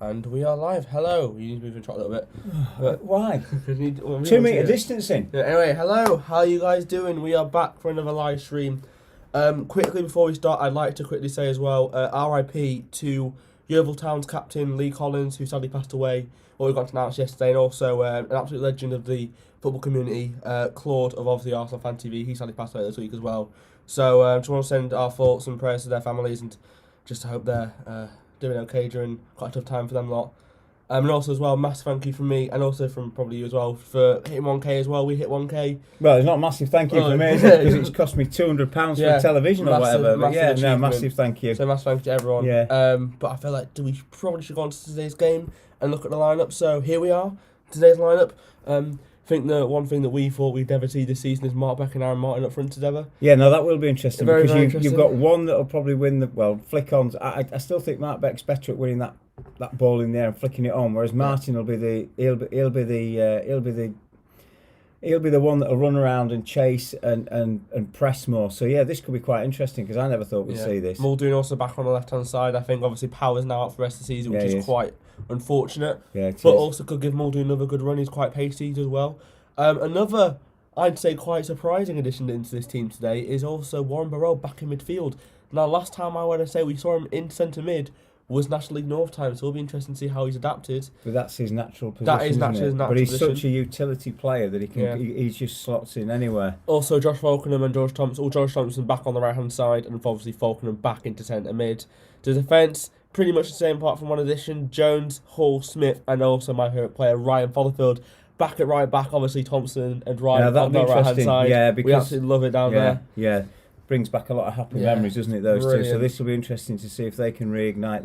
And we are live. Hello. You need to move your truck a little bit. But Why? 2 meter distancing. Yeah, anyway, hello. How are you guys doing? We are back for another live stream. Quickly before we start, I'd like to quickly say as well, RIP to Yeovil Town's captain Lee Collins, who sadly passed away. Well, we got to announce yesterday, and also an absolute legend of the football community, Claude of obviously Arsenal Fan TV. He sadly passed away this week as well. So just want to send our thoughts and prayers to their families, and just hope they're doing okay during quite a tough time for them lot. And also as well, massive thank you from me, and also from probably you as well, for hitting 1k as well. We hit 1k. Well, it's not a massive thank you for me, is it? Because it's cost me £200 for television or whatever. But yeah, no, massive thank you. So massive thank you to everyone. Yeah. But I feel like we probably should go on to today's game and look at the lineup. So here we are, today's lineup. I think the one thing that we thought we'd never see this season is Mark Beck and Aaron Martin up front together. Yeah, no, that will be interesting Very, because very interesting. you've got one that'll probably win the flick-ons. I still think Mark Beck's better at winning that ball in there and flicking it on, whereas Martin will be the one that'll run around and chase and press more. So yeah, this could be quite interesting because I never thought we'd see this. Muldoon also back on the left hand side. I think obviously Power's now out for the rest of the season, which is quite unfortunate. Yeah, but also could give Muldoon another good run. He's quite pacey as well. Another, I'd say, quite surprising addition into this team today is also Warren Burrell back in midfield. Now, last time I want to say we saw him in centre mid was National League North time, so it'll be interesting to see how he's adapted. But that's his natural position. That is naturally his natural position. But he's such a utility player that he just slots in anywhere. Also, Josh Falkenham and George Thompson. George Thompson back on the right hand side, and obviously Falkenham back into centre mid. The defence, pretty much the same apart from one addition. Jones, Hall, Smith, and also my favourite player, Ryan Fotherfield. Back at right back, obviously Thompson and Ryan on the right hand side. Yeah, because we absolutely love it down there. Yeah. Brings back a lot of happy memories, doesn't it? Those two. So this will be interesting to see if they can reignite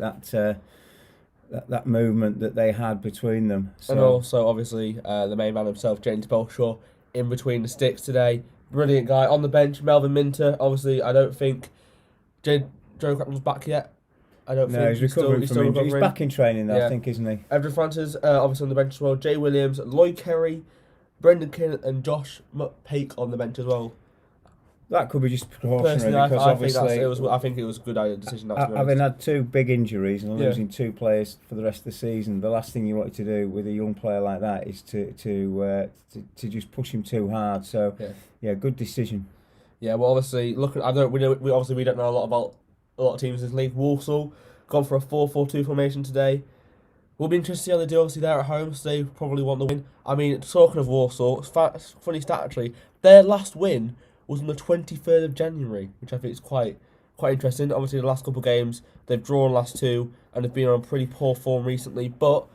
that movement that they had between them. So. And also, obviously, the main man himself, James Belshaw, in between the sticks today. Brilliant guy on the bench. Melvin Minter. Obviously, I don't think Joe Cracknell's back yet. I don't think. No, he's recovering from injury. He's back in training though, I think, isn't he? Evan Francis, obviously on the bench as well. Jay Williams, Lloyd Kerry, Brendan King, and Josh Pake on the bench as well. That could be just precautionary personally, because obviously I think it was a good decision. Having had two big injuries and losing two players for the rest of the season, the last thing you wanted to do with a young player like that is to just push him too hard. So good decision. Yeah, well, obviously we don't know a lot about a lot of teams in this league. Walsall gone for a 4-4-2 formation today. We'll be interested to see how they do. Obviously, they're at home, so they probably want the win. I mean, talking of Walsall, funny stat actually, their last win was on the 23rd of January, which I think is quite interesting. Obviously, the last couple of games, they've drawn last two, and have been on pretty poor form recently. But,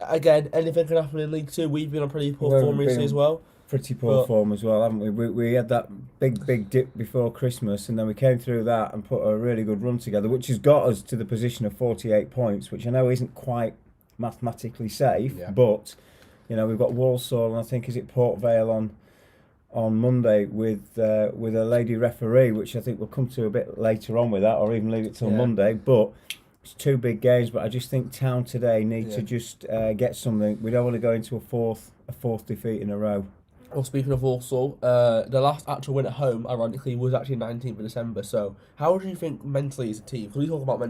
again, anything can happen in League 2. We've been on pretty poor form recently as well. Pretty poor form as well, haven't we? We had that big dip before Christmas, and then we came through that and put a really good run together, which has got us to the position of 48 points, which I know isn't quite mathematically safe, but, we've got Walsall, and I think, is it Port Vale on Monday with a lady referee, which I think we'll come to a bit later on with that, or even leave it till Monday. But it's two big games. But I just think Town today need to just get something. We don't want to go into a fourth defeat in a row. Well, speaking of Walsall, the last actual win at home, ironically, was actually 19th of December. So how do you think mentally as a team? Because we talk about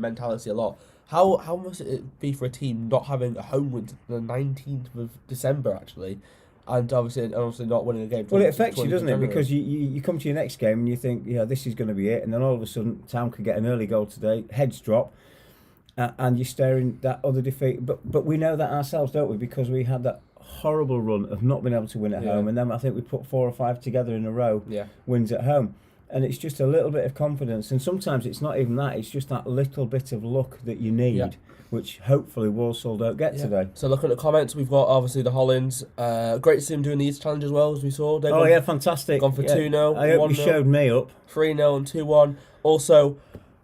mentality a lot. How must it be for a team not having a home win the 19th of December actually? And obviously not winning a game. Well, it affects you, doesn't it? Because you come to your next game and you think, this is going to be it. And then all of a sudden, Town could get an early goal today, heads drop, and you're staring that other defeat. But we know that ourselves, don't we? Because we had that horrible run of not being able to win at home. And then I think we put 4 or 5 together in a row, wins at home. And it's just a little bit of confidence. And sometimes it's not even that. It's just that little bit of luck that you need, which hopefully Walsall don't get today. So looking at the comments, we've got obviously the Hollands. Great to see them doing the East Challenge as well, as we saw. They've fantastic. Gone for 2-0. I hope you showed me up. 3-0 and 2-1. Also,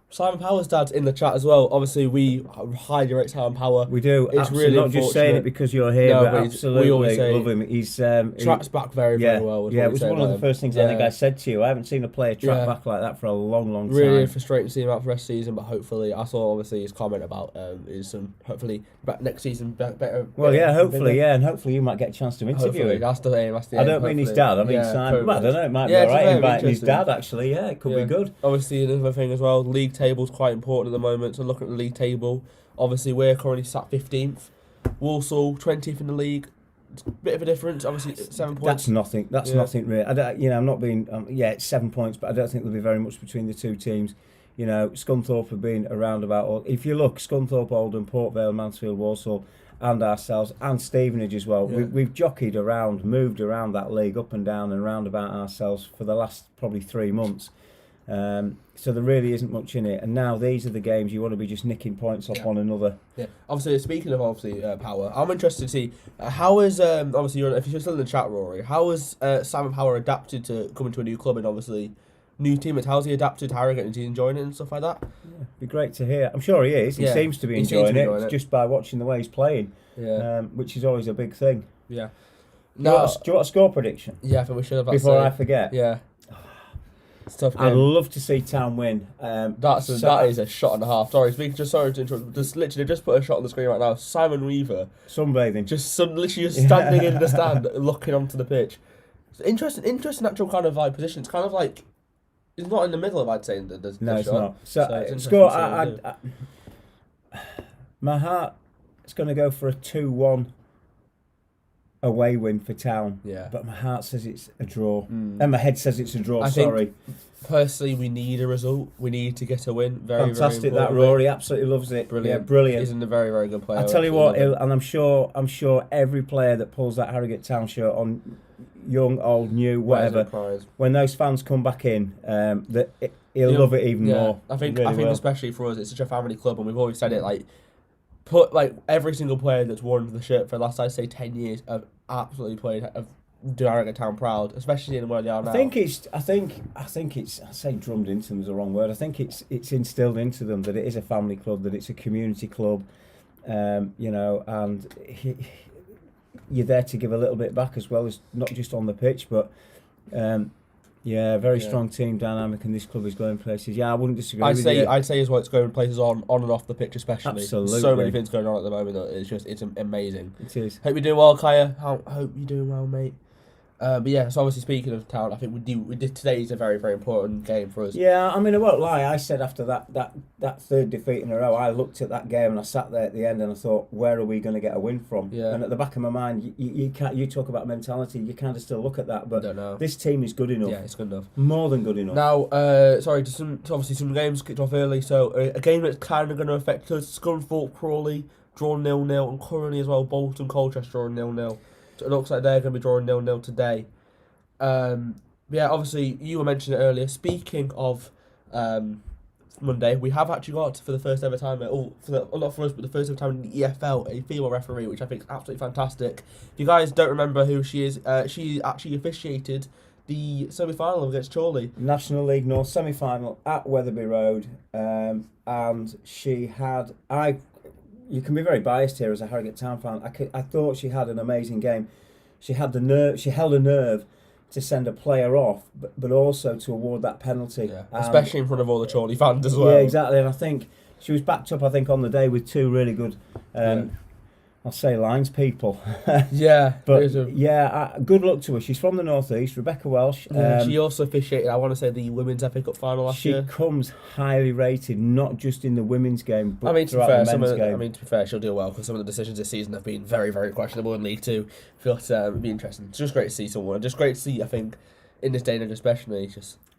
Simon Power's dad's in the chat as well. Obviously, we highly rate Simon Power. We do. It's really not just saying it because you're here, but absolutely we always love him. He's tracks back very well. It was one of the first things I think I said to you. I haven't seen a player track back like that for a long time. Really frustrating to see him out for the rest of the season, but hopefully, I saw obviously his comment about hopefully next season better. Well, hopefully, and hopefully you might get a chance to interview him. That's the aim. I don't mean his dad. I mean Simon. Well, I don't know. It might be alright inviting his dad. Actually, it could be good. Obviously, another thing as well. League table's quite important at the moment. So looking at the league table, Obviously, we're currently sat 15th. Walsall 20th in the league. It's a bit of a difference. Obviously, 7 points. That's nothing. That's nothing really. I'm not being. It's 7 points, but I don't think there'll be very much between the two teams. Scunthorpe have been around about. If you look, Scunthorpe, Oldham, Port Vale, Mansfield, Walsall, and ourselves, and Stevenage as well. Yeah. We've jockeyed around, moved around that league up and down and round about ourselves for the last probably 3 months. So there really isn't much in it. And now these are the games you want to be just nicking points off one another. Yeah. Obviously, speaking of Power, I'm interested to see how is obviously if you're still in the chat, Rory, how has Simon Power adapted to coming to a new club and obviously new teammates? How's he adapted to Harrogate? Is he enjoying it and stuff like that? Yeah, be great to hear. I'm sure he is. He seems to be enjoying it just by watching the way he's playing. Yeah. Which is always a big thing. Yeah. Do you want a score prediction? Yeah, I think we should have that before I forget. Yeah. It's a tough game. I'd love to see Town win. That is a shot and a half. Sorry to interrupt. Just put a shot on the screen right now. Simon Weaver sunbathing, literally just standing in the stand, looking onto the pitch. It's interesting actual kind of like position. It's kind of like it's not in the middle of. I'd say there's no, it's shot. not. So score. My heart is going to go for a 2-1 away win for Town. Yeah. But my heart says it's a draw. And my head says it's a draw. I think, personally, we need a result. We need to get a win. Fantastic, very that Rory absolutely loves it. Brilliant. Yeah, brilliant. He's a very, very good player. I tell you what, and I'm sure every player that pulls that Harrogate Town shirt on, young, old, new, whatever, when those fans come back in, he'll love it even more. I think really especially for us, it's such a family club, and we've always said it. Put every single player that's worn the shirt for the last, I'd say, 10 years have absolutely played, have done Harrogate Town proud, especially in where they are now. I think it's. I say drummed into them is the wrong word. I think it's instilled into them that it is a family club, that it's a community club, and you're there to give a little bit back as well as not just on the pitch, but. Very strong team dynamic, and this club is going places. Yeah, I wouldn't disagree with you. I'd say as well, it's going places on and off the pitch, especially. Absolutely. So many things going on at the moment that it's amazing. It is. Hope you're doing well, Kaya. Hope you're doing well, mate. But yeah, so obviously speaking of Town, I think we did today is a very, very important game for us. Yeah, I mean, I won't lie. I said after that third defeat in a row, I looked at that game and I sat there at the end and I thought, where are we going to get a win from? Yeah. And at the back of my mind, you can't. You talk about mentality, you kind of still look at that, but don't know. This team is good enough. Yeah, it's good enough. More than good enough. Now, obviously some games kicked off early, so a game that's kind of going to affect us. Scunthorpe, Crawley drawn 0-0, and currently as well Bolton, Colchester drawing 0-0. So it looks like they're going to be drawing 0-0 today. Yeah, obviously you were mentioning it earlier. Speaking of Monday, we have actually got for the first ever time, not for us, but the first ever time in the EFL, a female referee, which I think is absolutely fantastic. If you guys don't remember who she is, she actually officiated the semi-final against Chorley. National League North semi-final at Wetherby Road, and she had you can be very biased here as a Harrogate Town fan. I thought she had an amazing game. She had the nerve. She held a nerve to send a player off, but also to award that penalty. Yeah, especially in front of all the Chorley fans as well. Yeah, exactly. And I think she was backed up, on the day with two really good, I'll say lines people. Yeah. But good luck to her. She's from the North East, Rebecca Welsh. She also officiated, I want to say, the Women's FA Cup final last year. She comes highly rated, not just in the women's game, but to be fair, she'll do well, because some of the decisions this season have been very, very questionable in League Two. But it'd be interesting. It's just great to see someone. Just great to see, I think, in this day and age especially,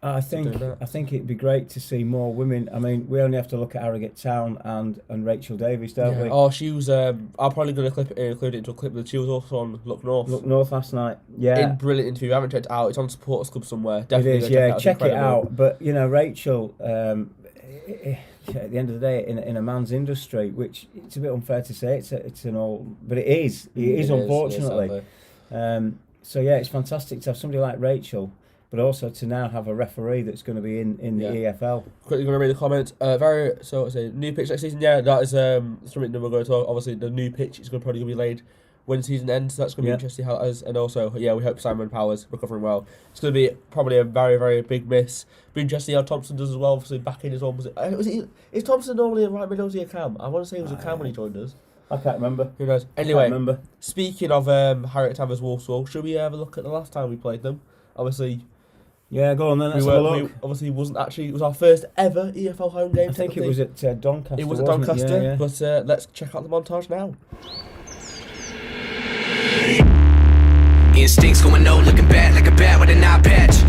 I think it'd be great to see more women. I mean, we only have to look at Harrogate Town and Rachel Davies, don't we? Oh, she was. I'm probably going to include it into a clip, but she was also on Look North. Look North last night. Yeah, brilliant interview. I haven't checked it out. It's on Supporters Club somewhere. Definitely, it is. Check it out. But Rachel. At the end of the day, in a man's industry, which it's a bit unfair to say, it's an all, but it is unfortunately. So yeah, it's fantastic to have somebody like Rachel, but also to now have a referee that's going to be in the EFL. Quickly going to read the comments. New pitch next season. Yeah, that is something that we're going to talk. Obviously, the new pitch is probably going to be laid when the season ends. So that's going to be interesting how it is. And also, we hope Simon Powers recovering well. It's going to be probably a very, very big miss. Be interesting how Thompson does as well. Obviously, back in his own position. Is Thompson normally a right middle? Is he a cam? I want to say he was a cam when he joined us. I can't remember. Who knows? Anyway, speaking of Harrogate Town vs Walsall, should we have a look at the last time we played them? Obviously, Yeah, go on then. Let's we have a look. we obviously wasn't actually. It was our first ever EFL home game. I think it was at Doncaster. It was at wasn't Doncaster, Yeah. but let's check out the montage now. Instincts going no, looking bad like a bat with an eye patch.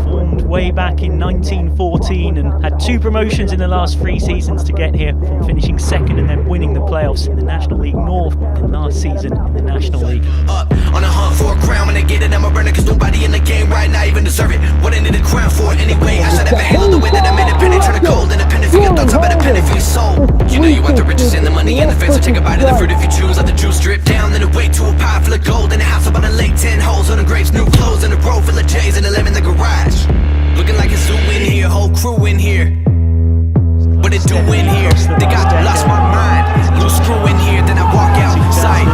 Formed way back in 1914 and had 2 promotions in the last 3 seasons to get here, from finishing second and then winning the playoffs in the National League North and last season in the National League. Up on a hunt for a crown, when I get it, I'm a runner, cause nobody in the game right now even deserve it. What I need a crown for anyway, I should have handled the way that I made a penny turn to gold, and a penny for your thoughts, I bet a penny for your soul. You know you want the riches and the money and the fame, so take a bite of the fruit if you choose. Let the juice drip down, then it wait to a pie full of gold, and a house up on a lake, 10 holes on the grapes, new clothes, and a row full of J's and a lemon in the garage. Looking like a zoo in here, whole crew in here. What it do in here? Think I lost my mind. Loose screw in here, then I walk outside.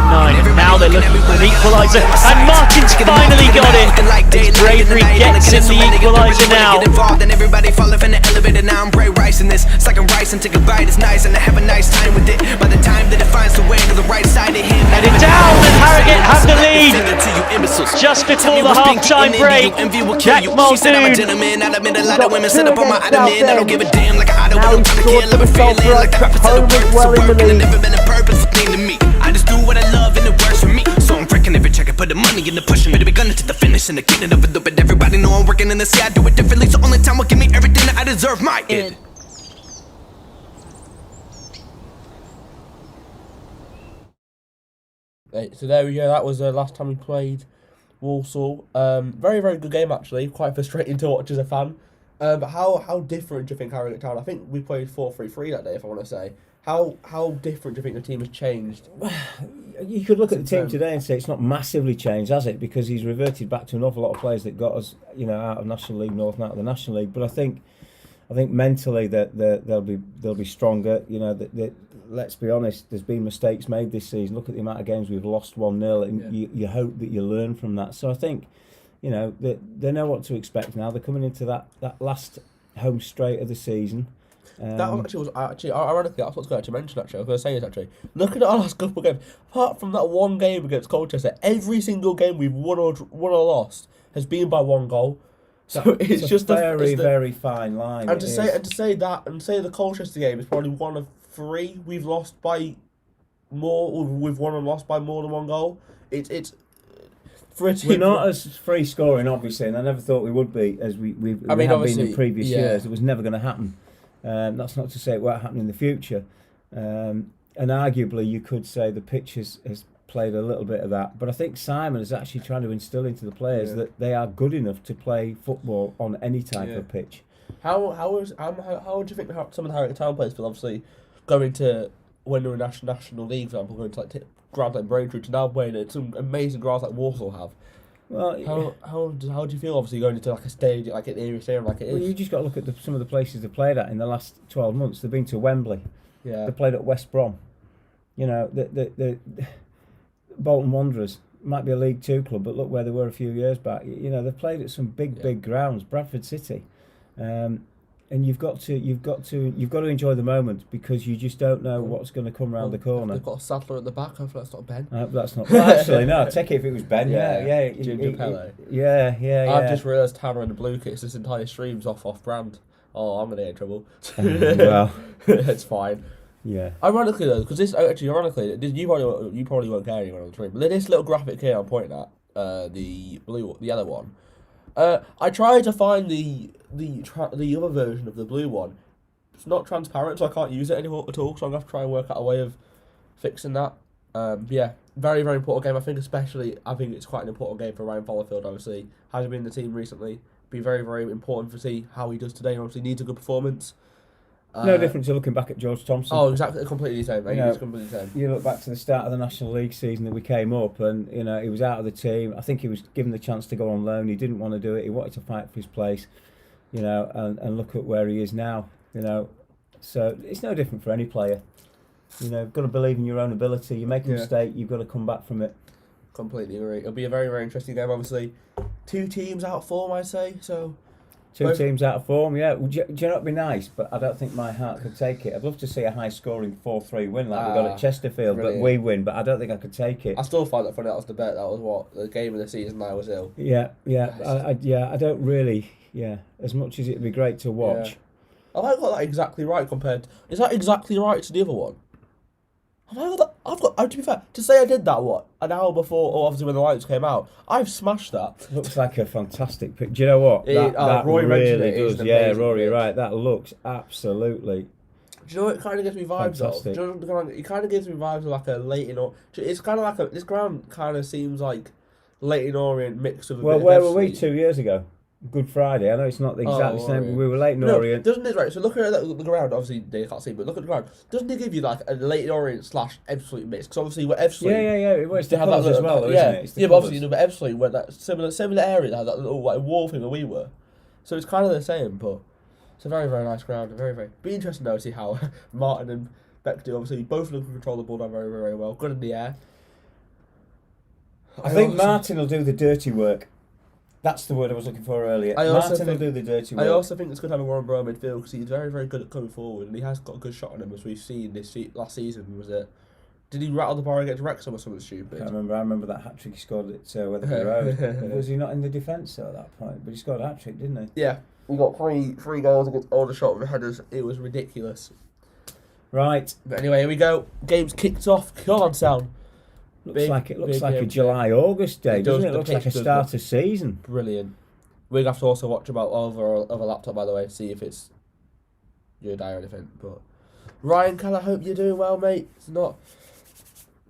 Now they're looking for an equaliser, and Martin's finally got it. As Bravery gets in the equaliser now. And everybody falling from the elevator. Now I'm Bray Rice in this. It's like I'm rice and take a bite. It's nice and I have a nice time with it. By the time that it finds the way to the right side of him, Headed down, and Harrogate have the lead. Just before the half-time break, Jack Muldoon. I don't give a damn like I don't want to kill. Live a feeling like the purpose of the purpose of working. And never been a purpose thing to me. I just do what I love and it works for me. So I'm freaking every check. I put the money in the pushing. Ready to be gunning to the finish and the getting of it. But everybody know I'm working in the sea. I do it differently. So only time will give me everything that I deserve. My end. So there we go. That was the last time we played Walsall. Very, very good game actually. Quite frustrating to watch as a fan. But how different do you think Harrogate Town? I think we played 4-3-3 that day, if I want to say. How different do you think the team has changed? You could look at the team today and say it's not massively changed, has it? Because he's reverted back to an awful lot of players that got us, out of National League North and out of the National League. But I think mentally that they'll be stronger. Let's be honest. There's been mistakes made this season. Look at the amount of games we've lost 1-0, and you hope that you learn from that. So I think, they know what to expect now. They're coming into that last home straight of the season. That was actually ironically, that's what's going to mention. Actually, I was going to say is actually looking at our last couple of games. Apart from that one game against Colchester, every single game we've won or lost has been by 1 goal. So it's just a very fine line. And to say the Colchester game is probably one of 3 we've lost by more. We've won and lost by more than 1 goal. It's. We're not as free scoring, obviously, and I never thought we would be, as we have been in previous years. It was never going to happen. That's not to say it won't happen in the future. And arguably, you could say the pitch has played a little bit of that. But I think Simon is actually trying to instill into the players that they are good enough to play football on any type of pitch. How do you think some of the Harrogate Town players feel? Obviously, going to when they're in National League, for example, going to grounds like Braintree to now playing at some amazing grounds like Walsall have. Well, how do you feel? Obviously, going into like a stage like an Erie Stadium like it is. Well, you just got to look at some of the places they've played at in the last 12 months. They've been to Wembley. Yeah. They played at West Brom. The Bolton Wanderers might be a League 2 club, but look where they were a few years back. They've played at some big grounds. Bradford City. And you've got to enjoy the moment, because you just don't know what's going to come round the corner. They've got a Sattler at the back. Hopefully that's not Ben. That's not. Well, actually, no. Take it if it was Ben. Yeah. Ginger Pele. Yeah. I've just realised Tanner and the Blue Kits. This entire stream's off brand. Oh, I'm gonna get in trouble. Well, it's fine. Yeah. Ironically though, because this you probably won't care anymore on the stream, but this little graphic here I'm pointing at, the yellow one. I tried to find the other version of the blue one. It's not transparent, so I can't use it anymore at all. So I'm gonna have to try and work out a way of fixing that. Very, very important game. I think it's quite an important game for Ryan Fallowfield. Obviously, has been in the team recently. Be very, very important to see how he does today. Obviously, needs a good performance. No different to looking back at George Thompson. Oh, exactly, completely the same. It's completely the same. You look back to the start of the National League season that we came up, and he was out of the team. I think he was given the chance to go on loan. He didn't want to do it. He wanted to fight for his place, and look at where he is now. So it's no different for any player. You've got to believe in your own ability. You make a mistake, you've got to come back from it. Completely agree. It'll be a very, very interesting game. Obviously, 2 teams out of form, I'd say. So Two teams out of form, yeah. Do you know what'd be nice? But I don't think my heart could take it. I'd love to see a high-scoring 4-3 win like we got at Chesterfield, brilliant. but we win. But I don't think I could take it. I still find that funny. That was the bet. That was what the game of the season. I was ill. Yeah. I don't really. Yeah, as much as it'd be great to watch. Yeah. Have I got that exactly right compared? Is that exactly right to the other one? Have I got that? To be fair, to say I did that an hour before, or obviously when the lights came out, I've smashed that. Looks like a fantastic pic. Do you know what? That Rory really does. Yeah, Rory, you're right. That looks absolutely. Do you know what it kind of gives me vibes fantastic. of? Do you know, it kind of gives me vibes of like a Leighton or. It's kind of like this ground kind of seems like Leighton Orient mixed with a Well, bit where of were we Ebbsfleet. 2 years ago? Good Friday. I know it's not the exact same, but we were Leighton Orient. Doesn't it, right? So look at the ground, obviously they can't see, but look at the ground. Doesn't it give you like a Leighton Orient / Ebbsfleet mix? Because obviously with Ebbsfleet... Yeah. It was they the had colours that as well, though, yeah, isn't it? It's the yeah, but colours. obviously with Ebbsfleet went that similar area that had that little like wall thing that we were. So it's kind of the same, but it's a very, very nice ground. Be interesting though to see how Martin and Beck do. Obviously both of them can control the ball down very, very well. Good in the air. I think Martin will do the dirty work. That's the word I was looking for earlier. Martin will do the dirty work. I also think it's good having Warren Borough midfield because he's very, very good at coming forward and he has got a good shot on him as we've seen last season. Was it? Did he rattle the bar against Wrexham or something stupid? I remember that hat trick he scored at Weatherby Road. Was he not in the defence at that point? But he scored a hat trick, didn't he? Yeah, he got three goals against all the shot of the headers. It was ridiculous. Right. But anyway, here we go. Game's kicked off. Come on, sound. Looks like a July-August day, doesn't it? Looks like a start of season. Brilliant. We'll have to also watch about over a laptop, by the way, see if it's your day or anything. But Ryan Keller, hope you're doing well, mate. It's not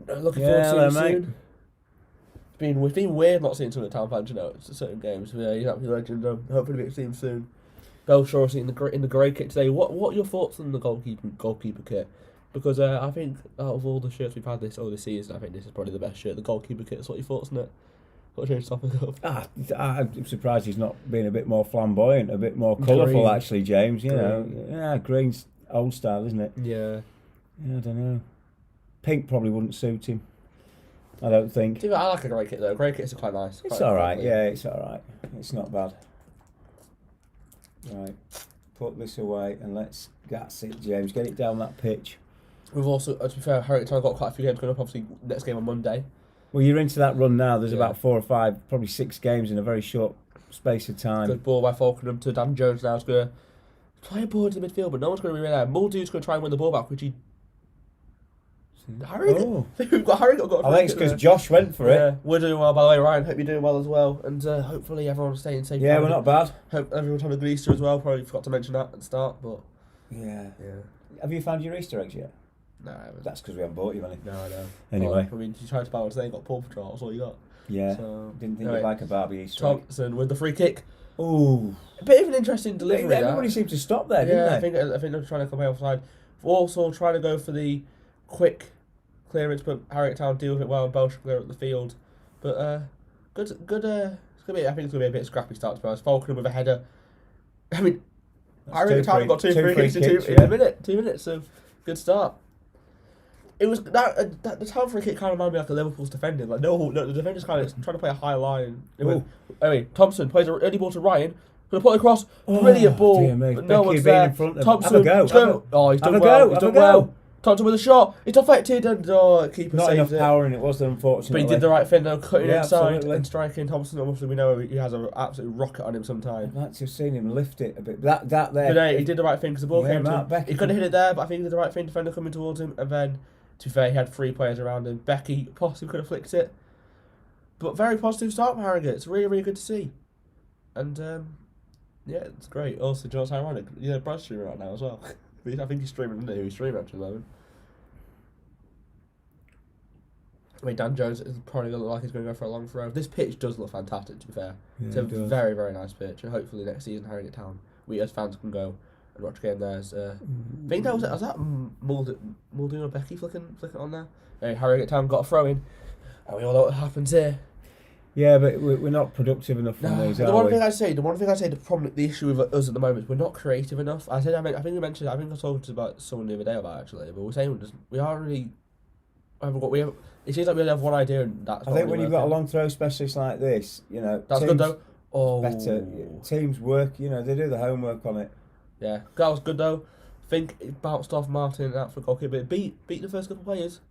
looking forward to seeing you soon. It's been weird not seeing some of the town fans, you know, it's certain games. Yeah, he's absolutely legend. Hopefully we get to see him soon. Belshaw in the grey kit today. What are your thoughts on the goalkeeper kit? Because I think out of all the shirts we've had this season, I think this is probably the best shirt. The goalkeeper kit. What are your thoughts on it? Got to change the topic up. I'm surprised he's not being a bit more flamboyant, a bit more colourful, actually, James. You know, yeah, green's old style, isn't it? Yeah. I don't know. Pink probably wouldn't suit him. I don't think. I like a grey kit though. Grey kits are quite nice. It's all right. Yeah, it's all right. It's not bad. Right, put this away and that's it, James. Get it down that pitch. We've also, to be fair, Harrogate Town got quite a few games coming up. Obviously, next game on Monday. Well, you're into that run now. There's about 4 or 5, probably 6 games in a very short space of time. Good ball by Falkenham to Dan Jones now. He's going to play a ball into the midfield, but no one's going to be there. Muldoon's going to try and win the ball back, which he... Harrogate? Oh. We've got Harrogate. I think it's because Josh went for it. We're doing well, by the way, Ryan. Hope you're doing well as well. And hopefully everyone's staying safe. Yeah, we're not bad. Hope everyone's having a good Easter as well. Probably forgot to mention that at the start, but... Yeah. Have you found your Easter eggs yet? No, I haven't. That's because we haven't bought you any. No, I know. Anyway. Well, I mean, you tried to buy one today, got Paw Patrol, that's all you got. Yeah. So, Didn't think you'd like a Barbie Easter egg. Thompson with the free kick. Ooh. A bit of an interesting delivery. Everybody seemed to stop there, didn't they? I think they're trying to come offside. Walsall trying to go for the quick clearance, but Harrogate Town deal with it well and Belsh clear up the field. But good. It's gonna be. I think it's gonna be a bit scrappy start to be honest. Falkenham with a header. I mean, Harrogate Town got two free kicks in a minute. 2 minutes. So good start. It was that the Town free kick kind of reminded me like a Liverpool's defending. Like no, the defender's kind of trying to play a high line. Anyway, Thompson plays an early ball to Ryan. Gonna put it across. Brilliant ball. But no one's there. In front of Thompson. Have a go. Oh, he's done well. He's done well. Thompson with a shot. It's deflected and keeper not saves enough power in it, was there, unfortunately. But he did the right thing though, cutting inside absolutely. and striking. Thompson, obviously we know he has an absolute rocket on him sometimes. I'd like to have seen him lift it a bit. That there. But he did the right thing because the ball came to him. Becky. He could have hit it there, but I think he did the right thing. Defender coming towards him, and then to be fair, he had 3 players around him. Becky possibly could have flicked it, but very positive start from Harrogate. It's really, really good to see, and yeah, it's great. Also, do you know what's ironic? Yeah, Brad's streaming right now as well. I think he's streaming, isn't he? He's streaming actually at the moment. I mean, Dan Jones is probably going to look like he's going to go for a long throw. This pitch does look fantastic, to be fair. Yeah, it's a very, very nice pitch. And hopefully next season, Harrogate Town, we as fans can go and watch a game there. I think that was that Muldoon or Becky flicking on there? Hey, Harrogate Town got a throw in. And we all know what happens here. Yeah, but we're not productive enough from these, the one thing I say, the issue with us at the moment is we're not creative enough. I think we mentioned, I think I was talking about someone the other day about it actually, but we're saying we aren't really, it seems like we only have one idea and that's I think when you've got a long throw specialist like this, you know. That's good though. Oh, better. Teams work, they do the homework on it. Yeah, that was good though. I think it bounced off Martin out for a goal kick, but it beat the first couple of players.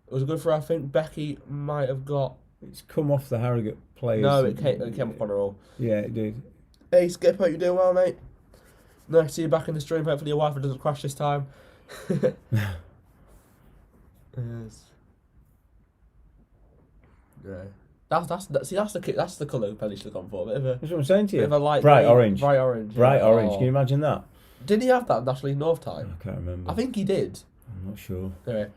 It was good for her. I think Becky might have got. It's come off the Harrogate players. No, it came up on her all. Yeah, it did. Hey Skip, hope you're doing well, mate. Nice to see you back in the stream. Hopefully your Wi-Fi doesn't crash this time. Yes. Yeah. That's the colour Penny should have gone for. That's what I'm saying to you. Bit of a light bright grey, orange. Bright orange. Bright yeah. orange. Oh. Can you imagine that? Did he have that National League North time? I can't remember. I think he did. I'm not sure. Anyway.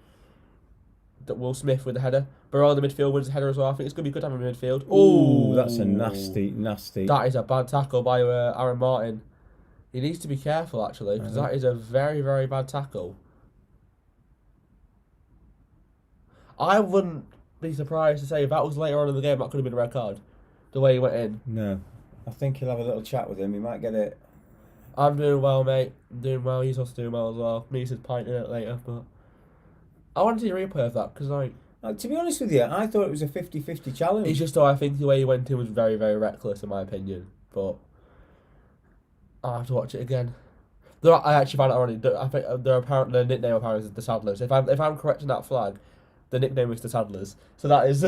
Will Smith with the header. Burrell in the midfield wins the header as well. I think it's going to be good to have him in midfield. Ooh, that's a nasty. That is a bad tackle by Aaron Martin. He needs to be careful, actually, because that is a very, very bad tackle. I wouldn't be surprised to say if that was later on in the game, that could have been a red card. The way he went in. No. I think he'll have a little chat with him. He might get it. I'm doing well, mate. I'm doing well. He's also doing well as well. Needs his pint in it later, but I want to see a replay of that because, to be honest with you, I thought it was a 50-50 challenge. it's just though I think the way he went in was very, very reckless, in my opinion. But I'll have to watch it again. I actually found out already. I think their nickname apparently is the Saddlers. If I'm correct in that flag, the nickname is the Saddlers. So that is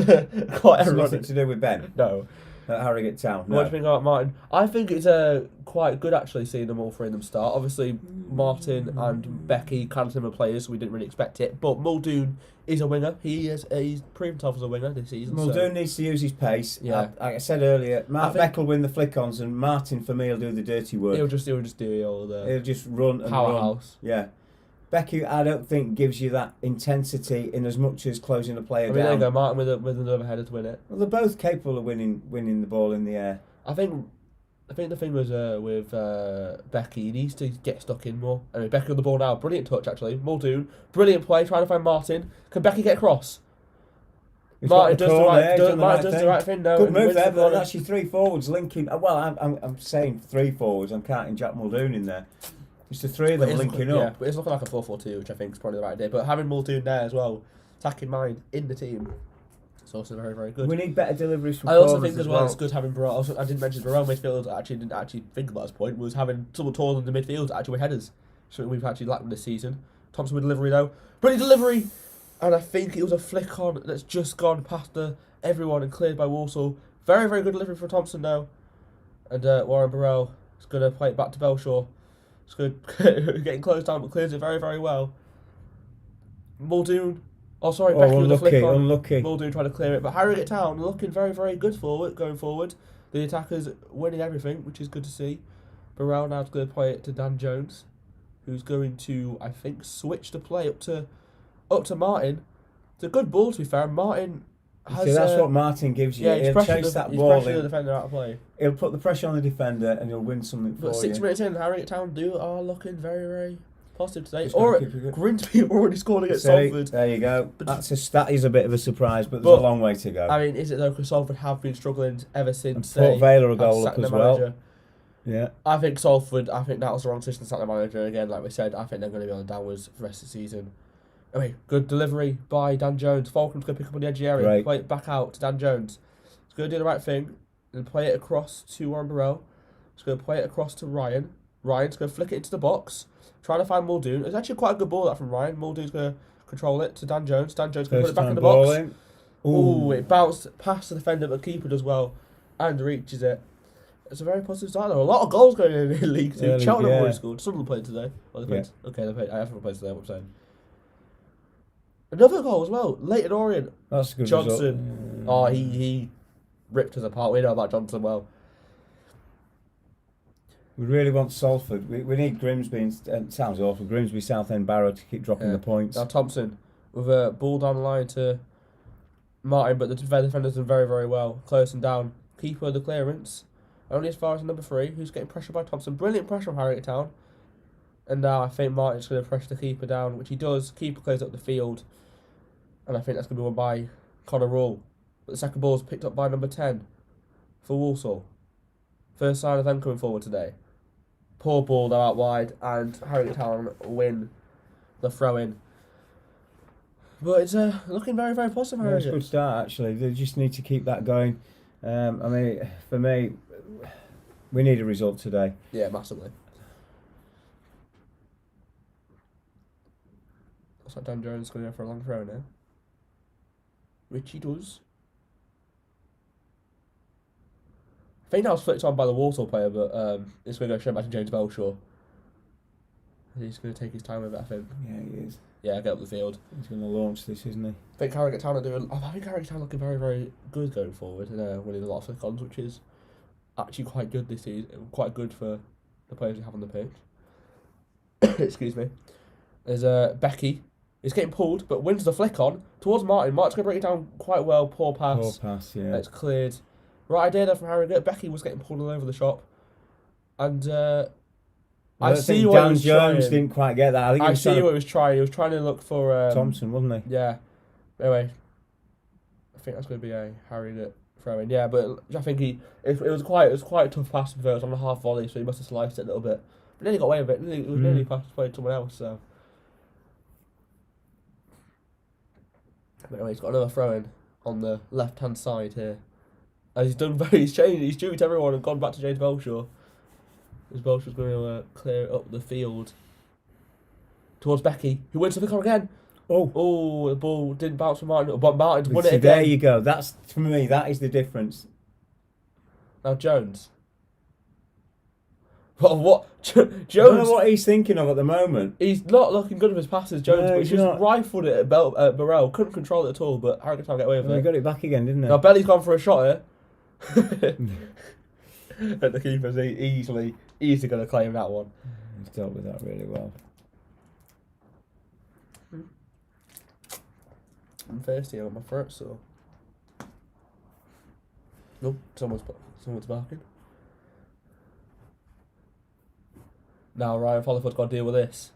quite It's ironic. nothing to do with Ben No. at Harrogate Town. No. What do you think about Martin? I think it's quite good actually seeing them all three of them start. Obviously, Martin and Becky kind of similar players, so we didn't really expect it. But Muldoon is a winger. He's proven himself as a winger this season. Muldoon needs to use his pace. Yeah. Like I said earlier, Mark think- Beck will win the flick-ons, and Martin for me will do the dirty work. He'll just do all the He'll just run and powerhouse. run. Yeah. Becky, I don't think gives you that intensity in as much as closing a player I mean, there you down. go, Martin with another header to win it. Well, they're both capable of winning the ball in the air. I think the thing was with Becky, he needs to get stuck in more. I mean, Becky on the ball now, brilliant touch actually. Muldoon, brilliant play, trying to find Martin. Can Becky get across? Martin does the right thing. No, Good and move wins there, the but corner. actually three forwards linking. Well, I'm saying three forwards. I'm counting Jack Muldoon in there. It's the three of them linking up. Yeah, but it's looking like a 4-4-2, which I think is probably the right idea. But having Muldoon there as well, attacking mind in the team, it's also very, very good. We need better deliveries from I also corners think as well it's good having Burrell. I didn't mention Burrell midfield. I actually didn't think about this point. Was having someone taller in the midfield actually with headers. So we've actually lacked this season. Thompson with delivery though, brilliant delivery, and I think it was a flick on that's just gone past everyone and cleared by Walsall. Very, very good delivery for Thompson now, and Warren Burrell is going to play it back to Belshaw. It's good, getting closed down, but clears it very, very well. Muldoon. Oh, sorry, Becky with the flick on. Unlucky. Muldoon trying to clear it, but Harrogate Town looking very, very good going forward. The attackers winning everything, which is good to see. Burrell now's going to play it to Dan Jones, who's going to, I think, switch the play up to Martin. It's a good ball, to be fair. Martin has... See, that's what Martin gives you. Yeah, he'll chase that ball. He's pressuring the defender out of play. He'll put the pressure on the defender and he'll win something for you. But 6 minutes in, Harrogate Town are looking very, very positive today. Just gotta Or keep it good. Grimsby already scored against See, Salford. there you go. But That is a bit of a surprise, but there's a long way to go. I mean, is it though? Because Salford have been struggling ever since Port Vale a goal sacked up as their well. manager. Yeah. I think Salford, that was the wrong decision to sack their manager again. Like we said, I think they're going to be on the downwards for the rest of the season. Anyway, good delivery by Dan Jones. Falcon's going to pick up on the edge of the area. Right. Play it back out to Dan Jones. He's going to do the right thing and play it across to Warren Burrell. He's going to play it across to Ryan. Ryan's going to flick it into the box. Trying to find Muldoon. It's actually quite a good ball that from Ryan. Muldoon's going to control it to Dan Jones. Dan Jones going to put it back in the box. Ooh, it bounced past the defender, but keeper does well and reaches it. It's a very positive start though. A lot of goals going in League 2. Cheltenham already scored. Sunderland played today. Well, they played. Okay, they played. I haven't played today, what I'm saying. Another goal as well. Leighton Orient. That's a good Johnson. result. Oh, he ripped us apart. We know about Johnson well. We really want Salford. We need Grimsby, it sounds awful, Grimsby, Southend, Barrow to keep dropping the points. Now Thompson with a ball down the line to Martin, but the defender's done very, very well. Closing down. Keeper the clearance. Only as far as number 3, who's getting pressure by Thompson. Brilliant pressure from Harrogate Town. And now I think Martin's going to pressure the keeper down, which he does. Keeper closes up the field. And I think that's going to be won by Connor Rule. But the second ball is picked up by number 10 for Walsall. First sign of them coming forward today. Poor ball though out wide, and Harrogate Town win the throw-in. But it's looking very, very positive. Yeah, it's a good start actually. They just need to keep that going. I mean, for me, we need a result today. Yeah, massively. Looks like Dan Jones is going to go for a long throw now. Which he does. I think that was flicked on by the Walsall player, but it's going to go straight back to James Belshaw. He's going to take his time with it, I think. Yeah, he is. Yeah, get up the field. He's going to launch this, isn't he? I think Harrogate Town are doing. I think Harrogate Town are looking very, very good going forward, and winning a lot of flick-ons, which is actually quite good this season. Quite good for the players we have on the pitch. Excuse me. There's Becky. He's getting pulled, but wins the flick on towards Martin. Martin's going to break it down quite well. Poor pass. Poor pass, yeah. It's cleared. Right idea there from Harrogate. Becky was getting pulled all over the shop, and I see what Dan he was Jones trying. didn't quite get that. I think I see what he was trying. He was trying to look for Thompson, wasn't he? Yeah. Anyway, I think that's going to be a Harrogate throw in. Yeah, but I think it was quite a tough pass for it was on a half volley, so he must have sliced it a little bit. But then he got away with it. It was nearly passed played to someone else. So. But anyway, he's got another throw in on the left hand side here. And he's changed. He's juked everyone and gone back to James Belshaw. As Belshaw's going to clear it up the field towards Becky, who wins the flick on again. Oh, the ball didn't bounce from Martin, but Martin's won it again. There you go. That's, for me, that is the difference. Now Jones. What? Jones. I don't know what he's thinking of at the moment. He's not looking good with his passes, Jones, No, but he's he's just not. rifled it at Burrell. Couldn't control it at all, but Harrogate can't get away with Well, he it. got it back again, didn't he? Now Belly's gone for a shot here. And the keeper's easily going to claim that one. He's dealt with that really well. I'm thirsty on my throat, so. Nope, someone's barking. Now Ryan Follifoot's got to deal with this.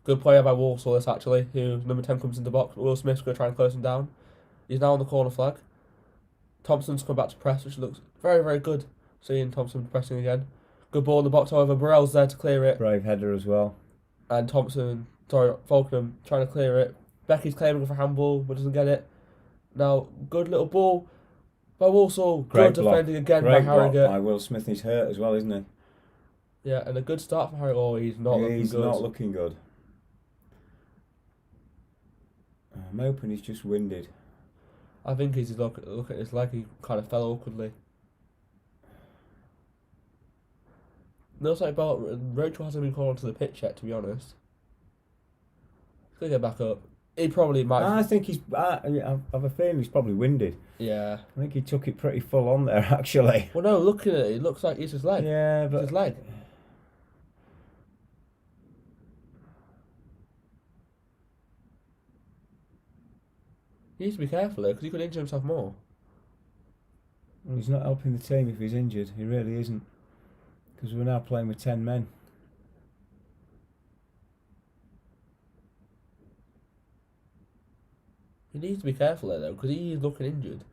Good player by Walsall, this actually, who number 10 comes in the box. Will Smith's going to try and close him down. He's now on the corner flag. Thompson's come back to press, which looks very, very good. Seeing Thompson pressing again. Good ball in the box, however, Burrell's there to clear it. Brave header as well. And Falkenham trying to clear it. Becky's claiming for handball, but doesn't get it. Now, good little ball by Walsall. Great Good block. defending again Great by Harrogate. block by Will Smith. He's hurt as well, isn't he? Yeah, and a good start for Harrogate. Oh, he's not looking good. He's not looking good. I'm hoping he's just winded. I think he's look at his leg. He kind of fell awkwardly. Looks like Rachel hasn't been called onto the pitch yet, to be honest. He's going to get back up. He probably might. I think he's. I have a feeling he's probably winded. Yeah. I think he took it pretty full on there, actually. Well, no, looking at it, it looks like it's his leg. Yeah, It's but his leg. He needs to be careful though, because he could injure himself more. well, he's not helping the team if he's injured. He really isn't. Because we're now playing with 10 men. He needs to be careful there though, because he is looking injured.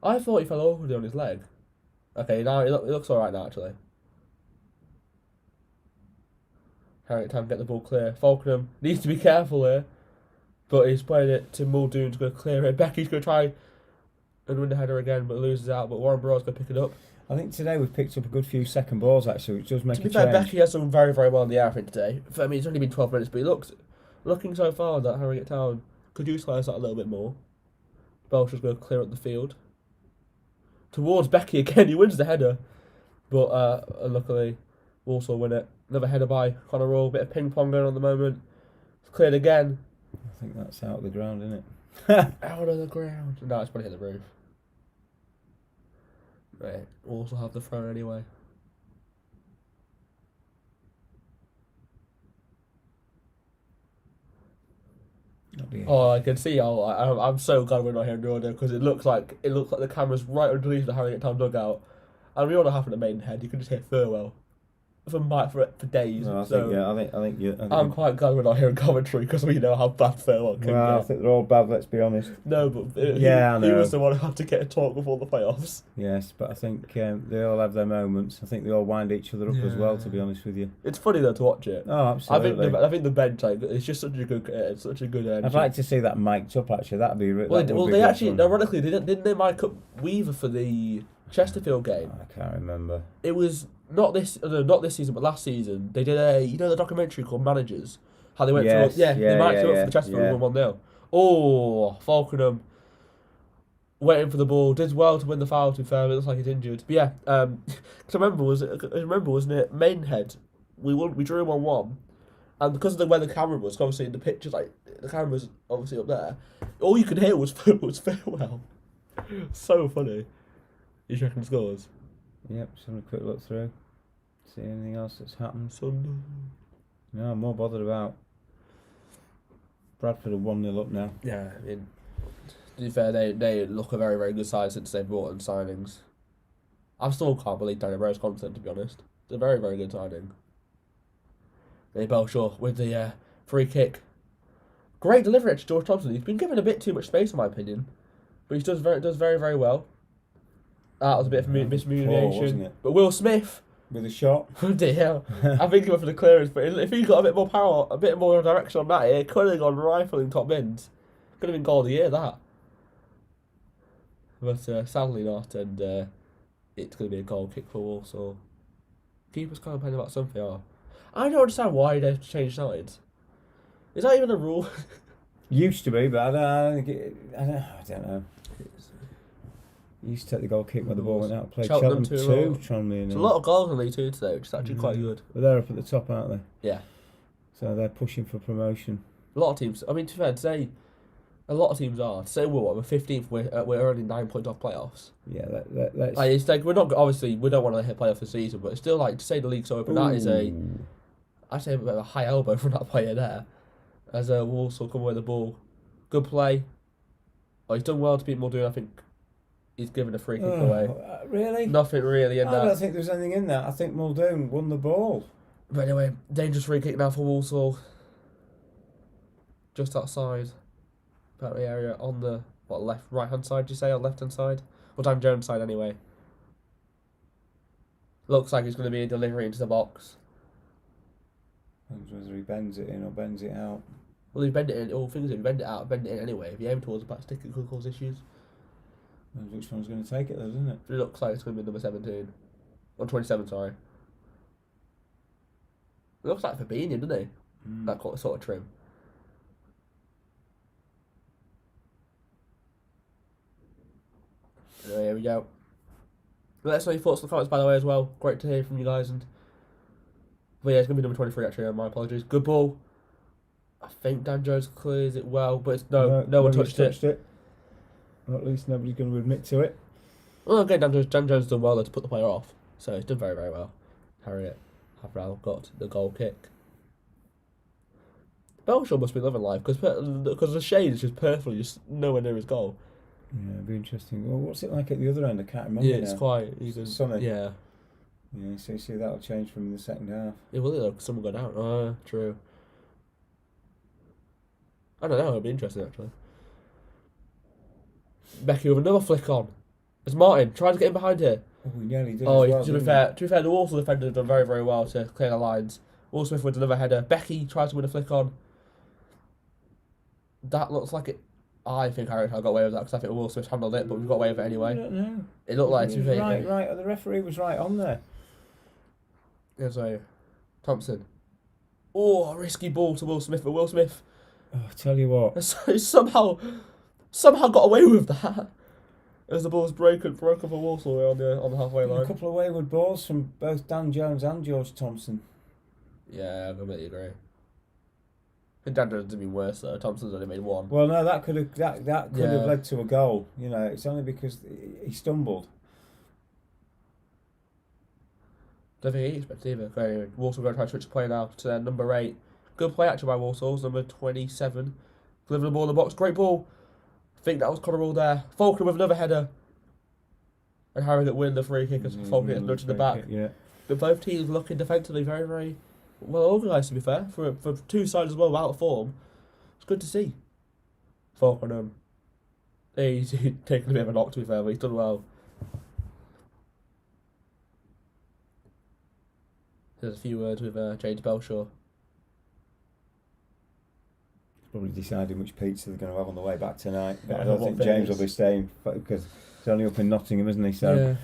I thought he fell awkwardly on his leg. Okay, now it looks alright now actually. Harrogate time to get the ball clear. Falkenham needs to be careful here. But he's played it to Muldoon's going to clear it. Becky's going to try and win the header again, but loses out. But Warren Burrell's going to pick it up. I think today we've picked up a good few second balls, actually, which does make To a be change. fair, Becky has done very, very well in the air, I think, today. I mean, it's only been 12 minutes, but looking so far that Harrogate Town could utilise that a little bit more. Belshaw's going to clear up the field. Towards Becky again, he wins the header. But luckily, Walsall win it. Another header by Connor Roll. Bit of ping pong going on at the moment. It's cleared again. I think that's out of the ground, isn't it? Out of the ground. No, it's probably hit the roof. Right, Walsall have the throw anyway. Oh, I can see. I'm so glad we're not here in the audio because it looks like the camera's right underneath the Harrogate Town dugout, and we all know what happened at Maidenhead. You can just hear farewell. from Mike for days. No, I'm quite glad we're not hearing commentary because we know how bad Fairlock can Well, I get. think they're all bad. Let's be honest. No, but Yeah, I he know. was the one who had to get a talk before the playoffs. Yes, but I think they all have their moments. I think they all wind each other up as well. To be honest with you. It's funny though to watch it. Oh, absolutely. I think the bench it's just such a good energy. I'd like to see that mic'd up. Actually, that'd be. They actually ironically didn't they mic up Weaver for the Chesterfield game? I can't remember. It was not this season, but last season. They did the documentary called Managers. How they went through. They mic'd him up for the Chesterfield 1-0. Oh, Falkenham waiting for the ball. Did well to win the foul. To be fair, it looks like he's injured. But yeah, cause I remember, wasn't it Maidenhead? We drew 1-1, and because of where the camera was, obviously in the pictures, like the camera was obviously up there. All you could hear was farewell. So funny. You checking scores? Yep, just having a quick look through. See anything else that's happened? Sunday. No, I'm more bothered about Bradford are 1-0 up now. Yeah, I mean, to be fair, they look a very, very good side since they brought in signings. I still can't believe Danny Rowe's content, to be honest. It's a very, very good signing. They Belshaw with the free kick. Great delivery to George Thompson. He's been given a bit too much space, in my opinion, but he does very, very well. That was a bit of miscommunication, wasn't it? But Will Smith With a shot. I think he went for the clearance, but if he got a bit more power, a bit more direction on that, it could have gone rifling top bins. Could have been goal of the year, that. But sadly not, and it's going to be a goal kick for Walsall. Keepers complaining about something. I don't understand why they've changed sides. Is that even a rule? Used to be, but I don't know. He used to take the goal kick when the ball went out. Played Cheltenham 2, Tranmere. There's a lot of goals in League 2 today, which is actually quite good. But they're up at the top, aren't they? Yeah. So they're pushing for promotion. A lot of teams. I mean, to be fair, today, a lot of teams are. Today we're 15th. We're only 9 points off playoffs. Yeah, let's. Like, it's like we're not obviously we don't want to hit playoff this season, but it's still like to say the league's open. That is I'd say a bit of a high elbow from that player there. As Walsall come away with the ball, good play. Oh, he's done well to beat Muldoon. I think he's given a free kick away. Really? Nothing really in that. I don't think there's anything in that. I think Muldoon won the ball. But anyway, dangerous free kick now for Walsall. Just outside, about the area on the right hand side? Do you say or left hand side? Or Dan Jones' side anyway. Looks like it's going to be a delivery into the box. Depends whether he bends it in or bends it out. Well, he bend it in. All things if you bend it out, bend it in anyway. If you aim towards the back stick, it could cause issues. Depends which one's going to take it, though, doesn't it? It looks like it's going to be number 17. Or 27, sorry. It looks like Fabinho, doesn't he? That sort of trim. Anyway, here we go. Let us know your thoughts in the comments, by the way, as well. Great to hear from you guys. But yeah, it's going to be number 23, actually. My apologies. Good ball. I think Dan Jones clears it well, but it's no one touched it. Or at least nobody's going to admit to it. Well, again, Dan Jones has done well there to put the player off. So he's done very, very well. Harrogate have now got the goal kick. Belshaw must be loving life because the shade is just perfectly just nowhere near his goal. Yeah, it'd be interesting. Well, what's it like at the other end? I can't remember. Yeah, it's quite sunny. Yeah. Yeah, so you see that'll change from the second half. Yeah, will it though? Because someone go down. True. I don't know. It'll be interesting actually. Becky with another flick on. It's Martin trying to get in behind here. Oh, he nearly did. To be fair, the Walsall defender have done very, very well to clear the lines. Will Smith with another header. Becky tries to win a flick on. That looks like it. I think Harrogate got away with that because I think Will Smith handled it, but we've got away with it anyway. I don't know. It looked like to be right. The referee was right on there. Yeah, so Thompson. Oh, a risky ball to Will Smith, but Will Smith. Oh, I tell you what. somehow got away with that. As the ball's broken for Walsall on the halfway line. A couple of wayward balls from both Dan Jones and George Thompson. Yeah, I completely agree. I think Dan Jones has been worse though. Thompson's only made one. Well, no, that could have led to a goal. You know, it's only because he stumbled. Don't think he expected either. Okay, Walsall going to try to switch the play now to their number 8. Good play actually by Walsall's number 27. Delivering the ball in the box. Great ball. I think that was Cotterill there. Falkner with another header. And Harrogate win the free kick as Falkner gets nudged in the back. Yeah. But both teams looking defensively very, very well organised, to be fair. For two sides as well, out of form. It's good to see. Faulkner, he's taken a bit of a knock, to be fair, but he's done well. There's a few words with James Belshaw. Probably deciding which pizza they're going to have on the way back tonight. But Yeah, I don't what think James favours? will be staying because he's only up in Nottingham, isn't he? So Yeah.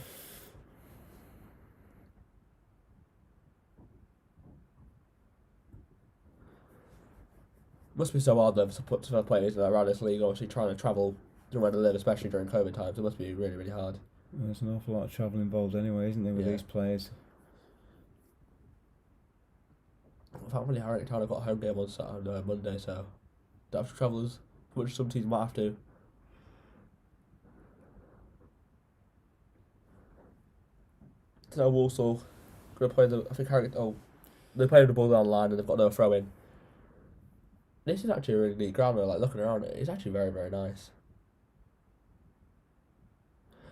Must be so hard though to put to players around this league, obviously trying to travel to where to live, especially during COVID times. It must be really, really hard. there's an awful lot of travel involved anyway, isn't there, with Yeah. these players? In fact, really Harrogate Town have got a home game on Saturday, Monday, so don't have to travel as much as some teams might have to. So Walsall gonna play the. I think Harrogate. Oh, they're playing the ball down the line and they've got no throw in. This is actually a really neat ground. Like looking around it, it's actually very, very nice.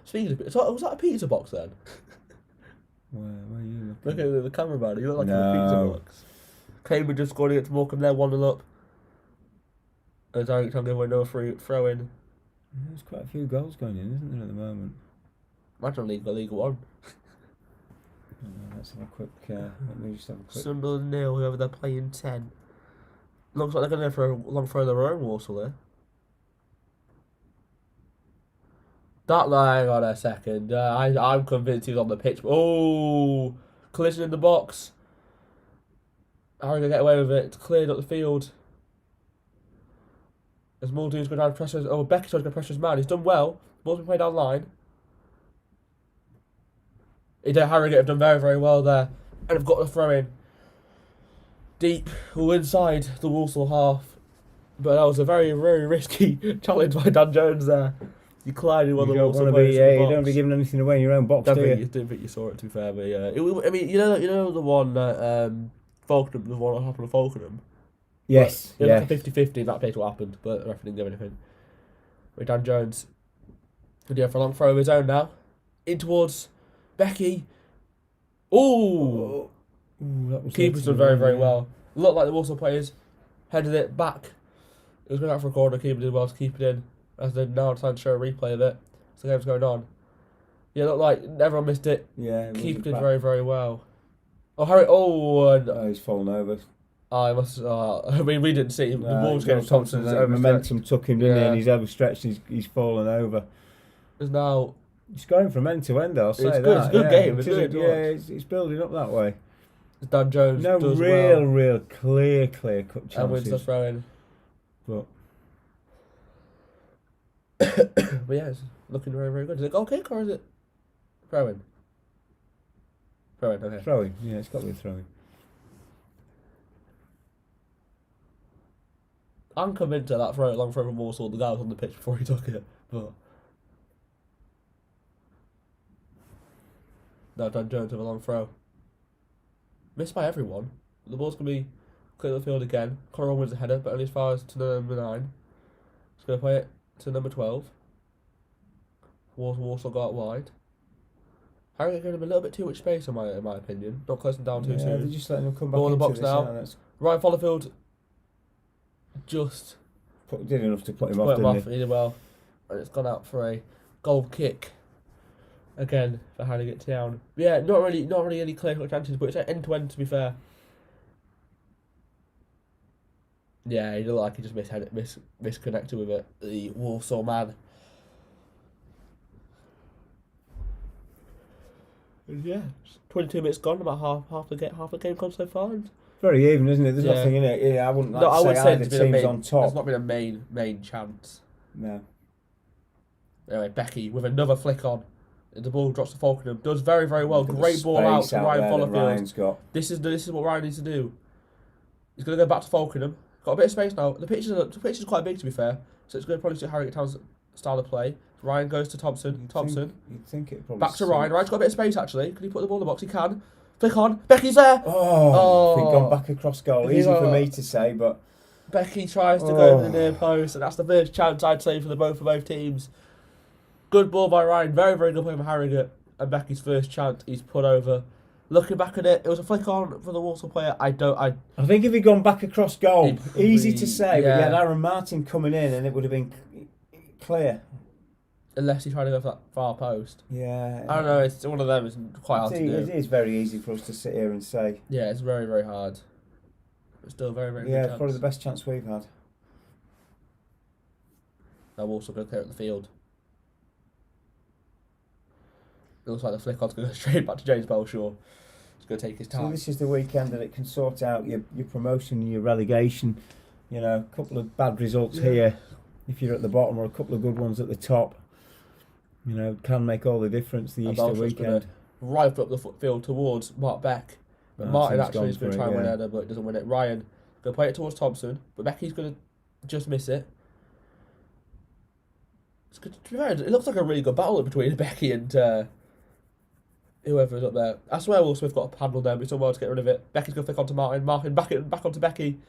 Speaking of, was that a pizza box then? Where are you Look looking? at the cameraman. You look like a No. pizza box. Cambridge just scored against Morecambe there, 1-0 up. As Harrogate Town give away no throw in. There's quite a few goals going in, isn't there, at the moment? Imagine League One. Let's have a quick. Let me just have a quick. Sunderland 0, whoever they're playing 10. Looks like they're going to go for a long throw of their own, Walsall there. That line on a second. I'm convinced he's on the pitch. Oh, collision in the box. How are we going to get away with it? It's cleared up the field. As Muldoon's going down to pressure. Oh, Becky's going to pressure his man. He's done well. Ball's been played down line. Harrogate have done very, very well there. And have got the throw in. Deep, all inside the Walsall half. But that was a very, very risky challenge by Dan Jones there. He collided with You the don't Walsall want to players be. in the You box. don't want to be giving anything away in your own box, do you? Didn't think you saw it, to be fair, but yeah. I mean, you know the one that Falkenham, the one that happened to Falkenham. Yes. It Yeah. was like a 50-50 in that place what happened, but the referee didn't give anything. With Dan Jones. Good for a long throw of his own now. In towards Becky. Ooh! That was Keeper's done very, very well. Looked like the Walsall players headed it back. It was going out for a corner. Keeper did well to keep it in. As they're now trying to show a replay of it. So the game's going on. Yeah, looked like everyone missed it. Yeah. Keeper did very, very well. Oh, Harry! Oh, and He's fallen over. I must. I mean, we didn't see him. The ball was John getting Thompson's momentum took him, didn't he? Yeah. And he's overstretched. He's fallen over. There's now. He's going from end to end. I'll say It's that. good, it's a good yeah. game, it's good to Yeah, watch. it's building up that way. Dan Jones No does real clear cut and wins the chances. throw in. But But yeah, it's looking very, very good. Is it goal kick or is it throw in? Throw in, okay. throwing, yeah, it's got to be throwing. I'm convinced that long throw from Walsall, the guy was on the pitch before he took it. But no, Dan Jones with a long throw. Missed by everyone. The ball's going to be clear of the field again. Conor wins the header, but only as far as to number 9. He's going to play it to number 12. Walsall got out wide. Harrogate giving him a little bit too much space, in my opinion. Not closing down too Yeah, they're soon. just letting him come back Ball in the into box this, now. yeah, that's Ryan Fallowfield just did enough to put him put off, him didn't off. He did well. And it's gone out for a goal kick. Again, for Harrogate Town. Yeah, not really any clear-cut chances, but it's end-to-end, to be fair. Yeah, he looked like he just misconnected with it. The Walsall man. And yeah, 22 minutes gone, about half the game gone so far. And very even, isn't it? There's Yeah. nothing in it. Yeah, I wouldn't like no, I to would say say either it's been a team's main, on top. there's not been a main chance. No. Anyway, Becky with another flick on. The ball drops to Falkenham. Does very, very well. Look at the Great ball out space to Ryan there that Fallowfield. Ryan's got. This is what Ryan needs to do. He's going to go back to Falkenham. Got a bit of space now. The pitch is quite big, to be fair. So it's going to probably suit Harrogate Town's style of play. Ryan goes to Thompson. You'd think it probably Back to Ryan. Ryan's got a bit of space, actually. Can he put the ball in the box? He can. Flick on. Becky's there. Oh, I think gone back across goal. Easy for me to say, but Becky tries to go to the near post, and that's the first chance I'd say for both teams. Good ball by Ryan. Very, very good play from Harrogate. And Becky's first chance, he's put over. Looking back at it, it was a flick on for the Walsall player. I think if he'd gone back across goal, Probably, easy to say, but you had yeah. Aaron Martin coming in and it would have been clear. Unless he tried to go for that far post. Yeah. I don't know, it's one of them, it's quite hard to do. It is very easy for us to sit here and say. Yeah, it's very, very hard. It's still a very, very good Yeah, chance. it's probably the best chance we've had. Now Walsall going to clear up the field. It looks like the flick on's going to go straight back to James Belshaw. It's going to take his So time. this is the weekend that it can sort out your promotion and your relegation. You know, a couple of bad results here if you're at the bottom, or a couple of good ones at the top. You know, can make all the difference the Easter Belshaw's weekend. Rifle up the field towards Mark Beck. But Martin actually is going to try and win header, but doesn't win it. Ryan going to play it towards Thompson, but Becky's going to just miss it. It's good. To be fair, it looks like a really good battle between Becky and whoever's up there. I swear Will Smith got a paddle there, but he's done well to get rid of it. Becky's going to flick onto Martin. Martin back onto Becky.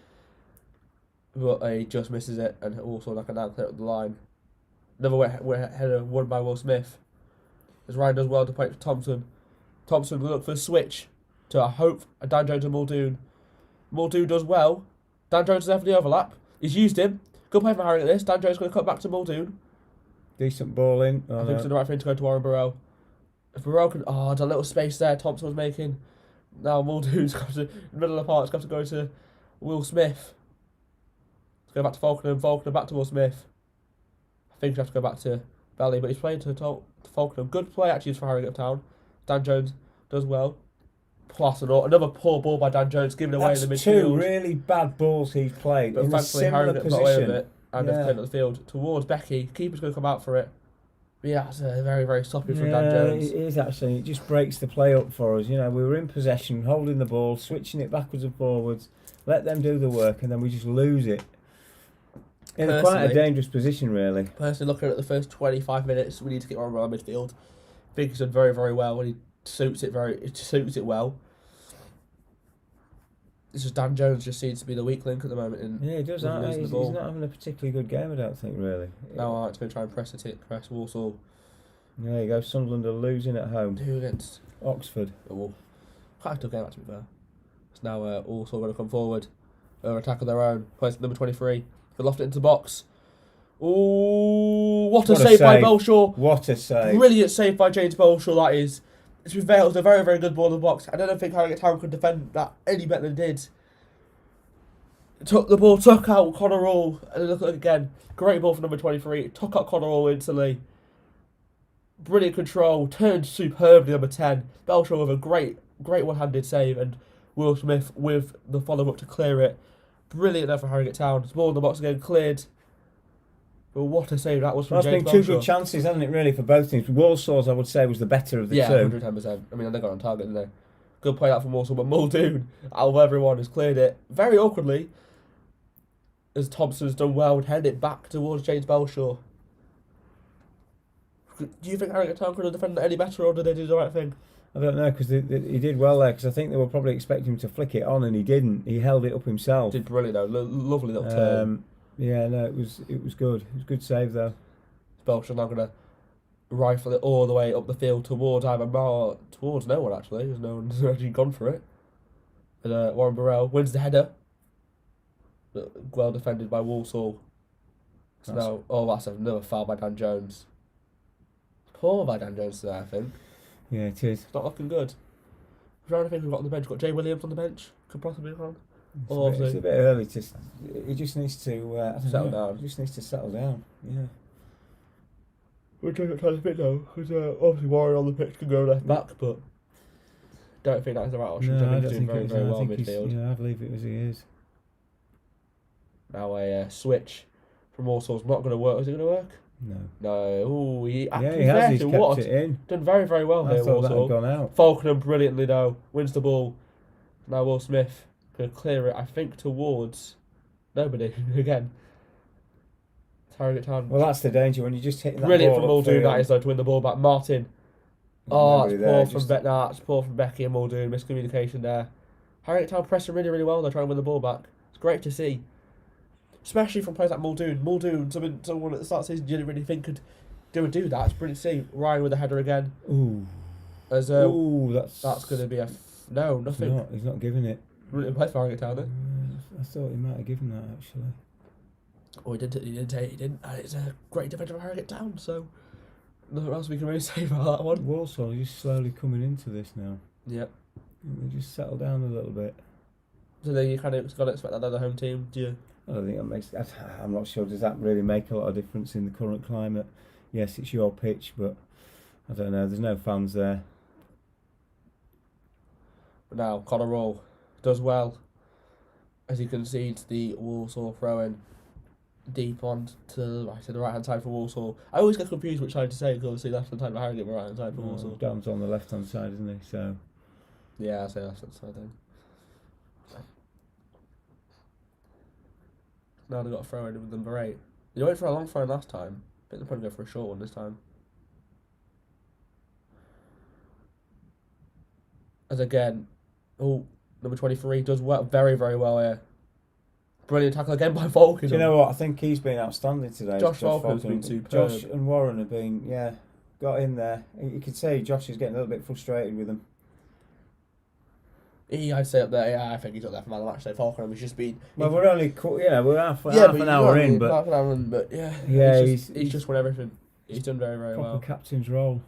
But he just misses it, and also like a now clear up the line. Another header won by Will Smith. As Ryan does well to play it for Thompson. Thompson will look for a switch to, I hope, a Dan Jones and Muldoon. Muldoon does well. Dan Jones is there for the overlap. He's used him. Good play from Harrogate at this. Dan Jones is going to cut back to Muldoon. Decent ball in. I think it's the right thing to go to Warren Burrell. If Burrell can... Oh, there's a little space there Thompson was making. Now Muldoon's got to... In the middle of the park, it's got to go to Will Smith. Let's go back to Falconer, and Falconer back to Will Smith. I think we have to go back to Belly, but he's playing to Falconer. Good play actually for Harrogate Town. Dan Jones does well. Plus another poor ball by Dan Jones, giving away in the midfield. Two really bad balls he's played But in a thankfully similar Harrogate got away with position. it and they've cleared up the field towards Becky. Keeper's going to come out for it. But yeah, it's very, very sloppy from Dan Jones. It is actually. It just breaks the play up for us. You know, we were in possession, holding the ball, switching it backwards and forwards, let them do the work, and then we just lose it. In quite a dangerous position, really. Personally, looking at the first 25 minutes, we need to get on around midfield. I think he's done very, very well, and he suits it well. It's just Dan Jones just seems to be the weak link at the moment. Yeah, he does. He's not having a particularly good game, I don't think, really. Now I like to go try and press Walsall. There you go. Sunderland are losing at home. Who against Oxford. Oh, quite a tough game, actually, to be fair. It's now Walsall going to come forward. Attack of their own. Plays number 23. They loft it into the box. Ooh, what a save by Belshaw. What a save. Brilliant save by James Belshaw, that is. To be fair, it was a very, very good ball in the box. I don't think Harrogate Town could defend that any better than it did. Took out Connor Hall, and look again. Great ball for number 23. Took out Connor Hall instantly. Brilliant control. Turned superbly number 10. Belshaw with a great one-handed save, and Will Smith with the follow-up to clear it. Brilliant there for Harrogate Town. It's ball in the box again, cleared. But what a save that was from James Belshaw. That's been two good chances, hasn't it, really, for both teams. Walsall's, I would say, was the better of the two. Yeah, 110%. I mean, they got on target, didn't they? Good play out from Walsall, but Muldoon, out of everyone, has cleared it very awkwardly. As Thompson's done well and headed it back towards James Belshaw. Do you think Harrogate Town could have defended it any better, or did they do the right thing? I don't know, because he did well there, because I think they were probably expecting him to flick it on, and he didn't. He held it up himself. Did brilliant, though. Lovely little turn. Yeah, no, it was good. It was a good save, though. Belshaw now going to rifle it all the way up the field towards towards no one, actually, because no one's actually gone for it. And Warren Burrell wins the header. Well defended by Walsall. So now, that's another foul by Dan Jones. Poor by Dan Jones today, I think. Yeah, it is. It's not looking good. I'm trying to think we've got on the bench. Got Jay Williams on the bench. Could possibly be on. It's a bit early. He just needs to settle down. He just needs to settle down. Yeah. We're trying to fit now, because obviously Warren on the pitch can go left back, but don't think that's the right option. No, I he's don't doing think very well in midfield. Yeah, I believe it was he is. Now a switch from Walsall's not going to work. Is it going to work? No. No. Ooh, he has. He's kept it in. Done very, very well I here, thought Walsall. that had gone out. Falconer brilliantly though wins the ball. Now Will Smith going to clear it, I think, towards nobody again. Harrogate Town. Well, that's the danger when you just hit that brilliant ball from Muldoon, that is, though, to win the ball back. Martin. It's poor from Becky and Muldoon. Miscommunication there. Harrogate Town pressing really, really well. They're trying to win the ball back. It's great to see. Especially from players like Muldoon. Muldoon, someone at the start of the season you didn't really think could do that. It's brilliant to see. Ryan with a header again. Ooh. That's going to be a No, nothing. He's not giving it. Really play for Harrogate Town, then. I thought he might have given that actually. Oh, he didn't. He didn't. And it's a great defender of Harrogate Town. So nothing else we can really say about that one. Walsall is just slowly coming into this now. Yep. They just settle down a little bit. So then you kind of got to expect that other home team, do you? I don't think that makes. I'm not sure. Does that really make a lot of difference in the current climate? Yes, it's your pitch, but I don't know. There's no fans there. Now Connor Roll does well as he concedes the Walsall throw-in deep on to the right hand side for Walsall. I always get confused which side to say because obviously left hand side for Harrogate, right hand side for Walsall. Dan's on the left hand side, isn't he? So yeah, I say left hand side then. Now they've got a throw-in with number 8. They went for a long throw last time. I think they're probably going for a short one this time. As again, number 23 does work very, very well here. Brilliant tackle again by Vulcan. do you know what? I think he's been outstanding today. Josh Vulcan's been superb. Josh and Warren have been, got in there. You could see Josh is getting a little bit frustrated with them. I'd say up there. Yeah, I think he's up there for man of the match. So Vulcan has just been. Well, we're only, we're half an hour in, but half an hour in, but yeah, he's just won everything. He's done very, very proper well. Captain's role.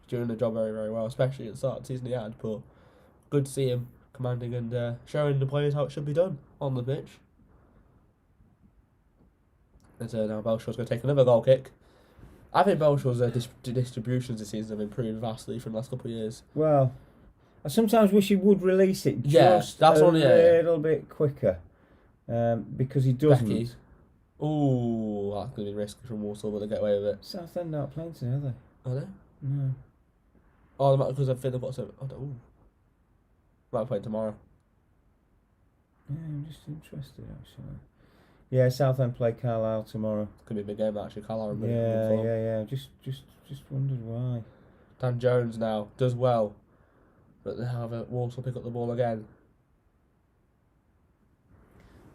Doing the job very, very well, especially at the start of the season he had. But good to see him commanding and showing the players how it should be done on the pitch. And so now Belshaw's going to take another goal kick. I think Belshaw's distributions this season have improved vastly from the last couple of years. Well, I sometimes wish he would release it that's a one, little bit quicker, because he doesn't. Becky. Ooh, that's going to be risky from Walsall, but they get away with it. Southend aren't playing today, are they? Are they? No. Oh, because I think they've got some. Ooh. Might play tomorrow. Yeah, I'm just interested actually. Yeah, Southend play Carlisle tomorrow. It's going to be a big game actually. Carlisle. Yeah. Just wondered why. Dan Jones now does well, but they have Walsall pick up the ball again.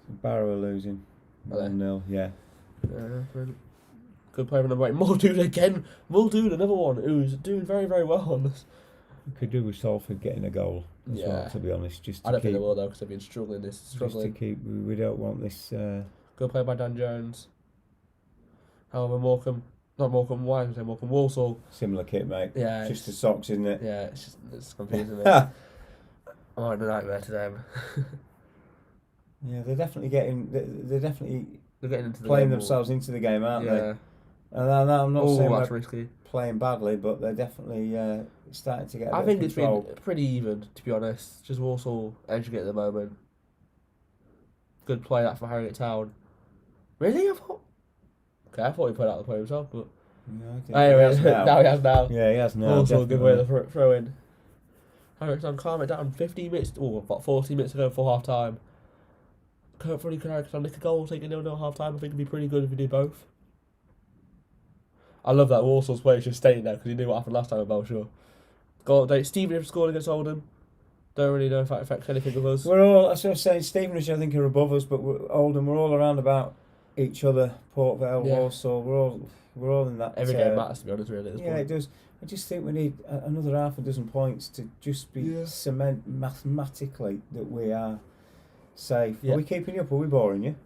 Barrow are losing. 1-0, yeah. Good player number 8. Muldoon again. Muldoon, another one who's doing very, very well on this. We could do with Salford getting a goal as well, to be honest. I don't think they will though, because they've been struggling. Just to keep, we don't want this. Good play by Dan Jones. However, Walsall. Similar kit, mate. Yeah, just the socks, isn't it? Yeah, it's confusing. I'm having a nightmare today. Yeah, they're definitely getting. They're getting into playing themselves into the game, aren't they? And I'm not saying that's they're risky. Playing badly, but they're definitely starting to get. I think it's control. been pretty even, to be honest. Just Walsall edging it at the moment. Good play that for Harrogate Town. Really? I thought he played out the play himself, but. Anyway, now he has now. Yeah, he has now. Walsall good way to throw in. Harrogate Town calm it down. 15 minutes, about 14 minutes to go for half time. Hopefully, Harrogate Town nick a goal, take a 0-0 half time. I think it'd be pretty good if we do both. I love that Walsall's player just staying there because he knew what happened last time at Belshore. Goal update. Stevenage scored against Oldham. Don't really know if that affects anything of us. We're all, as I was saying, Stevenage I think are above us, but Oldham, we're all around about each other. Port Vale, Walsall, we're all in that. Every game matters, to be honest, really. At this point. It does. I just think we need another half a dozen points to just be cement mathematically that we are safe. Are we keeping you up? Are we boring you?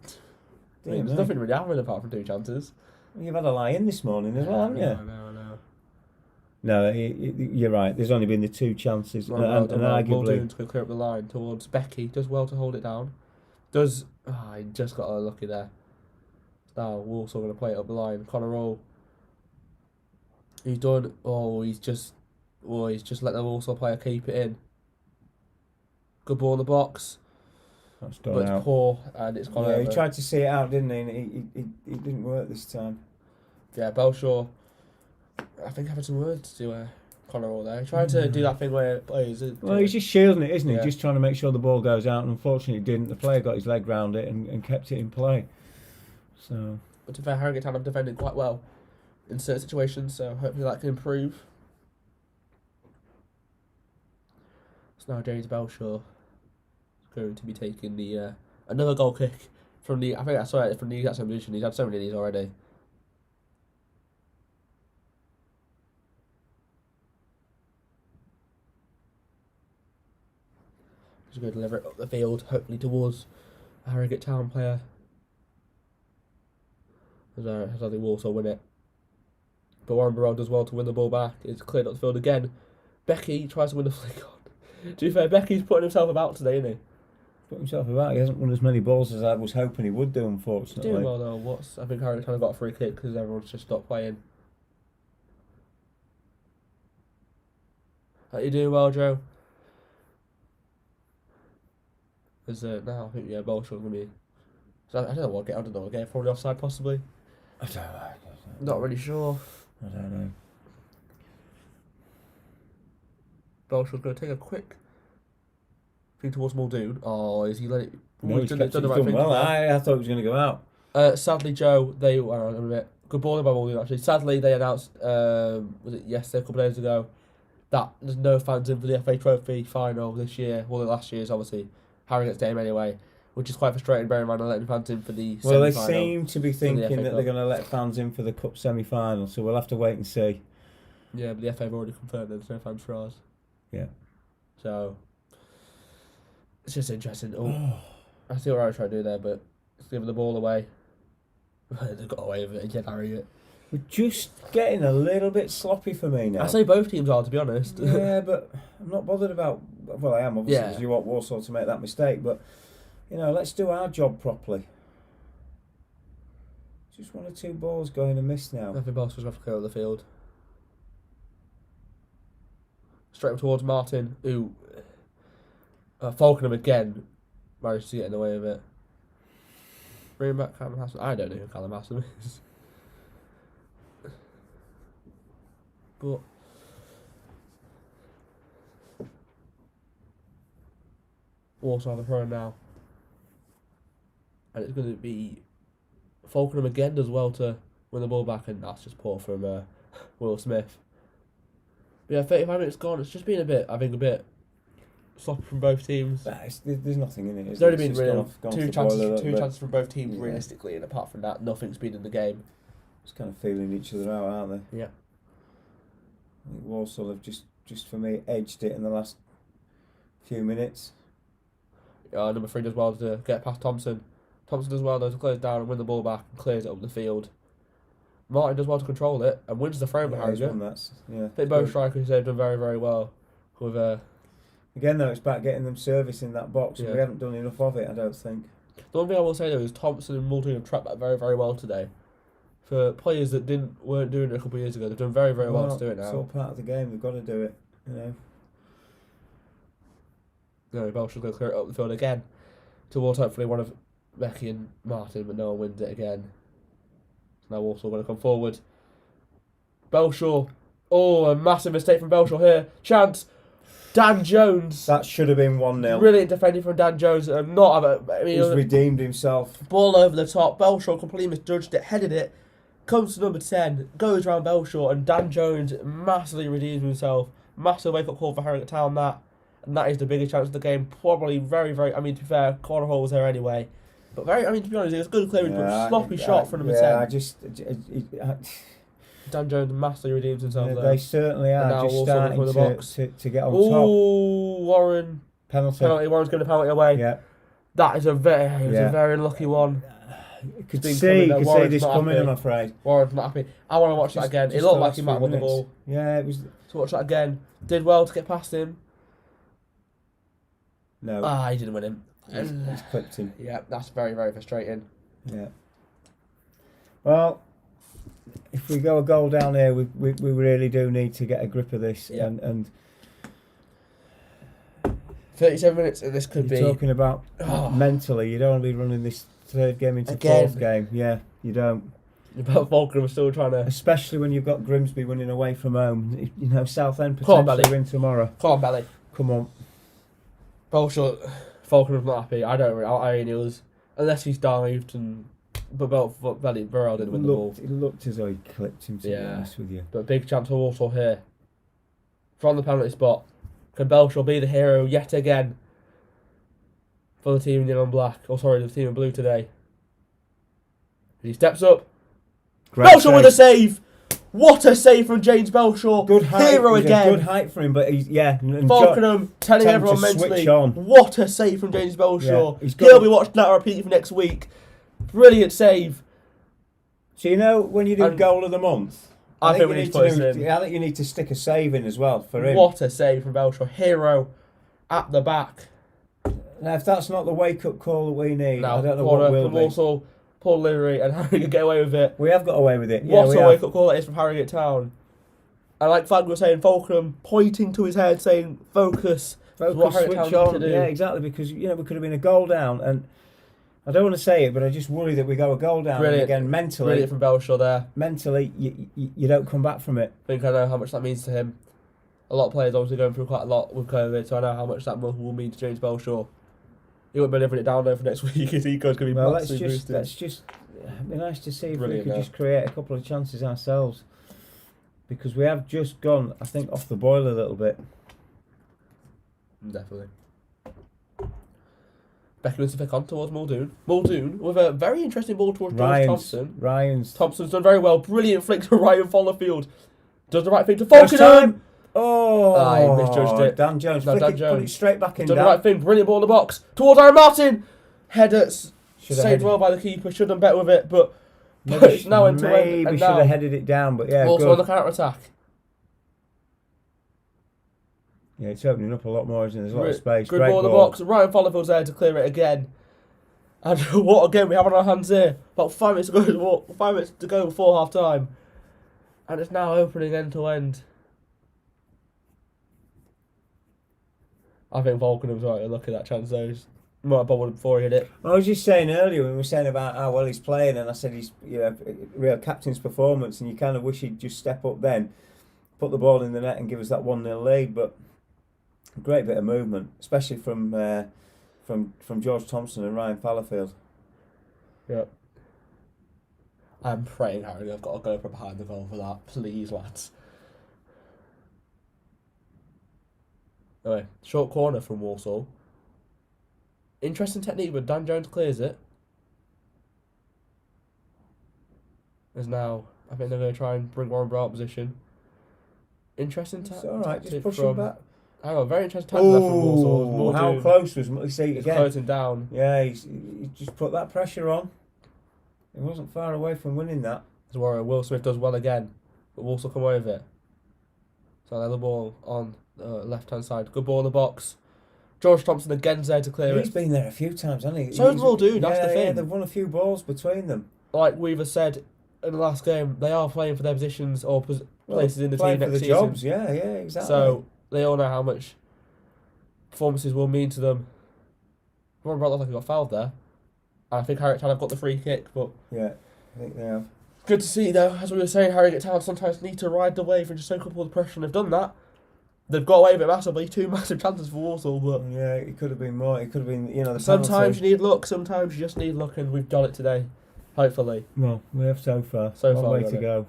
There's nothing really happening apart from 2 chances. You've had a lie-in this morning as well, haven't you? I know. No, you're right. There's only been the 2 chances, and arguably Muldoon's going to clear up the line towards Becky. Does well to hold it down. He just got unlucky there. Now Walsall going to play it up the line. Connor Roll. He's done. He's just let the Walsall player keep it in. Good ball in the box. That's done but out. It's poor, and it's gone over. He tried to see it out, didn't he? And it didn't work this time. Yeah, Belshaw, I think, having some words to Connor all there. He tried to do that thing where players. Well, he's just shielding it, isn't he? Just trying to make sure the ball goes out, and unfortunately, it didn't. The player got his leg round it and kept it in play. So. But to be fair, Harrogate Town have defended quite well in certain situations, so hopefully that can improve. So now James Belshaw going to be taking the another goal kick from the. I think I saw it from the exact same position. He's had so many of these already. He's going to deliver it up the field, hopefully towards a Harrogate Town player. As I think Walsall win it. But Warren Burrell does well to win the ball back. It's cleared up the field again. Becky tries to win the flick on. To be fair, Becky's putting himself about today, isn't he? Put himself about. He hasn't won as many balls as I was hoping he would do, unfortunately. He's doing well though. I think Harrogate kind of got a free kick because everyone's just stopped playing. Are you doing well, Joe? Is now I think Walshall's gonna be. So I don't know what game. Probably offside, possibly. I don't know. Not really sure. I don't know. Walshall's going to take a quick thing towards Muldoon. Oh, is he let it? No, he's done the right thing. Well, I thought he was going to go out. Sadly, Joe, they. Hang on a minute. Good ball by Muldoon, actually. Sadly, they announced, was it yesterday, a couple of days ago, that there's no fans in for the FA Trophy final this year. Well, last year's, obviously. Harrogate's game anyway. Which is quite frustrating, bearing in mind they're letting fans in for the Well, they semi-final seem to be thinking that they're going to let fans in for the Cup semi-final, so we'll have to wait and see. Yeah, but the FA have already confirmed there's no fans for ours. Yeah. So, it's just interesting. Oh, I see what I was trying to do there, but it's giving the ball away. They got away with it again, Harrogate. We're just getting a little bit sloppy for me now. I say both teams are, to be honest. Yeah, but I'm not bothered about... Well, I am, obviously, because you want Walsall to make that mistake, but... You know, let's do our job properly. Just one or two balls going and miss now. I think Walsall's going to have to clear up the field. Straight up towards Martin, who... Falkenham again managed to get in the way of it. Bring back Callum Hassan. I don't know who Callum Hassan is. But... Walsall have a throw now. And it's going to be Falkenham again as well to win the ball back, and that's just poor from Will Smith. But yeah, 35 minutes gone. It's just been a bit sloppy from both teams. There's nothing in it. There's only been really two chances from both teams realistically, and apart from that, nothing's been in the game. Just kind of feeling each other out, aren't they? Yeah. I think Walsall have just for me edged it in the last few minutes. Number 3 does well to get past Thompson. Thompson does well though to close down and win the ball back and clears it up the field. Martin does well to control it and wins the throw behind it. I think both strikers have done very, very well. With again though, it's about getting them service in that box, and we haven't done enough of it, I don't think. The one thing I will say though is Thompson and Muldoon have tracked that very, very well today. For players that weren't doing it a couple of years ago, they've done very, very well to do it now. It's all part of the game. They've got to do it, you know. No, Belshaw's going to clear it up the field again towards hopefully one of Becky and Martin, but no one wins it again. Now Walsall going to come forward. Belshaw. Oh, a massive mistake from Belshaw here. Chance. Dan Jones. That should have been 1-0. Brilliant defending from Dan Jones. He's redeemed himself. Ball over the top. Belshaw completely misjudged it, headed it. Comes to number 10, goes round Belshaw, and Dan Jones massively redeems himself. Massive wake-up call for Harrogate Town, that. And that is the biggest chance of the game. Probably very, very... I mean, to be fair, corner hole was there anyway. But to be honest, it was a good clearance, but sloppy shot from number 10. Dan Jones massively redeems himself there. They certainly are just starting to get on top. Oh, Warren. Penalty. Warren's going to penalty away. Yeah. That is a very lucky one. You could see this coming, I'm afraid. Warren's not happy. I want to watch that again. It looked like he might have won the ball. Yeah, it was... So watch that again. Did well to get past him. No. He didn't win him. He's clipped him. Yeah, that's very, very frustrating. Yeah. Well, if we go a goal down here, we really do need to get a grip of this. Yeah. And 37 minutes, and this could be... talking about mentally, you don't want to be running this third game into fourth game. Yeah, you don't. But Falkenham are still trying to... Especially when you've got Grimsby winning away from home. You know, Southend potentially win tomorrow. Come on, Belly. Come on. Falkenham's not happy. I don't really... I mean, it was... Unless he's dived and... But Burrell didn't win the ball. It looked as though he clipped him, to be honest with you. But big chance for Walsall here. From the penalty spot. Can Belshaw be the hero yet again for the team in yellow and black? Oh, sorry, the team in blue today. He steps up. Belshaw with a save! What a save from James Belshaw. Good height. Hero again. Good height for him, but he's and Falkenham telling time everyone to mentally, switch on. what a save from James Belshaw. Yeah, He'll be watching that repeat for next week. Brilliant save. So you know when you do And goal of the month, I think we need to put this in. I think you need to stick a save in as well for him. What a save from Belshaw. Hero at the back. Now, if that's not the wake-up call that we need, Now, I don't know what will be. Walsall, Paul Leary and Harrogate get away with it. We have got away with it. What we a have. wake-up call that is from Harrogate Town. And like Fag was saying, Falkenham pointing to his head saying, focus. Focus, What Harrogate switch Town on. need to do. Yeah, exactly, because we could have been a goal down, and I don't want to say it, but I just worry that we go a goal down and again mentally. Brilliant from Belshaw there. Mentally, you don't come back from it. I think I know how much that means to him. A lot of players obviously going through quite a lot with COVID, so I know how much that will mean to James Belshaw. He won't be living it down though for next week. His ego's going to be Well, massively boosted. let's just it'd be nice to see if Brilliant, we could yeah. just create a couple of chances ourselves, because we have just gone, I think, off the boil a little bit. Definitely. Becky wins to pick on towards Muldoon. Muldoon with a very interesting ball towards George Thompson. Thompson's done very well. Brilliant flick to Ryan Follerfield. Does the right thing to Falkenham. Oh, he misjudged it. Dan Jones. No, Dan Jones. Put it straight back in. Done the right thing. Brilliant ball in the box. Towards Aaron Martin. Header saved well by the keeper. Should have done better with it, but it's now into end. Maybe And should now have headed it down, but yeah, also good. on the counter attack. Yeah, it's opening up a lot more, isn't there? There's a lot of space. Good Great ball in the box. Ryan Follerfield's there to clear it again. And what again we have on our hands here? About 5 minutes to go. 5 minutes to go before half time, and it's now opening end to end. I think Falkenham's right to look at that chance though. He's might have bobbled before he hit it. I was just saying earlier when we were saying about how well he's playing, and I said he's real captain's performance, and you kind of wish he'd just step up then, put the ball in the net, and give us that 1-0 lead. But a great bit of movement, especially from George Thompson and Ryan Fallowfield. Yep. I'm praying Harry, I've got to go from behind the goal for that. Please, lads. Anyway, short corner from Walsall. Interesting technique, but Dan Jones clears it. There's now, I think they're going to try and bring Warren Brown position. Interesting It's all right, just push from, him back. Hang on, very interesting tackle there from Walsall. How close was you see He's again? closing down. Yeah, he just put that pressure on. He wasn't far away from winning that. There's Warren. Will Smith does well again, but Walsall come away with it. So another ball on the left-hand side. Good ball in the box. George Thompson again's there to clear He's it. been there a few times, hasn't he? So has Muldoon, that's the Yeah, thing. they've won a few balls between them. Like Weaver said in the last game, they are playing for their positions or places in the playing team for next the season. jobs, yeah, exactly. So they all know how much performances will mean to them. Warren Brown looked like he got fouled there. I think Harrogate Town have got the free kick, but yeah, I think they have. good to see though. As we were saying, Harrogate Town sometimes need to ride the wave and just soak up all the pressure, and they've done that. They've got away with it massively. 2 massive chances for Walsall, but Yeah, it could have been more. It could have been, the sometimes penalty. you need luck. Sometimes you just need luck, and we've done it today. Hopefully. Well, we have so far. So Long far, way got to it. go.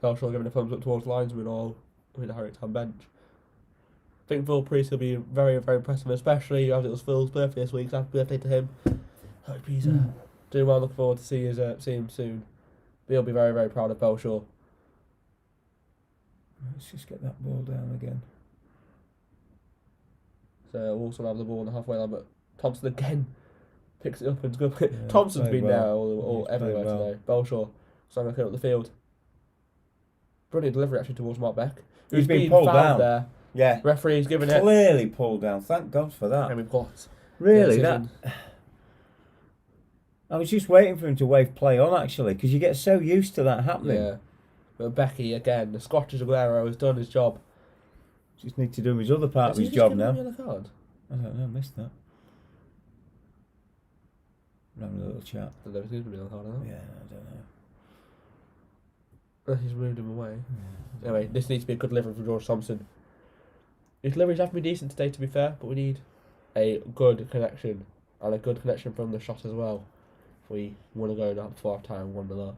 Belshaw giving a thumbs up towards linesman or the Harrogate Town bench. I think Phil Priest will be very, very impressive, especially as it was Phil's birthday this week. So happy birthday to him. Hope he's doing well. Looking forward to see him soon. But he'll be very, very proud of Belshaw. Let's just get that ball down again. So Walsall have the ball on the halfway line, but Thompson again picks it up and it's good. Yeah, Thompson's played been well. there all He's everywhere played well. today. Belshaw starting to clear up the field. Brilliant delivery actually towards Mark Beck. He's Who's been pulled fouled down. there. Yeah, Referee's giving it. clearly pulled down. Thank God for that. And we've got Really, the that. decision. I was just waiting for him to wave play on, actually, because you get so used to that happening. Yeah. But Becky, again, the Scottish Aguero has done his job. Just need to do his other part Has of he his just job given now. him a yellow card? I don't know, missed that. We're having a little chat. I don't know if he's given him a yellow card or not. Yeah, I don't know. He's moved him away. Anyway, this needs to be a good delivery from George Thompson. His deliveries have to be decent today, to be fair, but we need a good connection and a good connection from the shot as well. If we want to go now before half time, 1-0 up.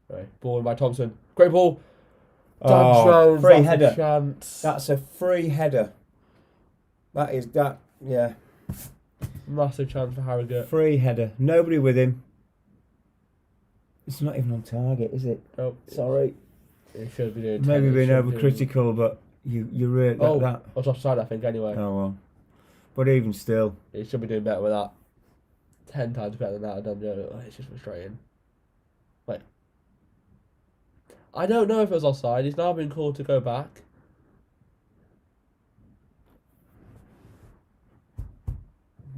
Anyway, ball in by Thompson. Great ball. Dan Jones, free that's a header. chance. That's a free header. That is that. Yeah. Massive chance for Harrogate. Free header. Nobody with him. It's not even on target, is it? Oh, Sorry. it should be doing. Maybe 10, being it should be- overcritical, but you really that. I was offside, I think. Anyway, Oh well. But even still, it should be doing better with that. 10 times better than that. I don't know. Oh, it's just frustrating. Wait. I don't know if it was offside. He's now been called to go back.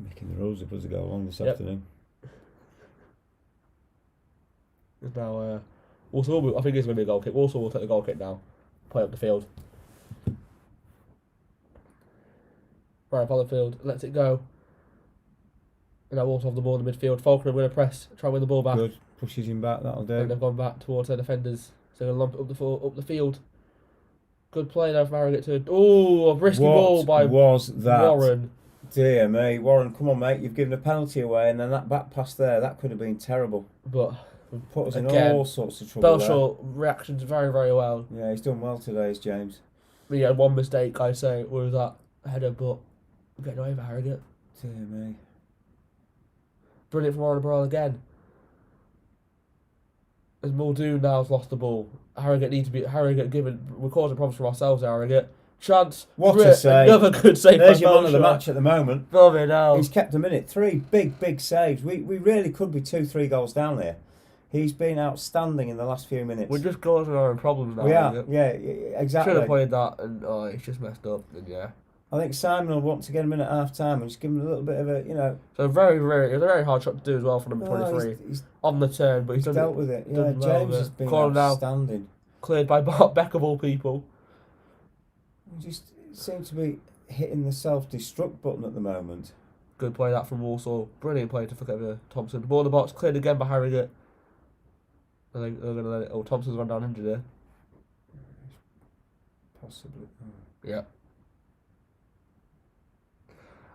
making the rules up as they go along this Yep. afternoon. It's now Walsall. I think it's going to be a goal kick. Walsall will take the goal kick now. Play up the field. Right up on the field. Lets it go. And now Walsall have the ball in the midfield. Falconer going to press. Try and win the ball back. Good. Pushes him back. That'll And do. they've gone back towards their defenders. So they're going to lump it up the field. Good play there from Harrogate to... Oh, a risky ball by was that? Warren. Dear me, Warren, come on, mate. You've given a penalty away, and then that back pass there, that could have been terrible. But Put us in again, all sorts of trouble Belshaw reactions very, very well. there. Yeah, he's done well today, is James. He had one mistake, I say, was that header, but we're getting away with Harrogate. Dear me. Brilliant from Warren Burrell again. As Muldoon now has lost the ball. Harrogate need to be... We're causing problems for ourselves, Harrogate. Chance. What a save. Another good save There's by your man of the Belshaw. match at the moment. Brilliant now. He's kept a minute. 3 big saves. We really could be 2-3 goals down there. He's been outstanding in the last few minutes. We're just causing our own problems now. We are, Harrogate. yeah, exactly. Should have played that, and it's just messed up. And yeah, I think Simon will want to get him in at half time and just give him a little bit of a, so it's a very hard shot to do as well for number 23 he's on the turn, but he's done dealt it, with it. Yeah, done well James with has it. been Call him now. outstanding. Cleared by Bart Beck of all people. He just seems to be hitting the self-destruct button at the moment. Good play that from Walsall. Brilliant play to flick over Thompson. Ball in the box, cleared again by Harrogate. I think they're going to let it. Oh, Thompson's run down injured there. Possibly. Yeah.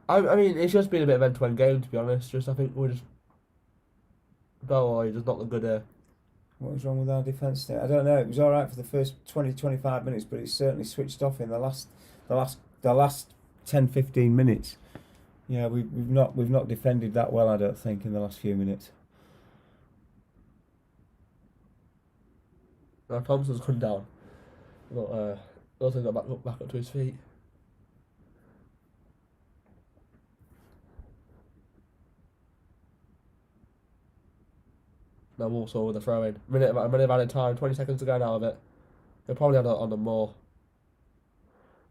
I mean, it's just been a bit of end-to-end game, to be honest. I think we're just... Bellroy does not look good here. What was wrong with our defence there? I don't know. It was all right for the first 20-25 minutes, but it's certainly switched off in the last 10-15 minutes. Yeah, we've not defended that well, I don't think, in the last few minutes. Now Thompson's gone down. But also got back up to his feet. Now Walsall with a throw in. A minute of added time, 20 seconds to go now of it. He'll probably have it on them more.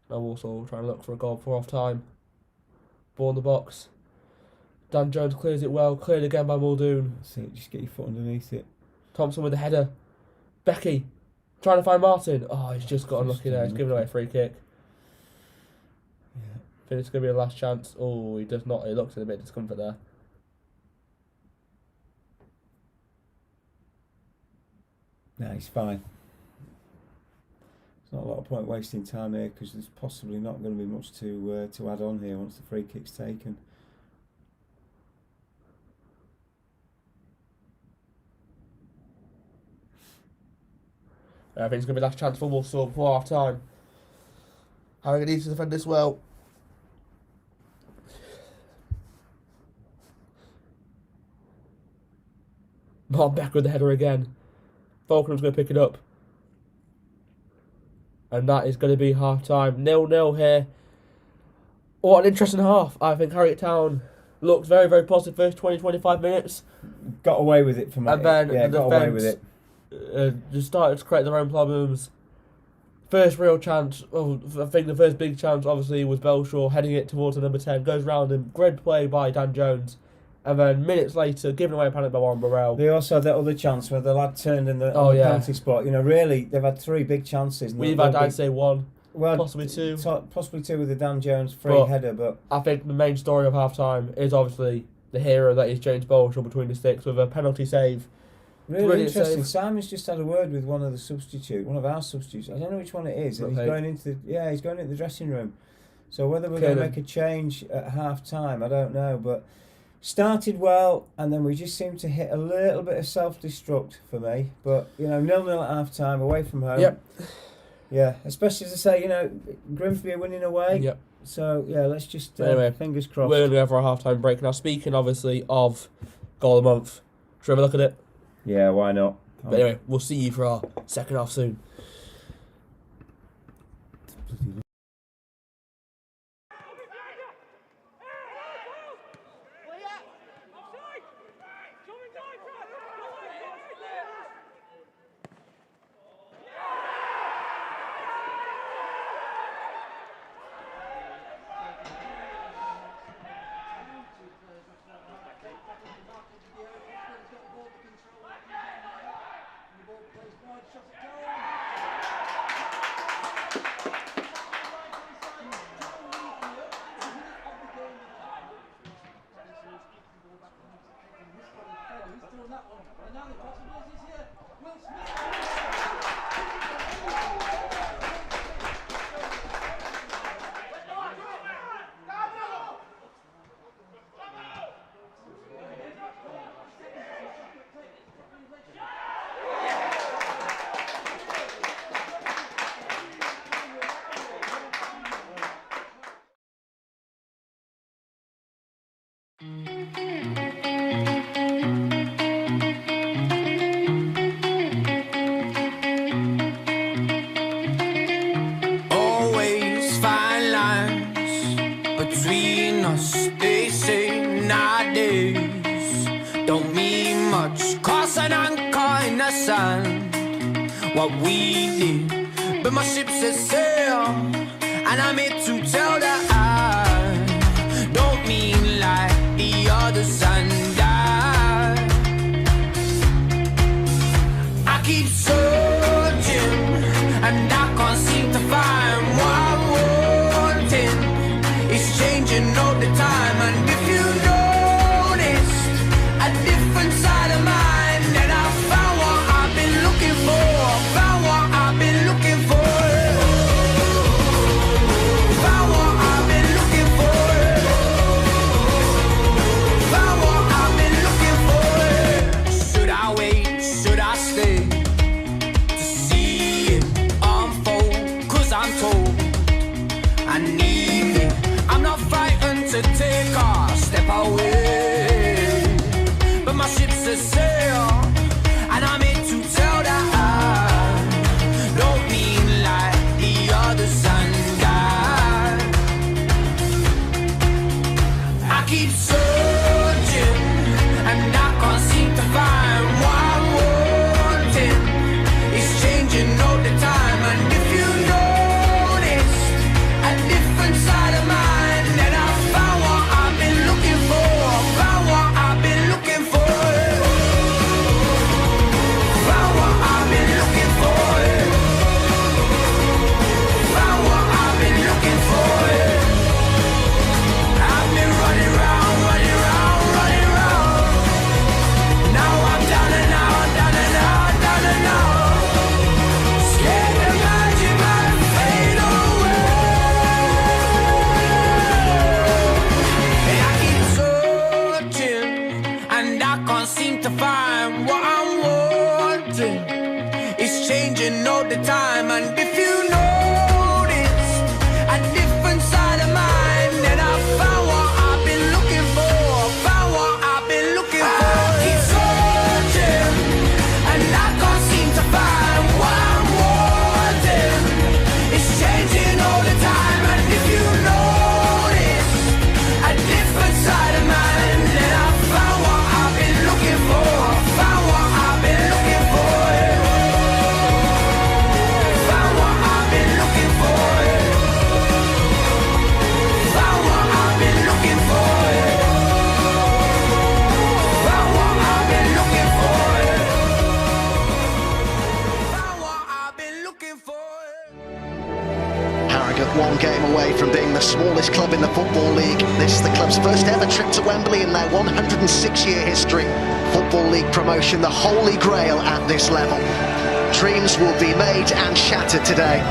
Now Walsall trying to look for a goal before half time. Ball in the box. Dan Jones clears it well, cleared again by Muldoon. See, just get your foot underneath it. Thompson with the header. Becky trying to find Martin. Oh, he's just got unlucky there. He's given away a free kick. Yeah. I think it's going to be a last chance. Oh, he does not. He looks in a bit of discomfort there. No, he's fine. There's not a lot of point wasting time here because there's possibly not going to be much to add on here once the free kick's taken. I think it's going to be last chance for Walsall before half time. Harrogate needs to defend this well. Martin Beck with the header again. Falconer's going to pick it up. And that is going to be half time. 0-0 here. What an interesting half. I think Harrogate Town looked very, very positive first 20-25 minutes. Got away with it for me. And then yeah, the got away with it. Just started to create their own problems. First real chance, I think the first big chance obviously was Belshaw heading it towards the number 10, goes round him, great play by Dan Jones, and then minutes later giving away a penalty by Warren Burrell. They also had that other chance where the lad turned in the, Oh, on the yeah. penalty spot. You know, really, they've had 3 big chances. and We've they'll had, be- I'd say, one, well, possibly 2. possibly 2 with the Dan Jones free But- header, but I think the main story of half time is obviously the hero that is James Belshaw between the sticks with a penalty save. really Brilliant interesting. save. Simon's just had a word with one of our substitutes. I don't know which one it is. And he's Okay. going into the dressing room. So whether we're Kiernan. going to make a change at half time, I don't know. But started well, and then we just seemed to hit a little bit of self-destruct for me. But 0-0 at half time, away from home. Yep. Yeah, especially as I say, Grimsby are winning away. Yep. So yeah, let's just Anyway, fingers crossed. We're going to go for a half-time break. Now, speaking obviously of goal of the month, should we have a look at it? Yeah, why not? But anyway, we'll see you for our second half soon. Always fine lines between us, they say nowadays don't mean much. Cross an anchor in the sand, what we did, but my ship says sail, and I'm here to tell that I don't mean like the others, and I keep searching, and I can't seem to find what I'm wanting. It's changing all the time, and if you noticed a different side of mine, then I found what I've been looking for. Found what I've been looking for. Found what I've been looking for. Found what I've been looking for. Should I wait? Should I stay to see it unfold? 'Cause I'm told I need it. I'm not frightened to take a step away, but my ship's a sail, and I'm here to tell that I don't mean like the others, and I keep searching, and I can't seem to find what I'm wanting. It's changing all the time, and if you notice a different side of mine, then I found what I've been looking for. Found what I've been looking for. Found what I've been looking for. Found what I've been looking for. I've been running round, running round, running round. Now I'm down and out, down and out, down and out. Scared the magic might fade away. And I keep searching, and I can't seem to find what I'm wanting. It's changing all the time, and if you notice a different side of mine, then I found what I've been looking for. Found what I've been looking for. I keep searching, and I can't seem to find what I'm wanting. It's changing all the time, and if you notice a different side of mine, then I found what I've been looking for. Found what I've been looking for. Found what I've been looking for. Found what I've been looking for. Found what I've been looking for. Found what I've been looking for. Harrogate one game away from being the smallest club in the Football League. This is the club's first ever trip to Wembley in their 106-year history. Football League promotion, the holy grail at this level. Dreams will be made and shattered today.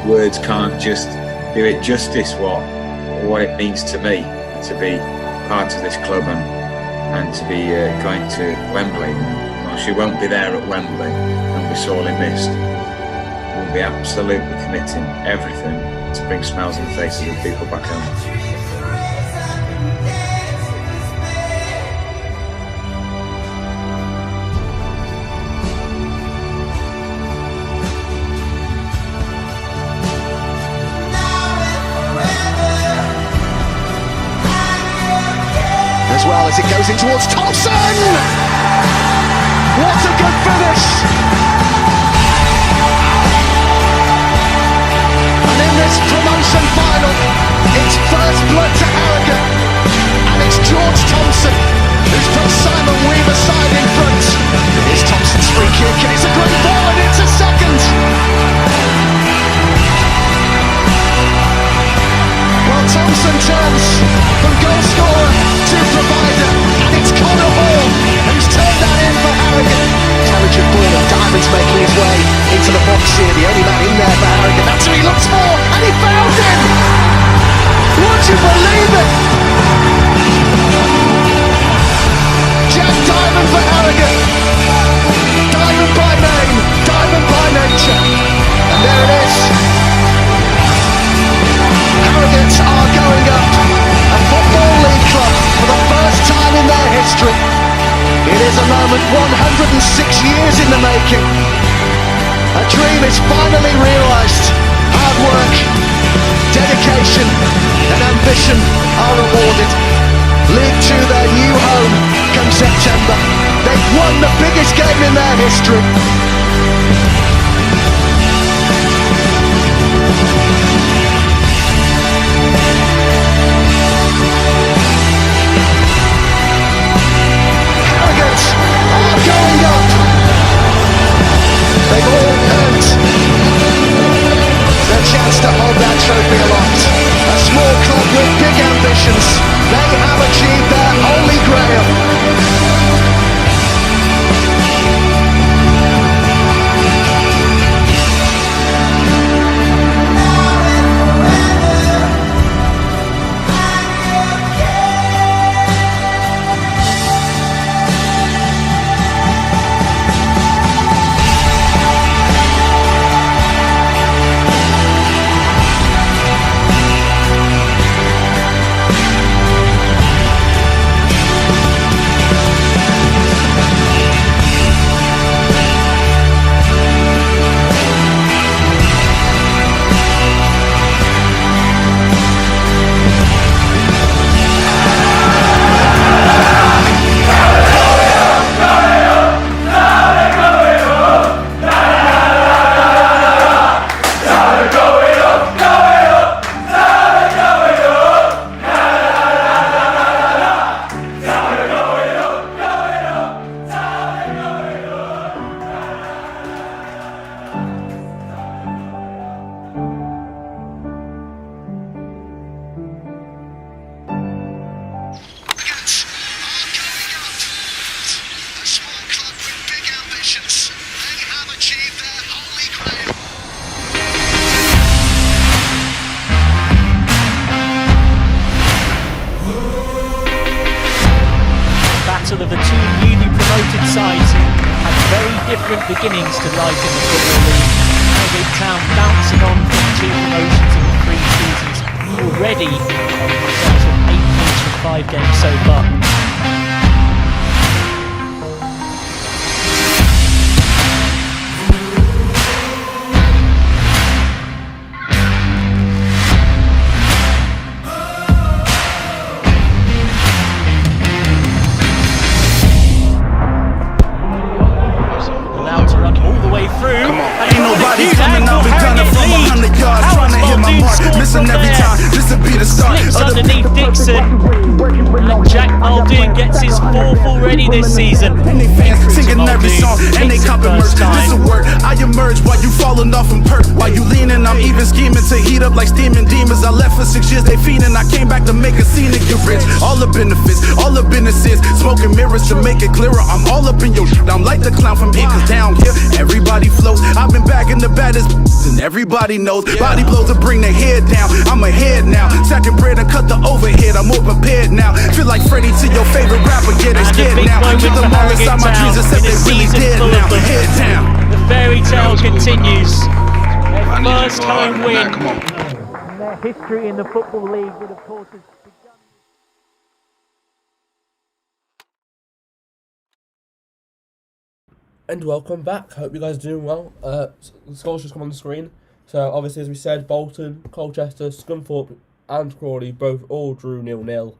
Words can't just do it justice what it means to me to be part of this club and to be going to Wembley. My she won't be there at Wembley and be sorely missed. We'll be absolutely committing everything to bring smiles on the faces of people back home. As well as it goes in towards Thompson! What a good finish! And in this promotion final, it's first blood to Harrogate, and it's George Thompson who's put Simon Weaver side in front. Here's Thompson's free kick, and it's a great ball, and it's a second! Well, Thompson turns from goal scorer to provider, and it's Connor Hall who's turned that in for Harrogate. Intelligent ball, and Diamond's making his way into the box here, the only man in there for Harrogate. That's who he looks for, and he found him! Would you believe it? Jack Diamond for Harrogate. Diamond by name, Diamond by nature. And there it is. Harrogate are going up, a Football League club for the first time in their history. It is a moment 106 years in the making. A dream is finally realised. Hard work, dedication and ambition are rewarded. League to their new home come September. They've won the biggest game in their history. Going up. They've all earned their chance to hold that trophy aloft. A small club with big ambitions. They have achieved their holy grail. Of the two newly promoted sides had very different beginnings to life in the Football League. Harrogate Town bouncing on from 2 promotions in 3 seasons, already on the result of 8 points from 5 games so far. Underneath Dixon, and Jack Muldoon gets his 4th already this season. And they fans singing every song, and they copy merch. This will work. I emerge while you falling off and perk, while you leaning I'm even scheming to heat up like steaming demons. I left for 6 years, they fiending. I came back to make a scene and get rich. All the benefits, all the businesses. Smoking mirrors to make it clearer. I'm all up in your shit. I'm like the clown from here, cause down here, everybody flows. I've been bagging the baddest and everybody knows. Body blows to bring their head down. I'm ahead now. Stacking bread and cut the overhead. I'm more prepared now. Feel like Freddie to your favorite rapper. Get it scared now. I keep them all inside my dreams except they really dead now. Head down. The fairy tale continues. Their first home win. And their history in the Football League would, of course, have begun. And welcome back. Hope you guys are doing well. The scores just come on the screen. So obviously, as we said, Bolton, Colchester, Scunthorpe and Crawley both all drew 0-0.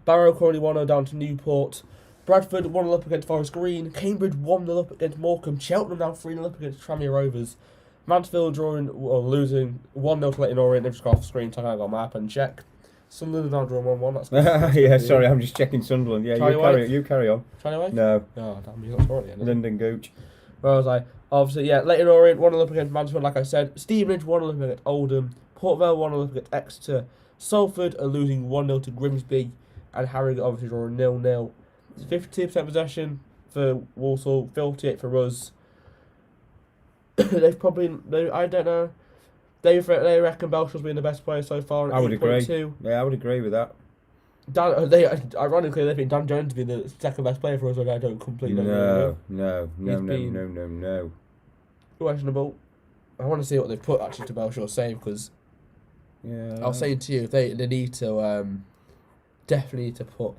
Barrow Crawley 1-0 down to Newport. Bradford 1-0 up against Forest Green. Cambridge 1-0 up against Morecambe. Cheltenham now 3-0 up against Tranmere Rovers. Mansfield losing 1-0 to Leyton Orient. They've just got off the screen, so I got my app and check. Sunderland now drawn 1-1. That's good. Yeah, sorry, I'm just checking Sunderland. Yeah, you carry on. Charlie White? No. Oh, damn, you got scored again. Lyndon Gooch. Where was I? Obviously, yeah, Leyton Orient 1-0 up against Mansfield, like I said. Stevenage 1-0 up against Oldham. Port Vale 1-0 up against Exeter. Salford are losing 1-0 to Grimsby. And Harrogate obviously drawing 0-0. 52% possession for Walsall, 58% for us. I don't know. They reckon Belshaw's been the best player so far. I would agree. 2. Yeah, I would agree with that. Ironically, they think Dan Jones to be the second best player for us, and I don't completely No. Questionable. I want to see what they've put actually to Belshaw's save, because I was saying to you, they need to definitely need to put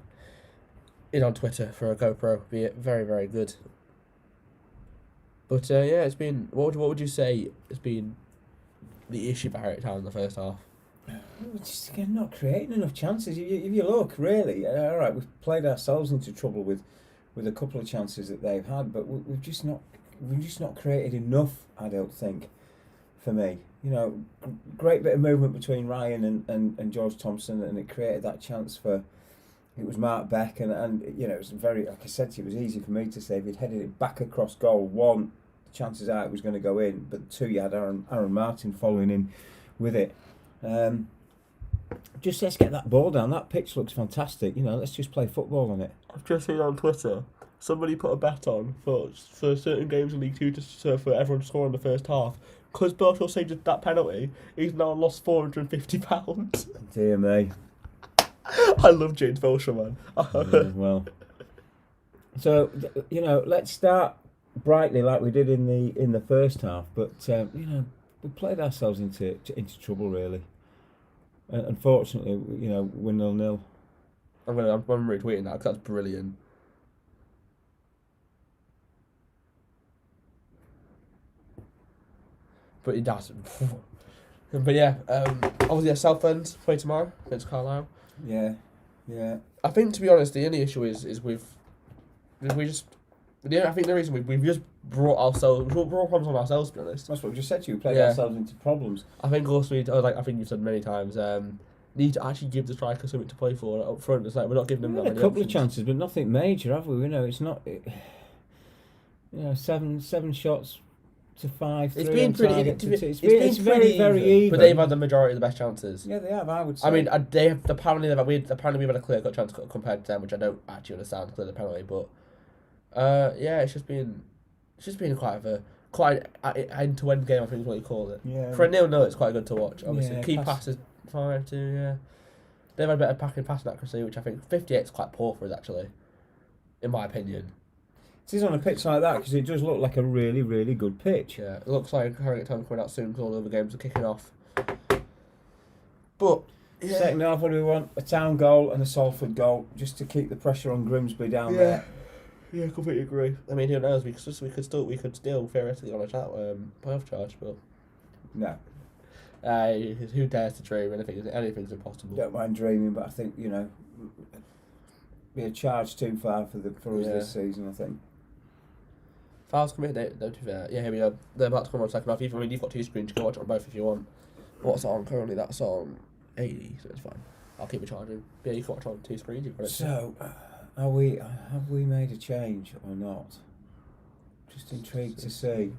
it on Twitter for a GoPro. Be very, very good. But yeah, it's been. What would you say has been the issue for Harrogate Town in the first half? We're just again not creating enough chances. If you look, really, all right, we've played ourselves into trouble with a couple of chances that they've had, but we've just not created enough. I don't think, for me, great bit of movement between Ryan and George Thompson, and it created that chance for. It was Mark Beck, and it was very, like I said to you, it was easy for me to say if he'd headed it back across goal. 1, the chances are it was going to go in, but 2, you had Aaron Martin following in with it. Just let's get that ball down. That pitch looks fantastic. Let's just play football on it. I've just seen on Twitter somebody put a bet on for certain games in League 2 for everyone to score in the first half. Because Belshall saved that penalty, he's now lost £450. Dear me. I love James Belshall, man. Yeah, well, so let's start brightly like we did in the first half, but we played ourselves into trouble really. Unfortunately, we're 0-0. I'm retweeting that because that's brilliant. But that's. But yeah, obviously Southend play tomorrow against Carlisle. Yeah. I think, to be honest, the only issue is I think the reason we've just brought problems on ourselves, to be honest. That's what we just said to you. We played ourselves into problems. I think also I think you've said many times, need to actually give the striker something to play for up front. It's like we're not giving them that many a couple options. of chances, but nothing major, have we? It's not. 7 shots to 5. It's been pretty. It's very, very even. But they've had the majority of the best chances. Yeah, they have. I would say. I mean, apparently we've had a clear cut chance compared to them, which I don't actually understand clear the penalty. But yeah, it's just been quite end to end game. I think is what you call it. Yeah. For a 0-0, it's quite good to watch. Obviously, Yeah, key passes 5-2. Yeah, they've had better passing accuracy, which I think 58 is quite poor for us actually, in my opinion. It is on a pitch like that because it does look like a really, really good pitch. Yeah, it looks like Harrogate Town coming out soon because all the other games are kicking off. But yeah. Second half, what do we want? A Town goal and a Salford goal, just to keep the pressure on Grimsby down there. Yeah, completely agree. I mean, who knows? We could still theoretically on a playoff charge, but no. Who dares to dream? Anything's impossible. Don't mind dreaming, but I think be a charge too far for us this season. I think. Fouls committed, don't do that. Yeah, here we go. They're about to come on second half. You've got 2 screens. You can watch it on both if you want. What's on currently? That's on 80, so it's fine. I'll keep it charging. Yeah, you can watch it on 2 screens. You've got it. So, have we made a change or not? Just intrigued to see.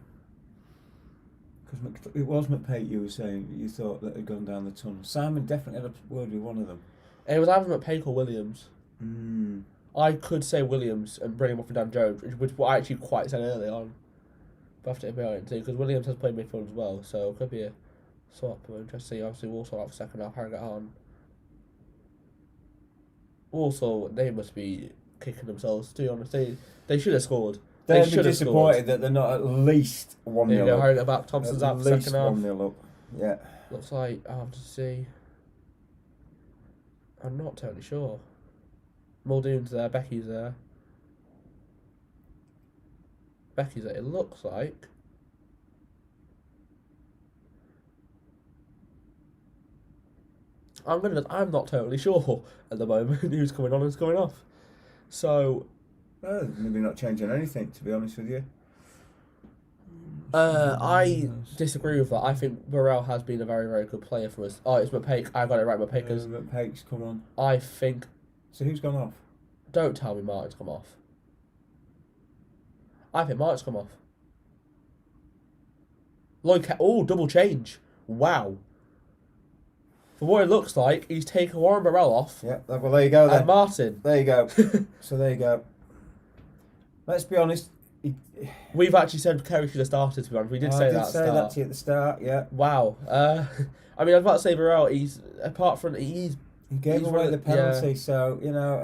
Because it was McPake you were saying you thought that had gone down the tunnel. Simon definitely had a word with one of them. It was either McPake or Williams. Mm. I could say Williams and bring him off for Dan Jones, which what I actually quite said early on. But I have to be honest, because Williams has played midfield as well, so it could be a swap. But interesting. Obviously, Walsall out for second half. Harrogate on. Walsall, they must be kicking themselves. To be honest, they should have scored. They'd should be have disappointed scored. that they're not at least 1-0 There you go, up. Harrogate back. Thompson's out for second half. 1-0 up. Yeah. Looks like I'll have to see. I'm not totally sure. Muldoon's there. Becky's there. Becky's there. It looks like. I'm not totally sure at the moment who's coming on and who's coming off. So. Maybe not changing anything, to be honest with you. I disagree with that. I think Burrell has been a very, very good player for us. Oh, it's McPake. I got it right, McPake. McPake's come on. I think. So who's gone off? Don't tell me Martin's come off. I think Martin's come off. Double change. Wow. For what it looks like, he's taken Warren Burrell off. Yeah, well, there you go then. And Martin. There you go. So there you go. Let's be honest. We've actually said Kerry should have started, to be honest. We did say that at the start. that to you at the start, yeah. Wow. I mean, I was about to say Burrell, he gave away the penalty, so, you know,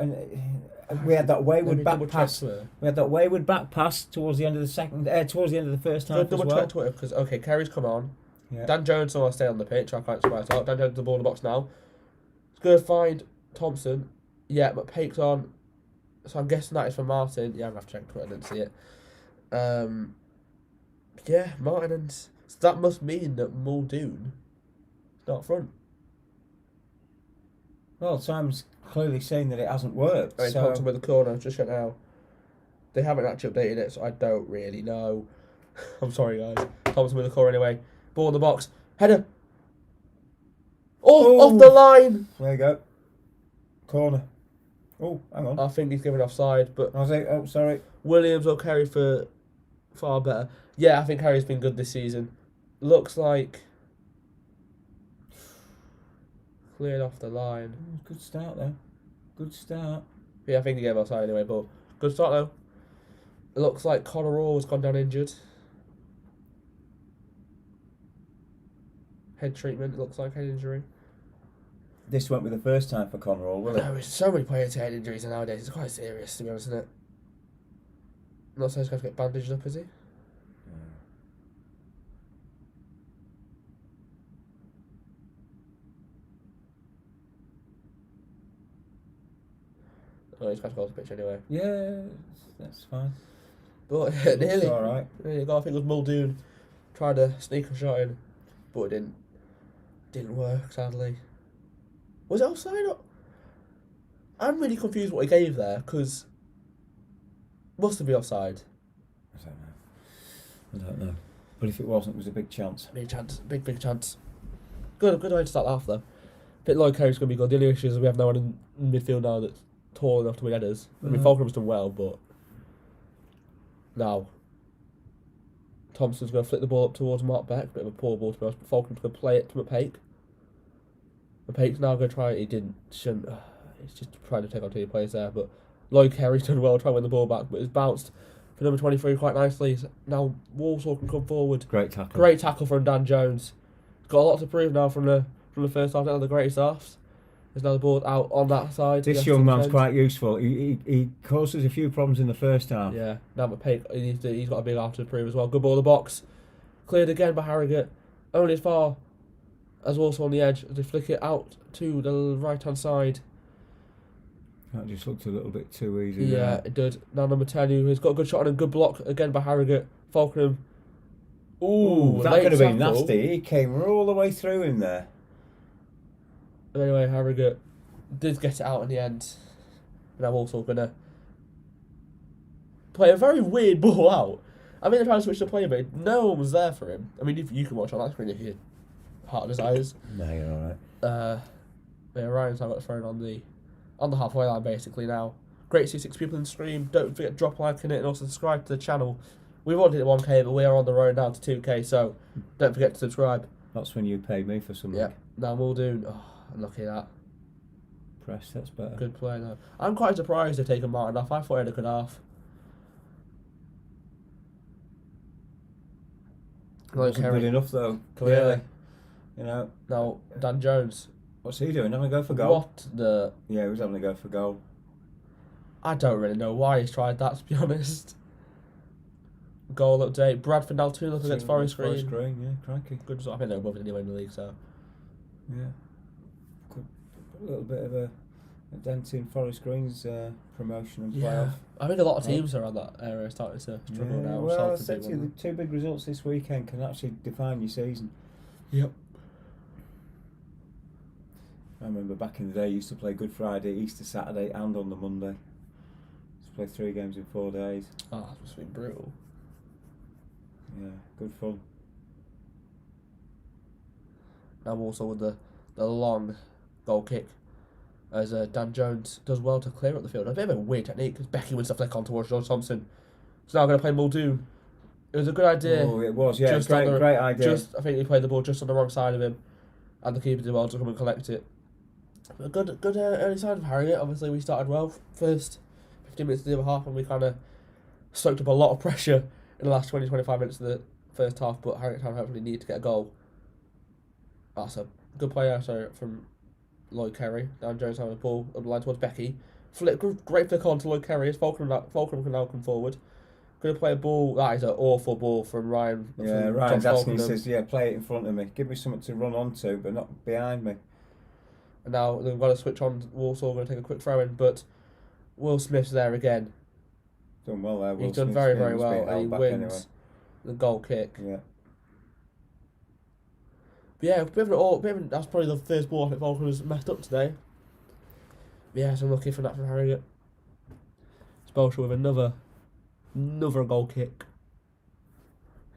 and we had that wayward back pass. We had that wayward back pass towards the end of the first half double as well. check Twitter, because, okay, Kerry's come on. Yeah. Dan Jones will stay on the pitch. I can't surprise out. Dan Jones is the ball in the box now. He's going to find Thompson. Yeah, but Pake's on. So I'm guessing that is for Martin. Yeah, I'm going to have to check Twitter. I didn't see it. Yeah, Martin and... So that must mean that Muldoon is not front. Well, Simon's clearly saying that it hasn't worked. I mean, Thompson with the corner, just shut now. They haven't actually updated it, so I don't really know. I'm sorry, guys. Thompson with the corner anyway. Ball in the box. Header. Oh, off the line. There you go. Corner. Oh, hang on. I think he's given offside, but... Oh, sorry. Williams or Kerry for far better. Yeah, I think Kerry's been good this season. Looks like... Cleared off the line. Good start, though. Good start. Yeah, I think he gave offside anyway, but... Good start, though. It looks like Connor Raw has gone down injured. Head treatment, it looks like head injury. This won't be the first time for Conroy, will it? No, there's so many players to head injuries nowadays. It's quite serious, to be honest, isn't it? Not so he's going to get bandaged up, is he? Oh, he's got to go off the pitch anyway. Yeah, that's fine. But nearly. All right. Nearly got. I think it was Muldoon tried to sneak a shot in, but it didn't work, sadly. Was it offside? I'm really confused what he gave there, because must have been offside. I don't know. But if it wasn't, it was a big chance. Big chance. Big chance. Good way to start the half, though. Bit like Kerry's going to be good. The only issue is we have no one in midfield now that's tall enough to win headers. I mean, Fulcrum's done well, but now Thompson's going to flick the ball up towards Mark Beck. Bit of a poor ball to be honest, but Fulcrum's going to play it to McPake. McPake's now going to try it. Shouldn't. He's just trying to take on two players there, but Lloyd Kerry's done well trying to win the ball back, but it's bounced for number 23 quite nicely. Now Walsall can come forward. Great tackle. Great tackle from Dan Jones. He's got a lot to prove now from the first half. Now the greatest halves. There's now the ball out on that side. This young man's quite useful. He caused us a few problems in the first half. Yeah. Now McPake, he's got a big half to prove as well. Good ball in the box. Cleared again by Harrogate. Only as far as Walsall on the edge. They flick it out to the right hand side. That just looked a little bit too easy. Yeah, there. it did. Now number 10, who's got a good shot and a good block again by Harrogate. Falkenham. Ooh, that could have been tackle. nasty. He came all the way through him there. Anyway, Harrogate did get it out in the end. And I'm also going to play a very weird ball out. I mean, they're trying to switch the play, but no one was there for him. I mean, if you can watch on that screen if your heart desires. No, you're alright. Yeah, Ryan's now got thrown on the halfway line basically now. Great to see 6 people in the stream. Don't forget to drop a like in it and also subscribe to the channel. We wanted 1K, but we are on the road now to 2K, so don't forget to subscribe. That's when you paid me for something. Yeah, now Muldoon. Oh, lucky that. Press, that's better. Good play, though. I'm quite surprised they've taken Martin off. I thought he had a good half. Wasn't good enough, though. Clearly. You know. Now, Dan Jones. What's he doing? Having a go for goal? What the... Yeah, he was having a go for goal. I don't really know why he's tried that, to be honest. Goal update. Bradford now 2-0 against Forest Green. Forest Green, yeah, crikey. Good result. I think they're above it anyway in the league, so... Yeah. A little bit of a dent in Forest Green's promotion and playoff. I think a lot of teams around that area are starting to struggle now. Well, I said to you, the two big results this weekend can actually define your season. Yep. I remember back in the day, you used to play Good Friday, Easter Saturday, and on the Monday. Used to play 3 games in 4 days. Oh, that must have been brutal. Yeah, good fun. Now also with the long goal kick, as Dan Jones does well to clear up the field. A bit of a weird technique because Becky wins the flick on towards George Thompson. So now going to play Muldoon. It was a good idea. Oh, it was, yeah, just great idea. I think he played the ball just on the wrong side of him, and the keeper did well to come and collect it. But good early side of Harrogate. Obviously, we started well. First 15 minutes of the other half, and we kind of soaked up a lot of pressure in the last 20-25 minutes of the first half. But Harrogate Town hopefully need to get a goal. That's a good play from Lloyd Kerry. Dan Jones having the ball up the line towards Becky. Great flick on to Lloyd Kerry as Falkland can now come forward. Going to play a ball. That is an awful ball from Ryan. Yeah, Ryan's asking, he says, yeah, play it in front of me. Give me something to run onto, but not behind me. And now they've got to switch on. Walsall going to take a quick throw in, but Will Smith's there again. Done well there. He's done very, very well, and he wins the goal kick. Yeah. But yeah, that's probably the first ball I think Falkland was messed up today. But yeah, so I'm looking for that from Harrogate. Spelshaw with another goal kick.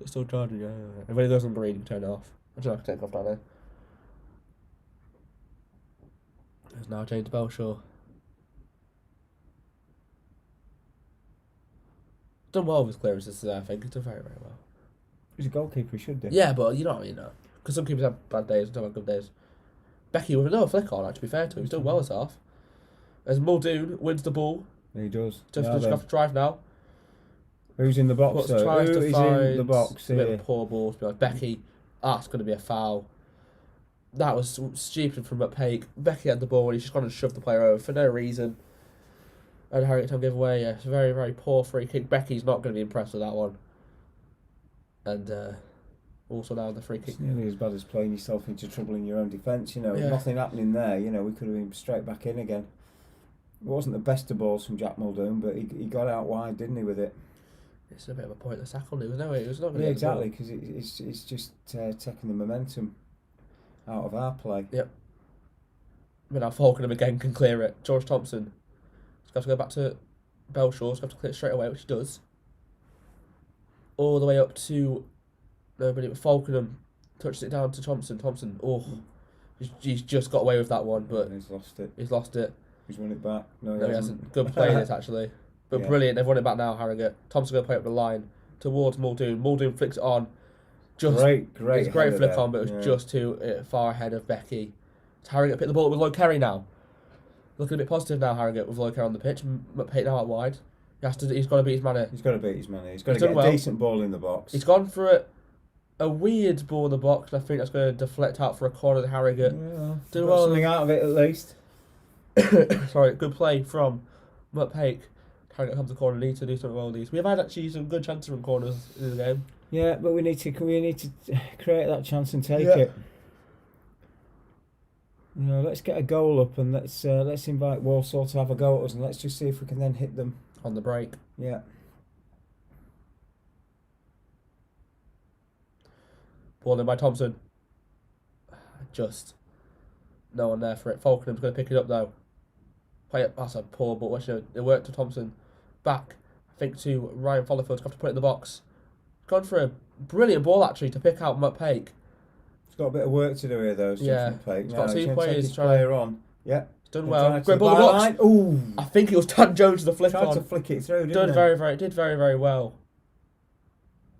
It's still charging, yeah. And when it goes on green, you can turn it off. I just have to take off down there. There's now James Belshaw. Done well with his clearances today, I think. He's done very, very well. He's a goalkeeper, he should do. Yeah, but you know what I mean, though. Because some keepers have bad days and some have good days. Becky with another flick on, to be fair to him. He's done well this half. As Muldoon wins the ball. He does. Just have to drive now. Who's in the box, though? Tries Who to is find in the box a bit here? of poor ball, to be honest. Becky, that's going to be a foul. That was stupid from McPake. Becky had the ball and he's just gone and shoved the player over for no reason. And Harrogate Town give away. Yeah, it's a very, very poor free kick. Becky's not going to be impressed with that one. And also now the free kick. It's nearly as bad as playing yourself into trouble in your own defence. You know, Yeah. nothing happening there. You know, we could have been straight back in again. It wasn't the best of balls from Jack Muldoon, but he got out wide, didn't he, with it? It's a bit of a pointless tackle. It was no way. It was not going to Yeah, exactly, because it's just taking the momentum out of our play. Yep. But now Falkenham again can clear it. George Thompson. He's got to go back to Belshaw. He's got to clear it straight away, which he does. All the way up to nobody but Falkenham. Touches it down to Thompson. Thompson, he's just got away with that one, but he's lost it. He's lost it. He's won it back. No, he hasn't. Good play this, actually. But yeah. Brilliant. They've won it back now, Harrogate. Thompson going to play up the line towards Muldoon. Muldoon flicks it on. Great It's a great flick on, but it was just too far ahead of Becky. So Harrogate picked the ball up with Lloyd Kerry now. Looking a bit positive now, Harrogate, with Lloyd Kerry on the pitch. McPake now out wide. He's got to beat his man. He's got to beat his man. He's got to get a decent ball in the box. He's gone for a weird ball in the box, and I think that's going to deflect out for a corner to Harrogate. Yeah, Doing got something out of it at least. Sorry, good play from McPake. Harrogate comes to corner, need to do something well with these. We've had actually some good chances from corners in the game. Yeah, but we need to create that chance and take it. You know, let's get a goal up and let's invite Walsall to have a go at us and let's just see if we can then hit them on the break. Yeah. Ball in by Thompson. Just no one there for it. Falkenham's going to pick it up though. Play it. That's a poor ball. It worked to Thompson. Back, I think, to Ryan Follerfield's got to put it in the box. Gone for a brilliant ball actually to pick out McPake. He's got a bit of work to do here though. Yeah. He's got two players player on. Yeah. He's done well. Great ball in the box. Ooh. I think it was Dan Jones the flick on. Tried to flick it through. Did very, very well.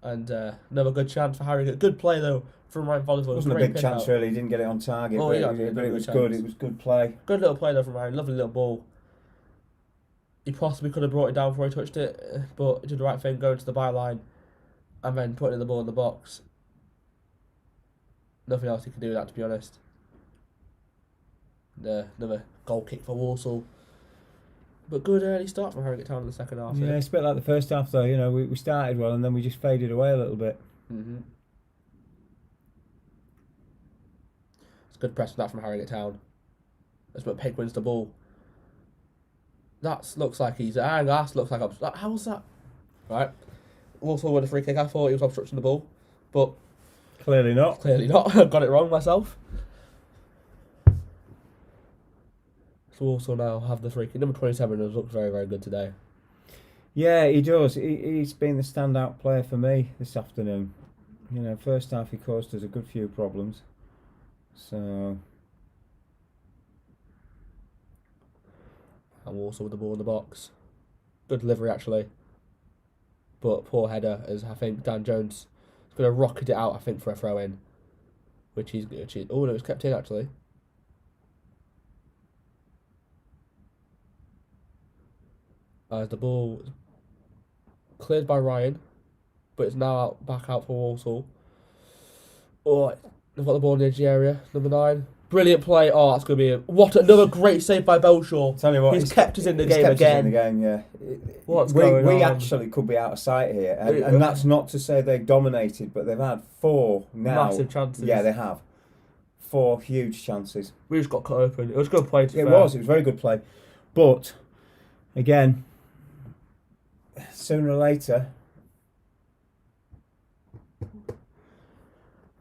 And another good chance for Harrogate. Good play though from Ryan Follinsworth. It wasn't a big chance really. He didn't get it on target, but it was good. It was good play. Good little play though from Ryan. Lovely little ball. He possibly could have brought it down before he touched it, but he did the right thing, going to the byline and then putting the ball in the box. Nothing else he can do with that, to be honest. Another goal kick for Walsall. But good early start from Harrogate Town in the second half. Yeah, it's a bit like the first half though. You know, we started well and then we just faded away a little bit. It's good press from that from Harrogate Town. That's what Peg wins the ball. That looks like he's... that looks like... How was that? Right. Walsall with a free kick. I thought he was obstructing the ball. But... Clearly not. Clearly not. Got it wrong myself. So Walsall now have the free kick. Number 27 has looked very, very good today. Yeah, he does. He's been the standout player for me this afternoon. You know, first half he caused us a good few problems. So... And Walsall with the ball in the box. Good delivery, actually. But poor header, as I think Dan Jones is going to rocket it out, I think, for a throw-in. Which he's... Oh, no, it's kept in, actually. As the ball cleared by Ryan, but it's now back out for Walsall. Oh, they've got the ball in the edge area. Number 9. Brilliant play. Oh, that's going to be what another great save by Belshaw. Tell you what, he's kept us in the game again. Us in the game, yeah. We actually could be out of sight here, and that's not to say they dominated, but they've had 4 now. Massive chances. Yeah, they have 4 huge chances. We just got cut open. It was a good play. It was very good play, but again, sooner or later.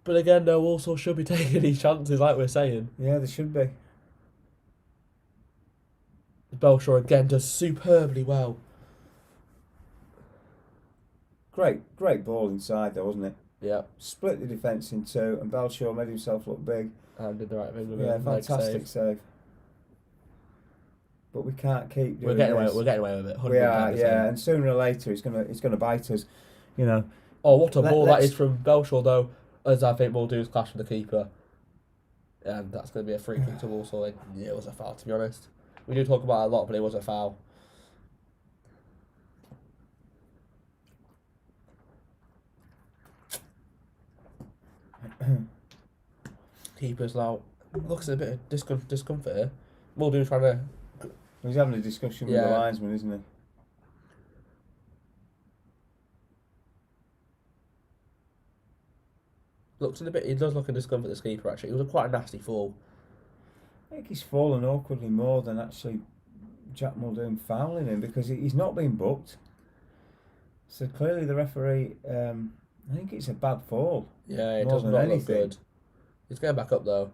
But again, no, Walsall should be taking these chances, like we're saying. Yeah, they should be. Belshaw again does superbly well. Great ball inside though, wasn't it? Yeah. Split the defence in 2, and Belshaw made himself look big. And did the right thing with it. Yeah, fantastic save. But we can't keep doing We're getting away with it. We are, yeah, and sooner or later it's gonna bite us, you know. Oh, what a ball that is from Belshaw though. As I think Muldoon's clash with the keeper. And that's going to be a free kick to Walsall. Yeah, it was a foul, to be honest. We do talk about it a lot, but it was a foul. Keeper's now... Looks a bit of discomfort here. Muldoon's trying to... He's having a discussion with the linesman, isn't he? Looks a bit. He does look in discomfort, this keeper, actually. It was quite a nasty fall. I think he's fallen awkwardly more than actually Jack Muldoon fouling him, because he's not been booked. So clearly the referee, I think it's a bad fall. Yeah, it does not look good. He's going back up though.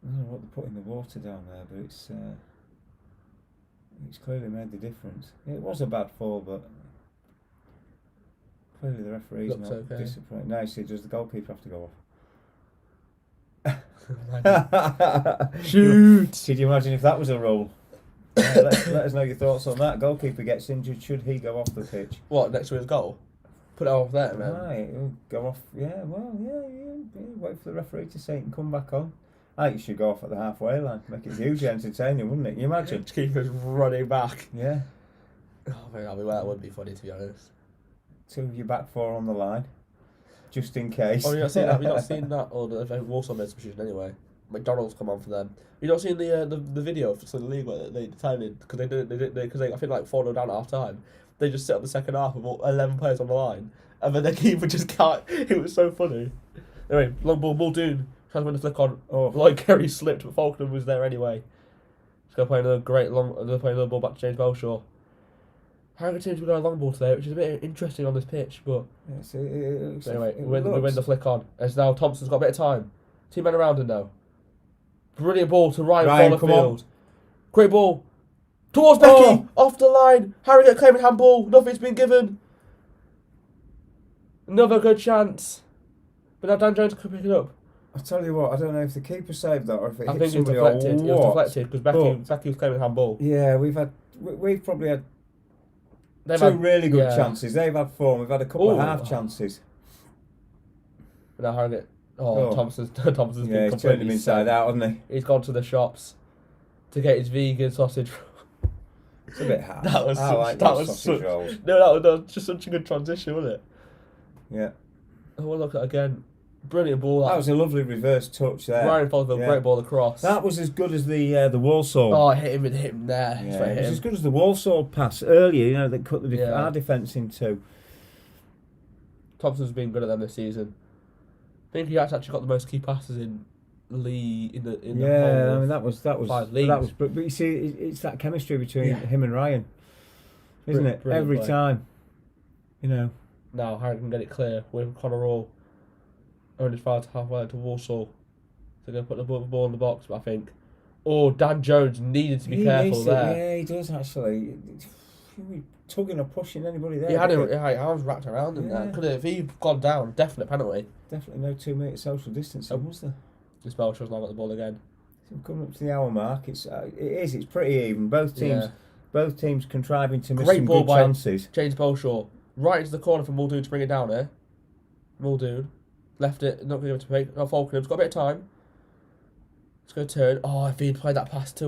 I don't know what they're putting the water down there, but it's clearly made the difference. It was a bad fall, but clearly the referee's not disappointed. No, see, does the goalkeeper have to go off? Shoot! Could you imagine if that was a rule? Let us know your thoughts on that. Goalkeeper gets injured, should he go off the pitch? What, next to his goal? Put it off there, man. Right, he'll go off. Yeah, well, yeah. Wait for the referee to say it and come back on. I think you should go off at the halfway line. Make it hugely entertaining, wouldn't it? Can you imagine? Keeper's running back. Yeah. Oh, that would be funny, to be honest. 2 of your back 4 on the line, just in case. Oh, you've not seen that? Or the Walsall made substitution anyway. McDonald's come on for them. You've not seen the video for the league where they decided, because they I think like 4-0 down at half time. They just set up the second half with all 11 players on the line, and then their keeper just can't. It was so funny. Anyway, long ball, Muldoon trying to win the flick on. Oh, like Kerry slipped, but Falkland was there anyway. Just gonna play another ball back to James Belshaw. Harrogate seems to be going a long ball today, which is a bit interesting on this pitch, but anyway, we win the flick on. As now Thompson's got a bit of time. 2 men around him now. Brilliant ball to Ryan Follifield. Great ball. Towards Becky, off the line. Harrogate claiming handball. Nothing's been given. Another good chance. But now Dan Jones could pick it up. I tell you what, I don't know if the keeper saved that or if it I hit think it was somebody or deflected. It was what. deflected because Becky was claiming handball. Yeah, we've probably had They've two had- really good yeah. chances. They've had 4. We've had a couple of Ooh. half chances. Now Harrogate. Oh. Thompson's Yeah, been he's turned completely him inside sent. out, hasn't he? He's gone to the shops to get his vegan sausage. It's a bit harsh. That was I such- like that those was sausage such- rolls. No, that was just such a good transition, wasn't it? Yeah. Oh, well, look at it again. Brilliant ball. That was a lovely reverse touch there. Ryan Fosville, Yeah. great ball across. That was as good as the Walsall. Oh, hit him there. He's yeah, right, it hit was him. as good as the Walsall pass earlier. You know, that cut Yeah. our defence in two. Thompson's been good at them this season. I think he actually got the most key passes in the in the Yeah, whole I mean that was 5 leagues. but you see, it's that chemistry between Yeah. him and Ryan, isn't it? Brilliant Every play. time, you know. Now Harrogate can get it clear with Connor Hall. Only far to halfway to Walsall. They're going to put the ball in the box, but I think... Oh, Dan Jones needed to be careful needs to- there. Yeah, he does actually. He tugging or pushing anybody there. He had didn't him, I was wrapped around him there. Yeah. Could have, if he'd gone down, definite penalty. Definitely no 2 metre social distancing, was there? This Belshaw's now got the ball again. So we're coming up to the hour mark. It's pretty even. Both teams contriving to miss Great some ball good by chances. James Belshaw. Right into the corner for Muldoon to bring it down here. Muldoon. Left it, not going to make. Not Falkenham's got a bit of time. It's going to turn. Oh, if he'd played that pass to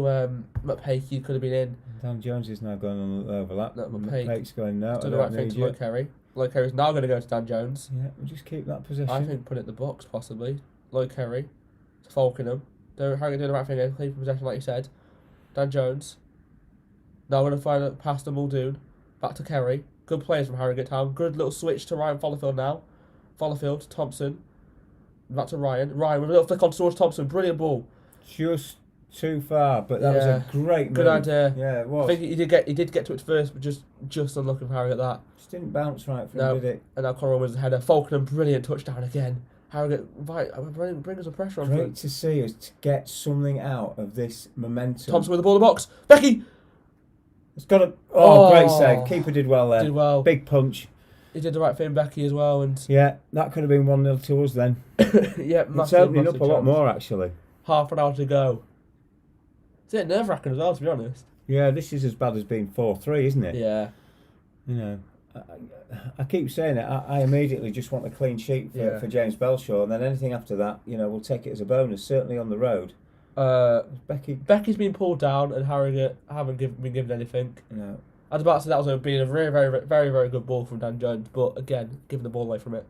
McPake, he could have been in. Dan Jones is now going on the overlap. No, McPake. McPake's going no. Done the right thing to Lloyd Kerry. Lloyd Kerry's now going to go to Dan Jones. Yeah, we'll just keep that possession. I think put it in the box, possibly. Lloyd Kerry to Falkenham. They're doing the right thing again, keep possession like you said. Dan Jones. Now we're going to find a pass to Muldoon. Back to Kerry. Good players from Harrogate Town. Good little switch to Ryan Fallowfield now. Fallowfield, Thompson. Back to Ryan. Ryan with a little flick on towards Thompson. Brilliant ball. Just too far, but that was a great move. Good idea. Yeah, it was. I think he did get to it first, but just unlucky for Harrogate that. Just didn't bounce right for No. him, did it? And now Conor was the header. Falkenham, brilliant touchdown again. Harrogate, bring us some pressure on. Great to see us to get something out of this momentum. Thompson with the ball in the box. Becky! It's got a great save. Keeper did well there. Did well. Big punch. He did the right thing, Becky, as well. And Yeah, that could have been 1-0 to us then. yeah, It's massive, opening massive up a lot chance. more actually. Half an hour to go. It's a bit nerve-wracking as well, to be honest. Yeah, this is as bad as being 4-3, isn't it? Yeah. You know, I keep saying it. I immediately just want a clean sheet for James Belshaw, and then anything after that, you know, we'll take it as a bonus. Certainly on the road. Becky's been pulled down, and Harrogate haven't been given anything. No. I was about to say that was being a very, very, very, very good ball from Dan Jones, but again, giving the ball away from it.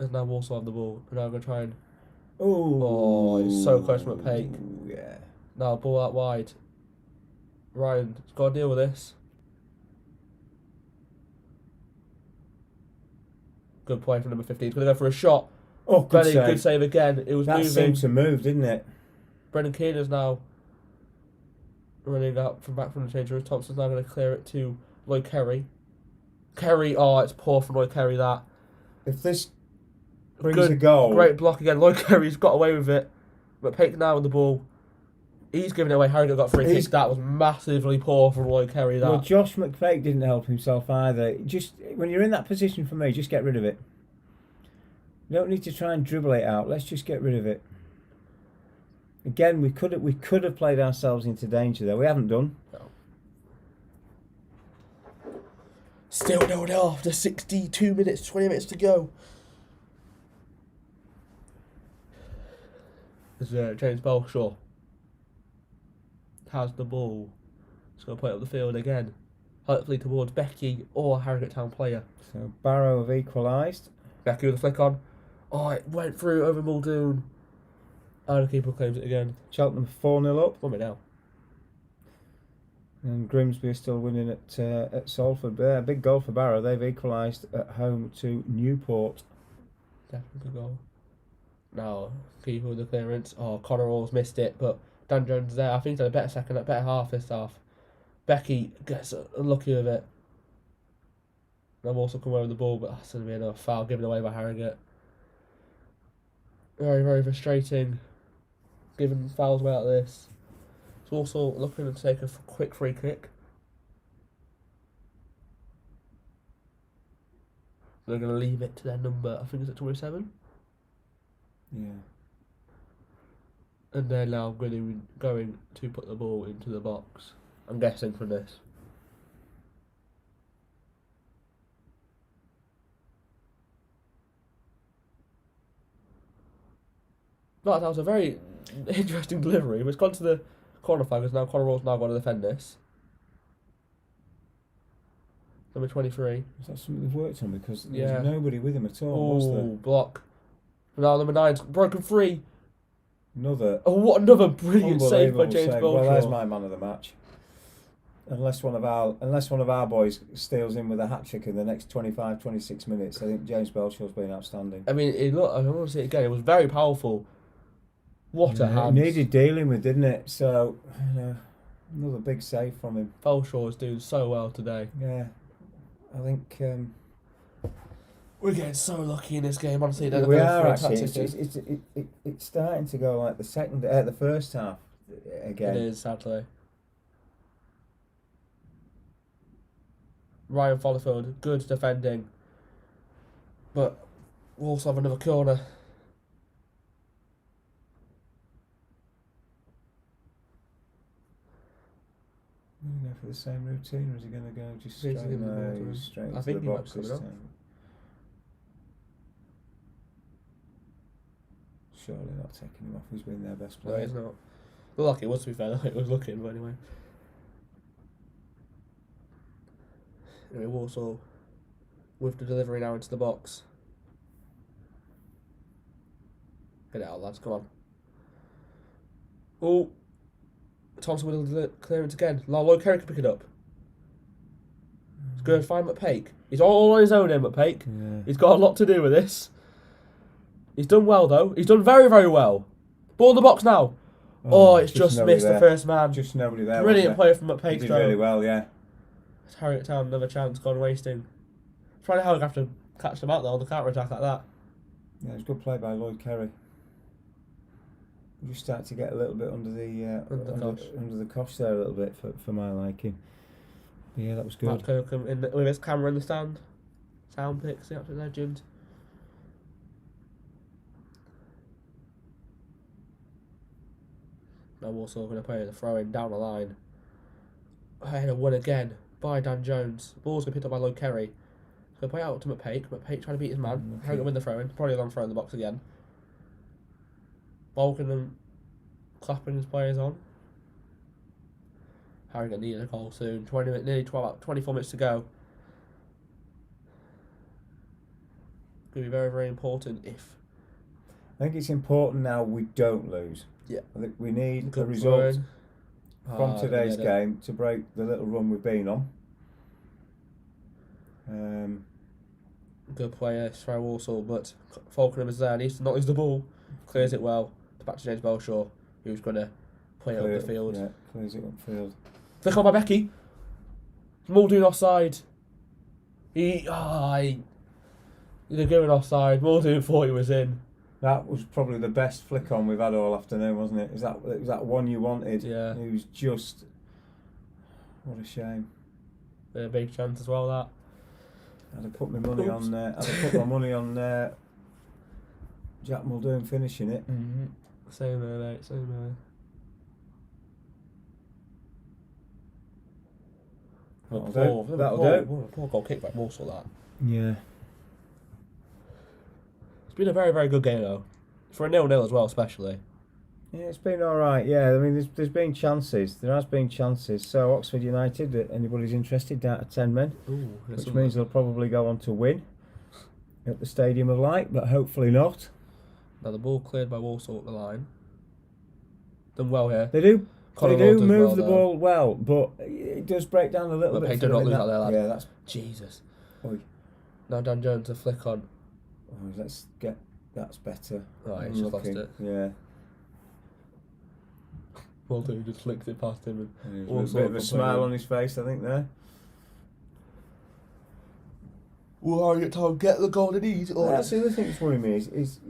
And now Walsall have the ball, and now I'm going to try and... Ooh. Oh, it's so close from McPake. Yeah. Now, ball out wide. Ryan's got to deal with this. Good play from number 15. He's going to go for a shot. Oh, good save. Good save again. It was that moving. seemed to move, didn't it? Brendan Keener's now running up from back from the change room. Thompson's now going to clear it to Lloyd Kerry. Kerry, it's poor from Lloyd Kerry that. If this brings a goal. Great block again. Lloyd Kerry's got away with it. McPake now with the ball. He's giving it away. Harrogate got free kick. That was massively poor from Lloyd Kerry that. Well, Josh McPake didn't help himself either. Just when you're in that position for me, just get rid of it. You don't need to try and dribble it out. Let's just get rid of it. Again, we could have played ourselves into danger there. We haven't done. No. Still 0-0 after 62 minutes, 20 minutes to go. There's James Belshaw. Has the ball. He's going to play it up the field again. Hopefully towards Becky or a Harrogate Town player. So Barrow have equalised. Becky with a flick on. Oh, it went through over Muldoon. And the keeper claims it again. Cheltenham 4-0 up. 1 minute now. And Grimsby are still winning at Salford. Big goal for Barrow. They've equalised at home to Newport. Definitely good goal. Now, keeper with the clearance. Oh, Connor Hall's missed it, but Dan Jones is there. I think he's had a better half this half. Becky gets unlucky with it. They've also come away with the ball, but that's going to be another foul given away by Harrogate. Very, very frustrating. Giving fouls away like this. It's also looking to take a quick free kick. They're going to leave it to their number, I think it's at 27. Yeah. And they're now going to put the ball into the box. I'm guessing from this. That was a very interesting delivery. It's gone to the corner flag, as now Conor Roy's now going to defend this. Number 23. Is that something they've worked on? Because Yeah. there's nobody with him at all, was there? Block. Now number 9's broken free. Another Oh, what another brilliant save by unbelievable James save. Belshaw. Well, there's my man of the match. Unless one of our boys steals in with a hat trick in the next 25, 26 minutes, I think James Bellshaw's been outstanding. I mean, I want to see it again. It was very powerful. What a hand. It needed dealing with, didn't it? So, another big save from him. Belshaw is doing so well today. Yeah, I think We're getting so lucky in this game, honestly. we are actually. It's starting to go like the first half again. It is, sadly. Ryan Fallowfield, good defending. But we'll also have another corner. Going to go for the same routine, or is he going to go just He's straight, gonna go to- straight I into think the he might box be this coming up. time? Surely not taking him off. He's been their best No, player. he's not. Well, like it was, to be fair. It was looking, but anyway. Anyway, Walsall with the delivery now into the box. Get it out, lads. Come on. Oh. Thompson with the clearance again. Lloyd Kerry can pick it up. It's good. Find McPake. He's all on his own here, McPake. Yeah. He's got a lot to do with this. He's done well, though. He's done very, very well. Ball in the box now. Oh, it's just nobody missed there. the first man. Just nobody there. Brilliant was play from there? He McPake, did though. really well, yeah. It's Harrogate Town, another chance gone wasting. Trying how we have to catch them out though on the counter attack like that. Yeah, it was a good play by Lloyd Kerry. We just started to get a little bit under the cosh there a little bit for my liking. But yeah, that was good. Matt Kirkham with his camera in the stand. Sound picks, the absolute legend. Now Walsall going to play the throw in down the line. Header won again by Dan Jones. Ball's going to be picked up by Lloyd Kerry. Going to play out to McPake. McPake trying to beat his man. Harry going to win the throw in. Probably a long throw in the box again. Balkan and clapping his players on. Harrogate needed a goal soon. 24 minutes to go. Going to be very, very important if. I think it's important now we don't lose. Yeah. I think we need Good a result run. from today's yeah, game to break the little run we've been on. Good player, Sry Walsall, but Falkenham is there. Needs to not lose the ball. Clears it well. Back to James Belshaw, who's going to play it up the field. Yeah, clears it upfield. Flick on by Becky. Muldoon offside. They're going offside. Muldoon thought he was in. That was probably the best flick on we've had all afternoon, wasn't it? Was that one you wanted? Yeah. It was just. What a shame. A big chance as well, that. I'd have put my money on. I'd have put my money on Jack Muldoon finishing it. Mm-hmm. Same there, mate. Same there. That'll do. Poor goal kick by Walsall, that. Yeah. It's been a very, very good game, though. For a 0-0 as well, especially. Yeah, it's been all right. Yeah, I mean, there's been chances. There has been chances. So Oxford United, anybody's interested, down to 10 men, which means they'll probably go on to win at the Stadium of Light, but hopefully not. Now the ball cleared by Walsall at the line. Done well here. They do. Conor They do Roy's done move well the there. ball well, but it does break down a little But bit. do not lose out there, lad. Yeah, that's. Jesus. Oy. Now Dan Jones a flick on. Oh, let's get. That's better. Right, he's just lost it. Yeah. Muldoon just flicked it past him. And A bit of a smile on his face, I think, there. Will Harrogate Town get the goal they need? That's the other thing that's worrying me is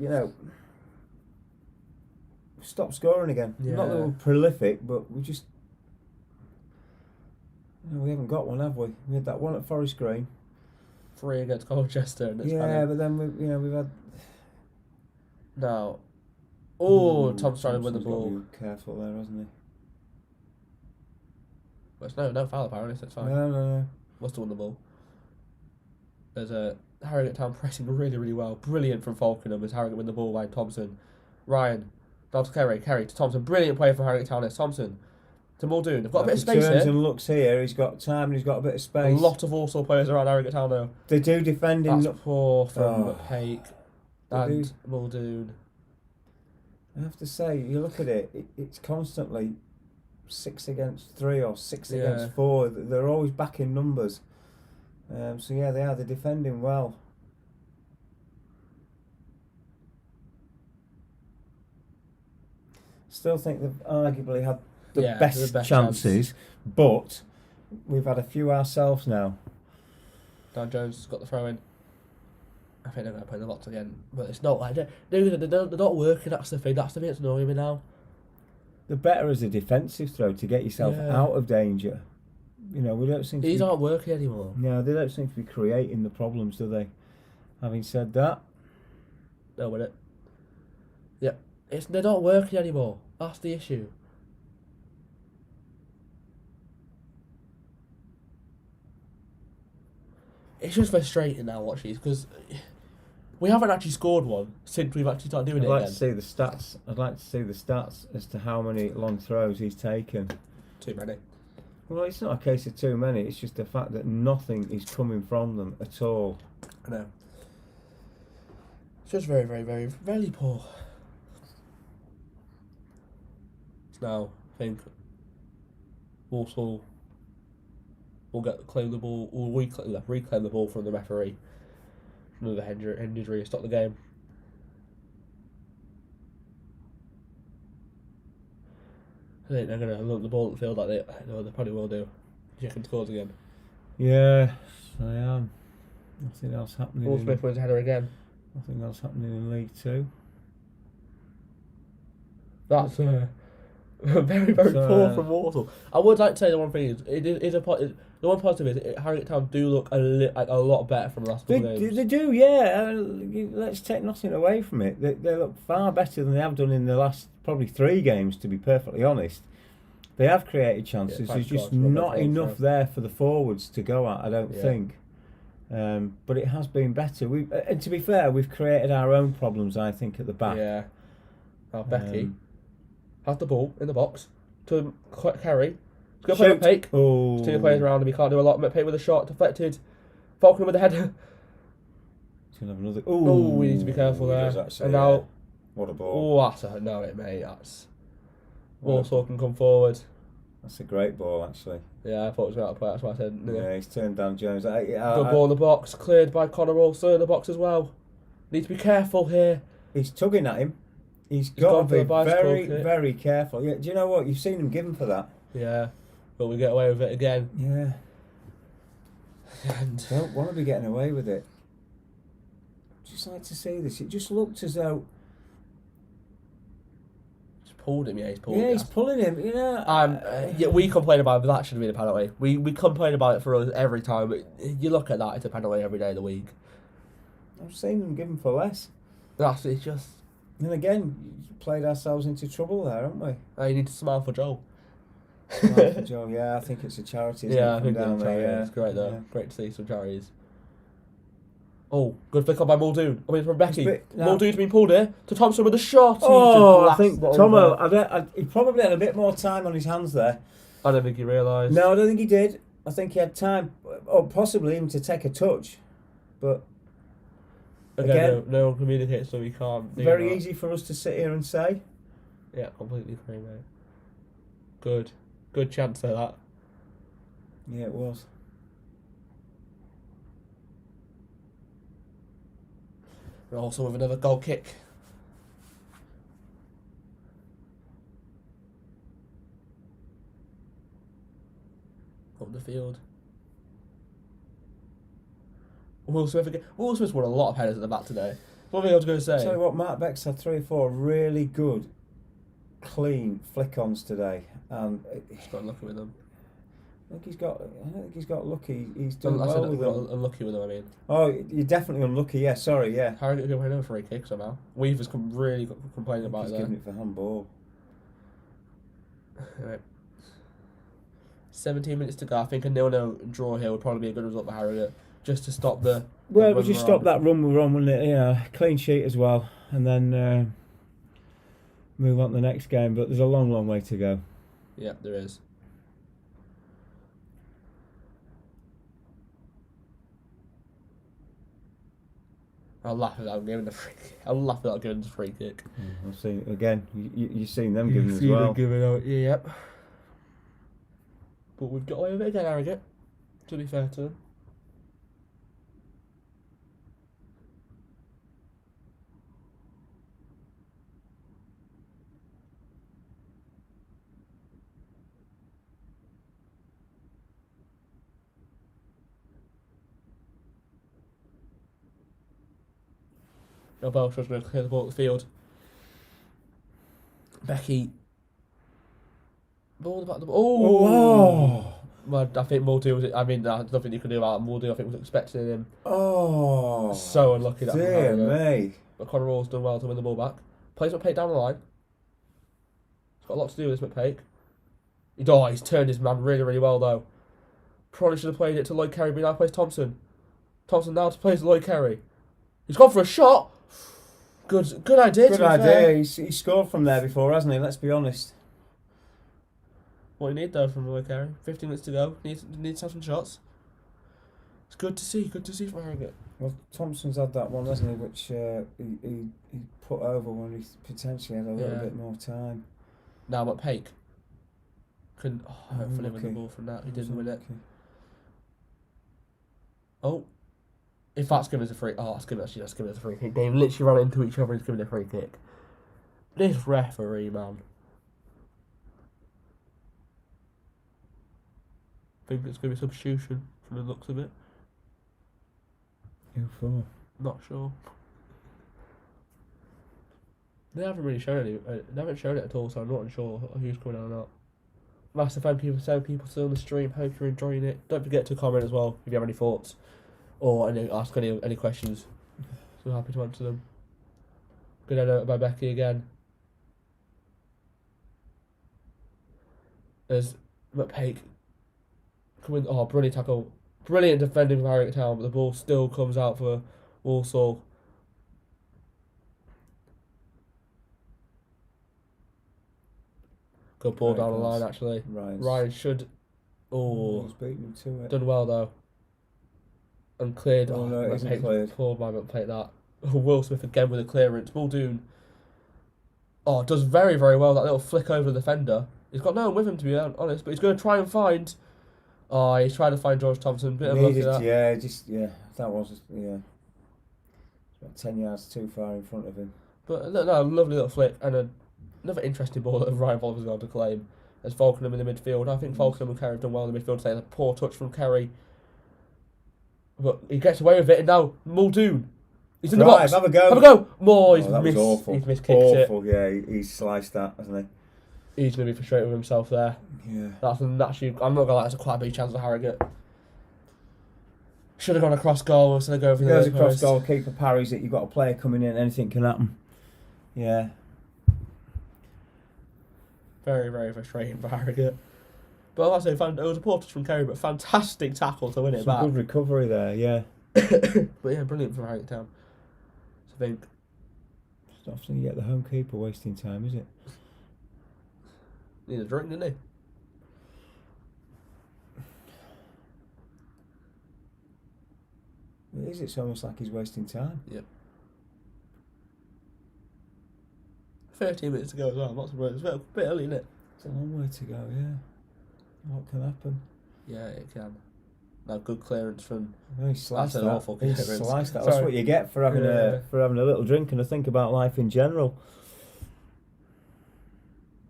stop scoring again. Yeah. Not that we're prolific, but we just we haven't got one, have we? We had that one at Forest Green. 3 against Colchester, and it's but then we've had Now, Tom's trying to win the Thompson's got ball. to be careful there, hasn't he? But it's no foul apparently, so it's fine. No. Must have won the ball. There's a Harrogate Town pressing really, really well. Brilliant from Falkenham as Harrogate win the ball by Thompson. Ryan, down to Kerry to Thompson. Brilliant play for Harrogate Town. It's Thompson to Muldoon. They've got a bit of space turns here. and looks here. He's got time and he's got a bit of space. A lot of Walsall players around Harrogate Town though. They do defending. That's poor from Paik They and do. Muldoon. I have to say, you look at it's constantly 6 against 3 or 6 against 4. They're always back in numbers. So yeah, they're defending well. Still think they've arguably had the best chances, but we've had a few ourselves now. Dan Jones has got the throw in. I think they're going to play the box again, but it's not like they're not working. That's the thing. That's the thing that's annoying me now. The better as a defensive throw to get yourself out of danger. You know, we don't seem to. These aren't working anymore. No, they don't seem to be creating the problems, do they? Having said that, No, with it. Yeah, they're not working anymore. That's the issue. It's just frustrating now watching these because we haven't actually scored one since we've actually started doing I'd it like again. to see the stats. I'd like to see the stats as to how many long throws he's taken. Too many. Well, it's not a case of too many. It's just the fact that nothing is coming from them at all. I know. It's just very, very, very, very poor. Now, I think Walsall will reclaim the ball from the referee. Another head injury to stop the game. I think they're going to look the ball at the field like they probably will do. Chicken scores again. Yeah, I am. Nothing else happening. Paul Smith wins a header again. Nothing else happening in League Two. That's very, very poor from Walsall. I would like to say the one thing is, the one positive is Harrogate Town do look a lot better from the last couple of games. They do, yeah. Let's take nothing away from it. They look far better than they have done in the last probably 3 games, to be perfectly honest. They have created chances. There's just not enough there for the forwards to go at, I don't think. But it has been better. And to be fair, we've created our own problems, I think, at the back. Yeah. Now Becky has the ball in the box to Kerry. He's going to play with Paik. Oh. 2 players around him. He can't do a lot. Paik with a shot deflected. Falcon with the header. He's going to have another. Oh, we need to be careful there. Actually, and now, what a ball! Oh, that's no, it mate. That's Walsall can come forward. That's a great ball, actually. Yeah, I thought it was out of play. That's why I said. Yeah, he's turned down Jones. Good ball in the box, cleared by Connor Wilson in the box as well. Need to be careful here. He's tugging at him. He's got to be very, very careful. Yeah, do you know what? You've seen him give him for that. Yeah, but we get away with it again. Yeah. And don't want to be getting away with it. Just like to see this. It just looked as though. Just pulled him. Yeah, he's pulled. Yeah, he's pulling him. You know. Yeah, we complain about it, but that should have been a penalty. We complain about it for us every time. But you look at that; it's a penalty every day of the week. I've seen them give him for less. It's just. And again, played ourselves into trouble there, haven't we? You need to smile for Joel. Smile for Joel, yeah, I think it's a charity. Yeah, I think down there, yeah. It's great though. Yeah. Great to see some charities. Oh, good flick on by Muldoon. I mean, from Becky. Muldoon's been pulled here to Thompson with a shot. Oh, I think Tomo. He probably had a bit more time on his hands there. I don't think he realised. No, I don't think he did. I think he had time, or possibly even to take a touch, but. Again, no one communicates, so we can't. Very easy for us to sit here and say. Yeah, completely agree, mate. Good chance for that. Yeah, it was. And also with another goal kick. Up the field. Will Smith won a lot of headers at the back today. One thing I was going to say. Tell you what, Mark Beck's had 3 or 4 really good, clean flick-ons today, and just got lucky with them. I think he's got lucky. He's done I said well with them. unlucky with them, I mean. Oh, you're definitely unlucky. Yeah, sorry. Yeah. Harrogate could win over free kick somehow. Weaver's really complaining about He's it. giving it for handball. Right. 17 minutes to go. I think a 0-0 draw here would probably be a good result for Harrogate, just to stop the. Well, the we'll just stop that run we're on, wouldn't it? You know, clean sheet as well, and then move on to the next game. But there's a long, long way to go. Yeah, there is. I'll laugh without giving the free kick. I'll laugh without giving the free kick. I've seen again. You've seen them giving as well. Giving out, yep. But we've got away with it again, Harrogate. To be fair to them. No, Belshaw's going to clear the ball at the field. Becky. Ball about the ball. Oh! Well, I think Muldoon was. I mean, there's nothing you can do about Muldoon. I think was expecting him. Oh! So unlucky that. Dear me. But Conor Rawls done well to win the ball back. Plays McPake down the line. He's got a lot to do with this McPake. He's turned his man really, really well though. Probably should have played it to Lloyd Kerry, but now plays Thompson. Thompson now plays Lloyd Kerry. He's gone for a shot. Good idea. Good idea. He scored from there before, hasn't he? Let's be honest. What you need though from Lloyd Kerry? 15 minutes to go. Needs to have some shots. It's good to see. Good to see from Harrogate. Well, Thompson's had that one, hasn't he? Which he put over when he potentially had a little bit more time. Now McPake couldn't hopefully win the ball from that. He didn't win it. Oh. If that's given us a free... that's given us a free kick. They literally ran into each other and given a free kick. This referee, man. I think it's going to be substitution from the looks of it. Who for? Not sure. They haven't really shown any... they haven't shown it at all, so I'm not unsure who's coming out or not. Massive fan people still on the stream. Hope you're enjoying it. Don't forget to comment as well if you have any thoughts. Or ask any questions. So happy to answer them. Good edit by Becky again. There's McPake coming. Oh, brilliant tackle. Brilliant defending from Harrogate Town, but the ball still comes out for Walsall. Good ball down the line, actually. Ryan should. He's beaten him to it. Done well, though. And cleared. Oh, no, it isn't cleared. Poor man McPake that. Will Smith again with a clearance. Muldoon. Does very, very well. That little flick over the defender. He's got no one with him, to be honest, but he's going to try and find. He's trying to find George Thompson. Bit of luck at that. That was just, It's about 10 yards too far in front of him. But no, lovely little flick and another interesting ball that Ryan Volver's going to claim as Falkenham in the midfield. I think Falkenham and Kerry have done well in the midfield today. A poor touch from Kerry. But he gets away with it, and now Muldoon. He's in the box. Have a go. Have a go. More. He's that missed. Was awful. He's miskicked it. Awful. Yeah, he's sliced that, hasn't he? He's going to be frustrated with himself there. Yeah. Actually, I'm not going to lie, that's a quite a big chance for Harrogate. Should have gone across goal instead of going for the goes across goal, keeper parries it. You've got a player coming in, anything can happen. Yeah. Very, very frustrating for Harrogate. But like I say, it was a poor touch from Kerry, but fantastic tackle to win it back. Good recovery there, yeah. But yeah, brilliant for Harrogate Town. So I think. It's not often you get the home keeper wasting time, is it? Need a drink, didn't he? It is. It's almost like he's wasting time. Yep. 13 minutes to go as well. It's a bit early, isn't it? It's a long way to go, yeah. What can happen? Yeah, it can. Now, good clearance from. That's an awful clearance. Sliced that. That's what you get for having a little drink and a think about life in general.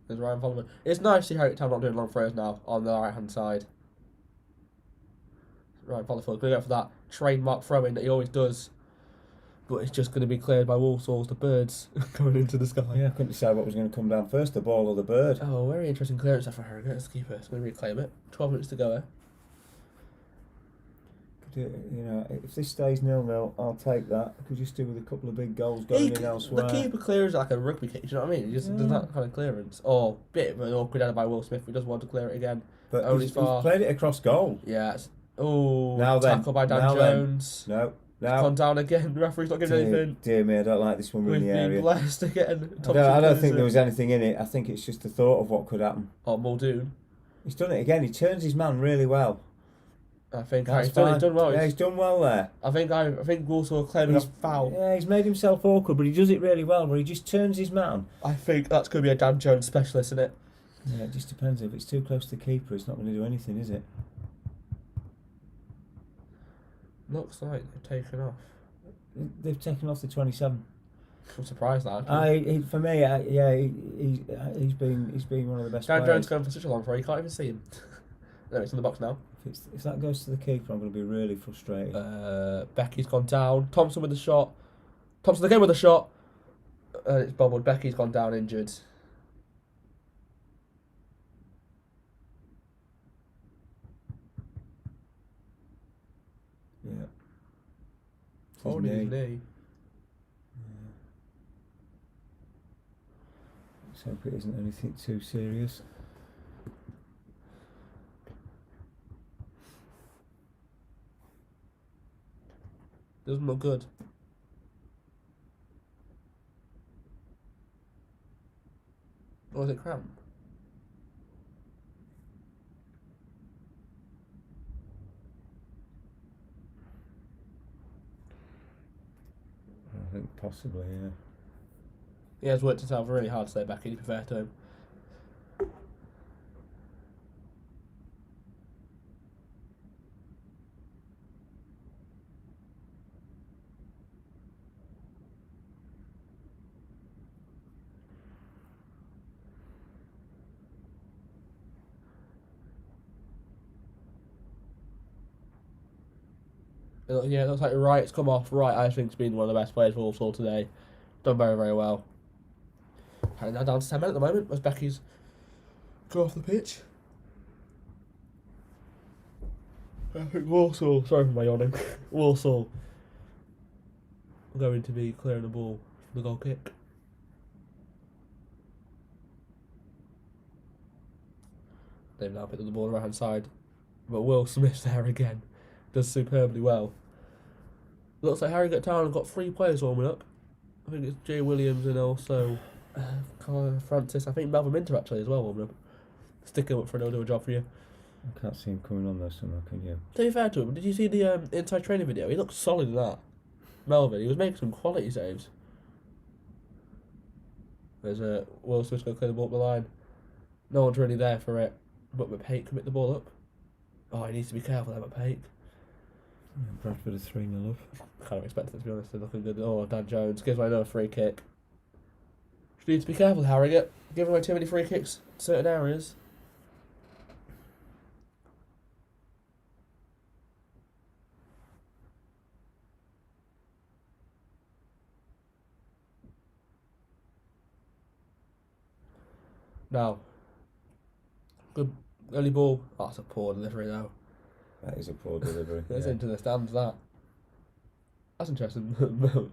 There's Ryan Volver. It's nice to see Harrogate Town not doing long throws now on the right hand side. Ryan Volver going to go for that trademark throw in that he always does. but it's just going to be cleared by Walsall, the birds going into the sky. Yeah, I couldn't decide what was going to come down first, the ball or the bird. Oh, very interesting clearance there for Harrogate as the keeper. It's going to reclaim it. 12 minutes to go here. You know, if this stays 0-0, I'll take that. Could just do with a couple of big goals going in elsewhere. The keeper clears like a rugby kick, do you know what I mean? He just does that kind of clearance. Or bit of an awkward header by Will Smith, who does want to clear it again. But only he's far. played it across goal. Yeah. Oh, Now then. tackle by Dan Now Jones. No. Gone down again. The referee's not giving anything. Dear me, I don't like this one We've in the been area. blessed again. I don't think there was anything in it. I think it's just the thought of what could happen. Oh, Muldoon. He's done it again. He turns his man really well. I think That's he's done well. Yeah, he's done well there. I think Walsall are claiming a foul. Yeah, he's made himself awkward, but he does it really well, where he just turns his man. I think that's going to be a Dan Jones specialist, isn't it? Yeah, it just depends. If it's too close to the keeper, it's not going to do anything, is it? Looks like they've taken off. They've taken off the 27. I'm surprised that. For me, he's been one of the best Dan players. Jones going for such a long throw, you can't even see him. No, it's in the box now. If that goes to the keeper, I'm going to be really frustrated. Becky's gone down. Thompson with the shot. Thompson again with the shot. It's bobbled. Becky's gone down injured. Yeah. Holding his knee. Let's hope it isn't anything too serious. Doesn't look good. Or is it cramp? I think possibly, yeah. He has worked himself really hard to stay back in, to be fair to him. Yeah, it looks like Wright's come off. Wright, I think, has been one of the best players for Walsall today. Done very, very well. And now down to 10 men at the moment as Becky's go off the pitch. I think Walsall, sorry for my yawning, Walsall are going to be clearing the ball for the goal kick. They've now picked up the ball on the right hand side. But Will Smith's there again. Does superbly well. Looks like Harrogate Town have got 3 players warming up. I think it's Jay Williams and also Francis. I think Melvin Minter actually as well warming up. Stick him up for another job for you. I can't see him coming on there somewhere, can you? To be fair to him, did you see the inside training video? He looked solid in that. Melvin, he was making some quality saves. There's a Will Smith's going to clear the ball up the line. No one's really there for it. But McPake can pick the ball up. Oh, he needs to be careful there, McPake. Yeah, Bradford are 3-0 up. Kind of expected it, to be honest. They're looking good. Oh, Dan Jones gives away another free kick. Just need to be careful, Harrogate. Giving away too many free kicks in certain areas. Now, good early ball. Oh, that's a poor delivery though. That is a poor delivery. It's yeah. into the stands, that. That's interesting.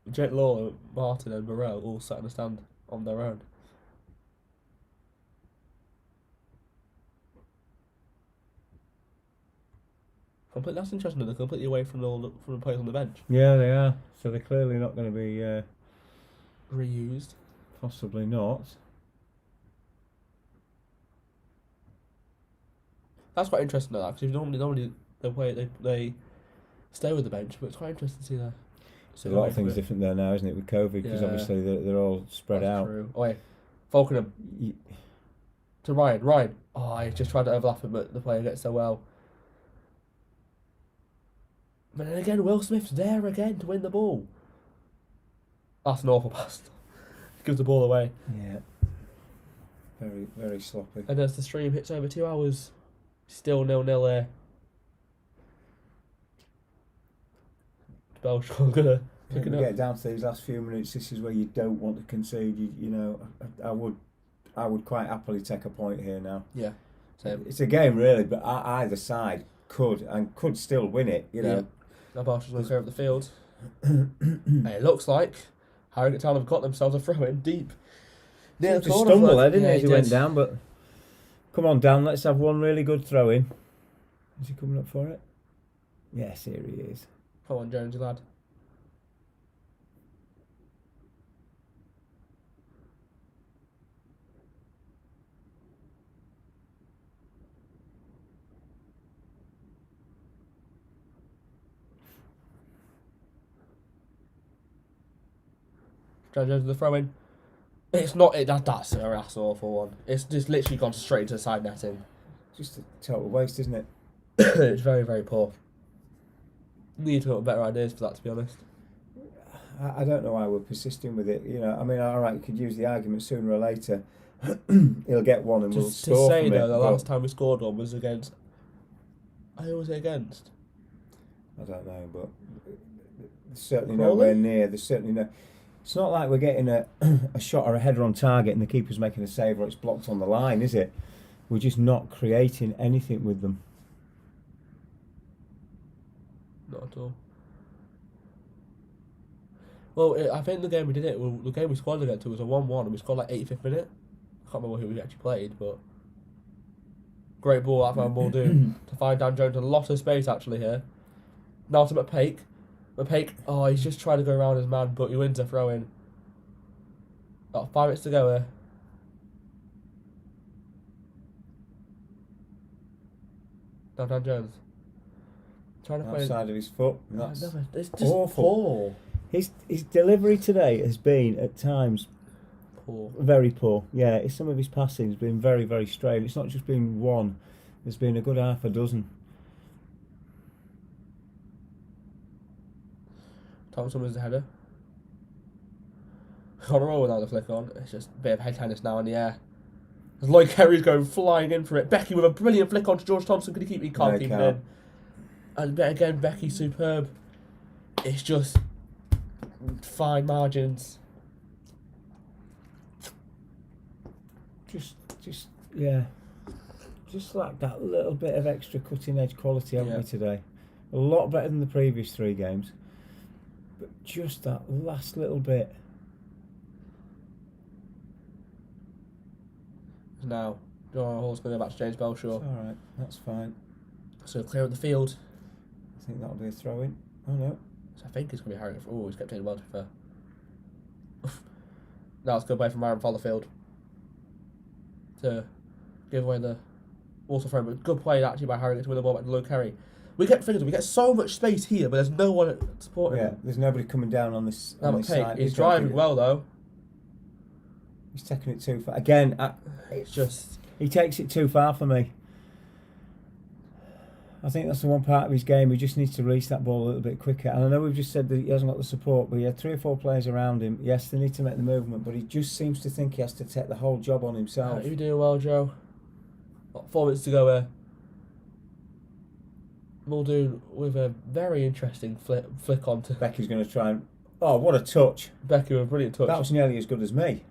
Jake Law, Martin and Morel all sat in the stand on their own. That's interesting. They're completely away from the players on the bench. Yeah, they are. So they're clearly not going to be... Reused. Possibly not. That's quite interesting though, because normally they stay with the bench, but it's quite interesting to see that. So a lot of things different there now, isn't it, with COVID? Because obviously they're all spread out. True. Oh, wait. Falkenham. To Ryan. Ryan. Oh, I just tried to overlap him, but the player gets so well. But then again, Will Smith's there again to win the ball. That's an awful pass. Gives the ball away. Yeah. Very, very sloppy. And as the stream hits over 2 hours, still 0-0 there. Belshaw's gonna Picking we up. get down to these last few minutes, this is where you don't want to concede. You know, I would quite happily take a point here now. Yeah. Same. It's a game really, but either side could still win it. You know. Now Barcel's going to clear up the field. And it looks like Harrogate Town have got themselves a throw in deep. Near the corner stumble there, didn't he, as he went down, but come on, Dan, let's have one really good throw in. Is he coming up for it? Yes, here he is. Come on, Jones, you lad. Jones with the throw in. It's not it. That's an awful one. It's just literally gone straight into the side netting. Just a total waste, isn't it? It's very, very poor. Need to have better ideas for that, to be honest. I don't know why we're persisting with it. You know, I mean, all right, you could use the argument sooner or later. He'll get one and we'll score to say from though, it, the last time we scored one was against. Who was it against? I don't know, but there's certainly Crawley? nowhere near. There's certainly no. It's not like we're getting a shot or a header on target and the keeper's making a save or it's blocked on the line, is it? We're just not creating anything with them. Not at all. Well, I think the game we did it. Well, the game we scored against it was a 1-1, and we scored like 85th minute. I can't remember who we actually played, but great ball out from Muldoon to find Dan Jones. A lot of space actually here. Now to McPake. McPake, he's just trying to go around his man, but he wins a throw in. Got 5 minutes to go here. Now Dan Jones. Trying to Outside of his foot. That's it's just awful. poor. His delivery today has been at times Poor. very poor. Yeah, some of his passing has been very, very straight. It's not just been one. There's been a good half a dozen. Thompson was the header. On a roll without the flick on. It's just a bit of head tennis now in the air. As Lloyd Kerry's going flying in for it. Becky with a brilliant flick on to George Thompson. Could he keep it? He can't keep it in. And again, Becky superb. It's just fine margins. Just yeah. Just like that little bit of extra cutting edge quality, haven't we, today? A lot better than the previous 3 games. But just that last little bit. Now, John Hall's going to go back to James Belshaw. Alright, that's fine. So clear up the field. I think that'll be a throw in. Oh no. So I think it's going to be Harrogate. Oh, he's kept it well, to be fair. Now it's good play from Aaron Fotherfield to give away the Walsall frame. But good play actually by Harrogate to win the ball back to Lloyd Kerry. We get so much space here, but there's no one supporting him. There's nobody coming down on this, Now on this side. he's driving well though. He's taking it too far. Again, It's just... he takes it too far for me. I think that's the one part of his game. He just needs to release that ball a little bit quicker. And I know we've just said that he hasn't got the support, but he had 3 or 4 players around him. Yes, they need to make the movement, but he just seems to think he has to take the whole job on himself. You're doing well, Joe. Got 4 minutes to go here. Muldoon with a very interesting flick onto Becky's going to try and... Oh, what a touch. Becky with a brilliant touch. That was nearly as good as me.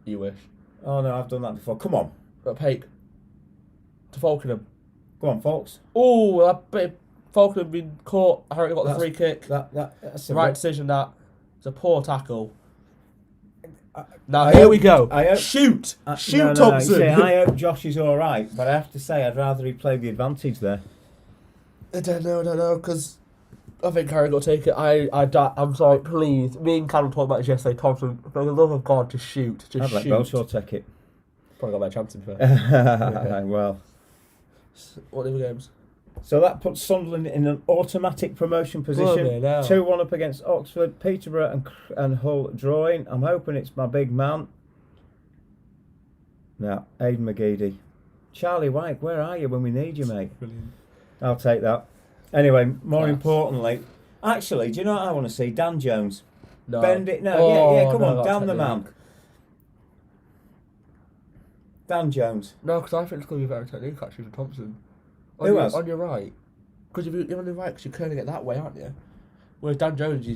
You wish. Oh, no, I've done that before. Come on. But Pake to Falkenham. Go on, folks. Oh, that bit Falkenham been caught. Harrogate got the free kick. That's the right decision. That it's a poor tackle. Now I here hope- we go. I hope- Shoot, shoot, No, Thompson. See, I hope Josh is all right, but I have to say I'd rather he played the advantage there. I don't know, because I think Harrogate will take it. I'm sorry, please. Me and Callum talked about this yesterday. Thompson, for the love of God, just shoot. I'd let Belshaw take it. Probably got better chance to be fair. Well. What other games? So that puts Sunderland in an automatic promotion position. 2-1 up against Oxford, Peterborough and Hull drawing. I'm hoping it's my big man. Now, Aidan McGeady. Charlie White, where are you when we need you, mate? Brilliant. I'll take that. Anyway, more Class. importantly, actually, do you know what I want to see? Dan Jones. No. Bend it. No, Oh, come on, that's down the technique. man. Dan Jones. No, because I think it's going to be better technique actually for Thompson. Who else? On your right. Because if you're on your right, because you're curling it that way, aren't you? Whereas Dan Jones,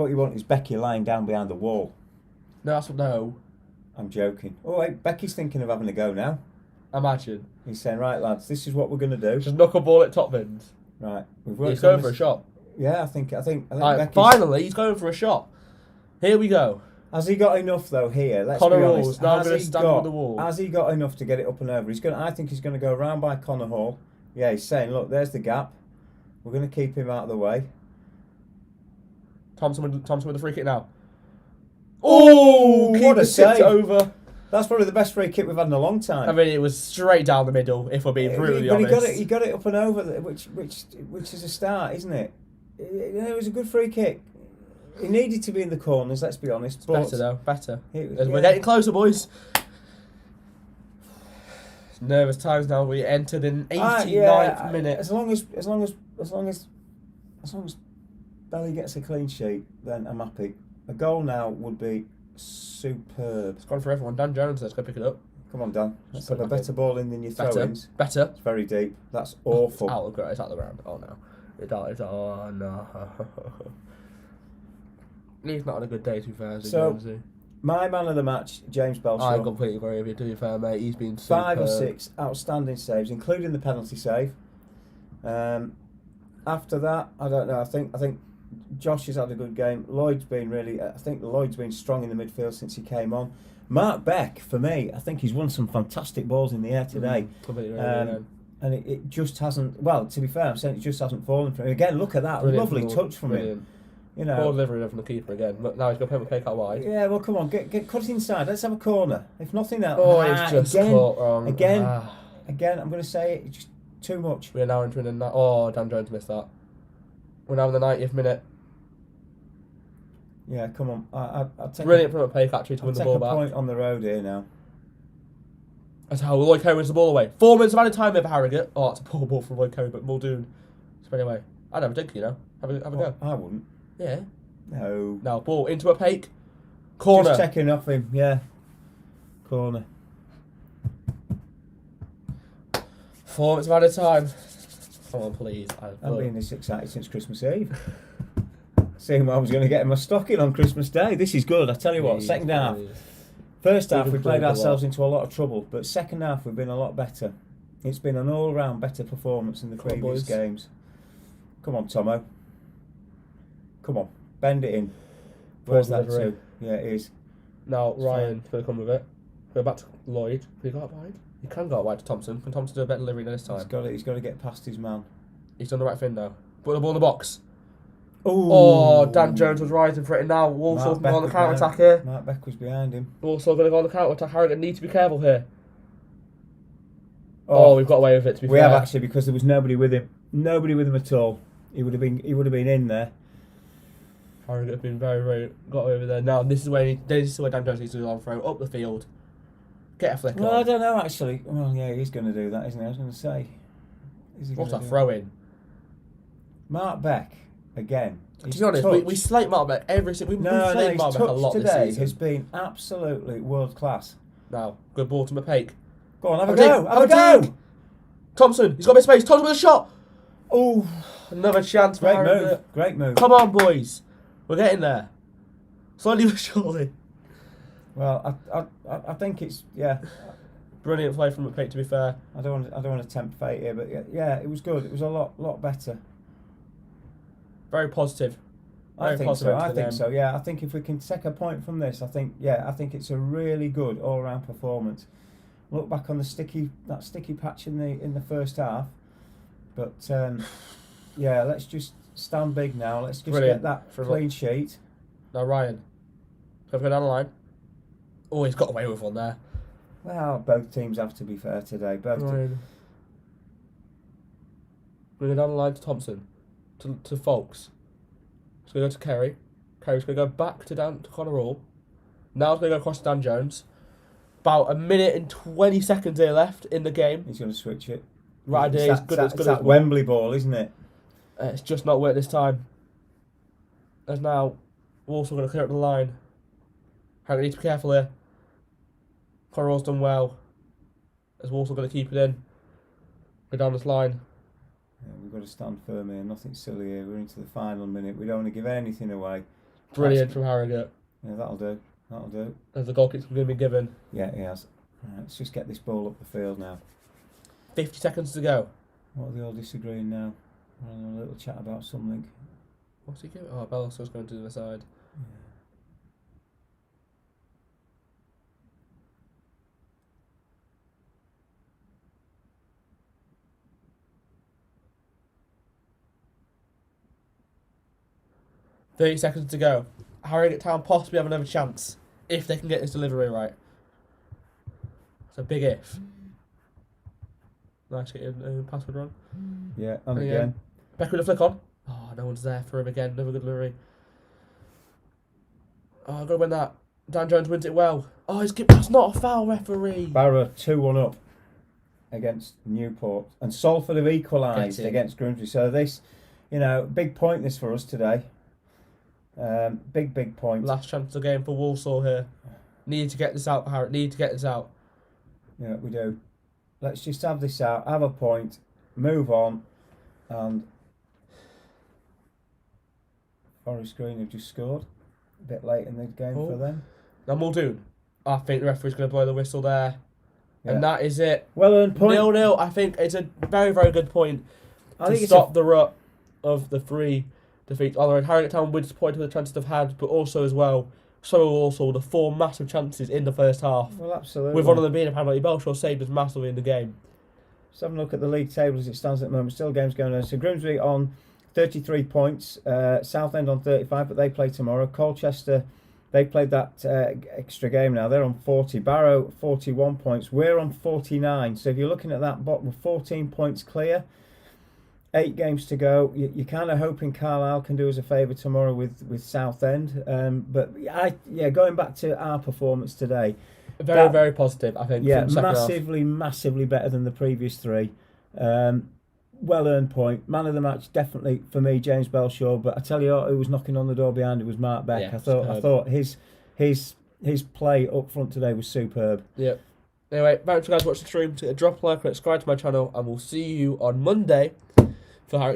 what you want is Becky lying down behind the wall. No, that's no. I'm joking. Oh wait, Becky's thinking of having a go now. Imagine. He's saying, right lads, this is what we're going to do. Just knock a ball at top bins. Right, we've worked. He's going for a shot. Yeah, I think Right, Becky's... finally, he's going for a shot. Here we go. Has he got enough though here? Let's Connor be Hall's honest. now Has going he to stand got- on the wall. Has he got enough to get it up and over? I think he's going to go round by Connor Hall. Yeah, he's saying, look, there's the gap. We're going to keep him out of the way. Thompson with the free kick now. Oh, what a keeper tipped save. it over. That's probably the best free kick we've had in a long time. I mean, it was straight down the middle, if we're being brutally but honest. he got it up and over, which is a start, isn't it? It was a good free kick. It needed to be in the corners, let's be honest. But Better though, better. It- We're yeah. getting closer, boys. Nervous times now. We entered in 89th minute. As long as Belly gets a clean sheet, then I'm happy. A goal now would be superb. It's gone for everyone. Dan Jones, let's go pick it up. Come on, Dan. Let's put have a it back better ball in than your Better, throw-ins. better. It's very deep. That's awful. It's out of the ground. Oh no. Oh no. He's not on a good day, to be fair. So, my man of the match, James Belshaw. I completely agree with you, to be fair, mate. He's been 5 or superb. 6 outstanding saves, including the penalty save. After that, I don't know. I think Josh has had a good game. Lloyd's been strong in the midfield since he came on. Mark Beck, for me, I think he's won some fantastic balls in the air today. Completely agree. And it just hasn't. Well, to be fair, I'm saying it just hasn't fallen for him. Again, look at that lovely touch from him. You know, poor delivery from the keeper again. Look, now he's going to put a kick out wide. Yeah, well, come on, get cut inside. Let's have a corner. If nothing else, Oh, it's just caught wrong. Again, I'm going to say it. It's just too much. We are now entering the oh, Dan Jones missed that. We're now in the 90th minute. Yeah, come on. I'll take Brilliant from a pay catcher to I'll win the take ball a back. point on the road here now. That's how Lloyd Kerry wins the ball away. 4 minutes of added time there for Harrogate. Oh, that's a poor ball from Lloyd Kerry, but Muldoon. So anyway, I'd have a drink, you know. Have a go. I wouldn't. Yeah. No. Now, ball into a pake. Corner. Just checking off him, yeah. Corner. 4 minutes of added time. Come on, please. I've been this excited since Christmas Eve. Seeing what I was going to get in my stocking on Christmas Day. This is good, I tell you what. Second half. First half, we played ourselves into a lot of trouble, but second half, we've been a lot better. It's been an all-round better performance than the previous games. Come on, Tomo. Come on, bend it in. Where's that to? Yeah, it is. Now, Ryan's going to come with it. Go back to Lloyd. Can he go out wide? He can go out wide to Thompson. Can Thompson do a better delivery this time? He's got to get past his man. He's done the right thing now. Put the ball in the box. Ooh. Oh, Dan Jones was rising for it now. Walsall can go on the counter attack here. Mark Beck was behind him. Walsall going to go on the counter attack. Harrogate need to be careful here. Oh, we've got away with it. To be fair, we have actually, because there was nobody with him. Nobody with him at all. He would have been in there. Harrogate have been very got away with there. Now this is where Dan Jones needs to go on throw up the field. Get a flick Well, on. I don't know actually. Well, yeah, he's going to do that, isn't he? I was going to say. What's a throw in? Mark Beck again. To be honest, we slate Mark Beck every single. We've slated Mark Beck a lot this today season. has been absolutely world class. Now, good ball to McPake. Go on, have a go. Have a go. Thompson, he's got a bit of space. Thompson with a shot. Oh, another chance. Great move. Come on, boys. We're getting there. Slowly but surely. Well, I think it's brilliant play from McPake. To be fair, I don't want to tempt fate here, but yeah, it was good. It was a lot better. Very positive. I think so. Yeah, I think if we can take a point from this, I think it's a really good all-round performance. Look back on that sticky patch in the first half, but yeah, let's just stand big now. Let's just get that clean sheet. Now Ryan, go down the line. Oh, he's got away with one there. Well, both teams have to be fair today. Ryan. Bring it down the line to Thompson, to Folks. It's going to go to Kerry. Kerry's going to go back to Connor Hall. Now it's going to go across to Dan Jones. About a minute and 20 seconds here left in the game. He's going to switch it. Right idea. It's good as that Wembley ball, isn't it? It's just not worked this time. As now, Walsall going to clear up the line. Harrogate need to be careful here. Connor Hall's done well. As Walsall going to keep it in. Go down this line. Yeah, we've got to stand firm here. Nothing silly here. We're into the final minute. We don't want to give anything away. Brilliant from Harrogate. Yeah, that'll do. That'll do. As the goal keeps going to be given. Yeah, he has. Right, let's just get this ball up the field now. 50 seconds to go. What are they all disagreeing now? We're having a little chat about something. What's he giving? Oh, Belosso's going to the other side. Yeah. $30 seconds to go. Harrogate Town possibly have another chance if they can get this delivery right. It's a big if. Nice get your password run. Yeah, and again. Beck with a flick on. Oh, no one's there for him again. Another good delivery. Oh, I've got to win that. Dan Jones wins it well. Oh, that's not a foul, referee. Barrow 2-1 up against Newport. And Salford have equalised against Grimsby. So this, big point this for us today. Big point. Last chance of the game for Walsall here. Need to get this out, Harrogate. Need to get this out. Yeah, we do. Let's just have this out, have a point, move on, and Forest Green have just scored. A bit late in the game for them. Now Muldoon, I think the referee's going to blow the whistle there. Yeah. And that is it. Well earned point. 0-0. I think it's a very, very good point to stop the rut of the 3 defeats. Although Harrogate Town would disappoint with the chances they've had, but also as well, so also the 4 massive chances in the first half. Well, absolutely. With one of them being a penalty. Belshaw saved us massively in the game. Let's have a look at the league table as it stands at the moment. Still games going on. So Grimsby on 33 points, Southend on 35, but they play tomorrow. Colchester, they played that extra game now. They're on 40. Barrow, 41 points. We're on 49. So if you're looking at that bottom, 14 points clear. 8 games to go. You're kind of hoping Carlisle can do us a favour tomorrow with Southend. But going back to our performance today, very positive. I think. Yeah, massively better than the previous 3. Well earned point. Man of the match definitely for me, James Belshaw. But I tell you who was knocking on the door behind it was Mark Beck. Yeah, I thought his play up front today was superb. Yep. Anyway, thanks for guys watching the stream. Drop a like, subscribe to my channel, and we'll see you on Monday for Harrogate.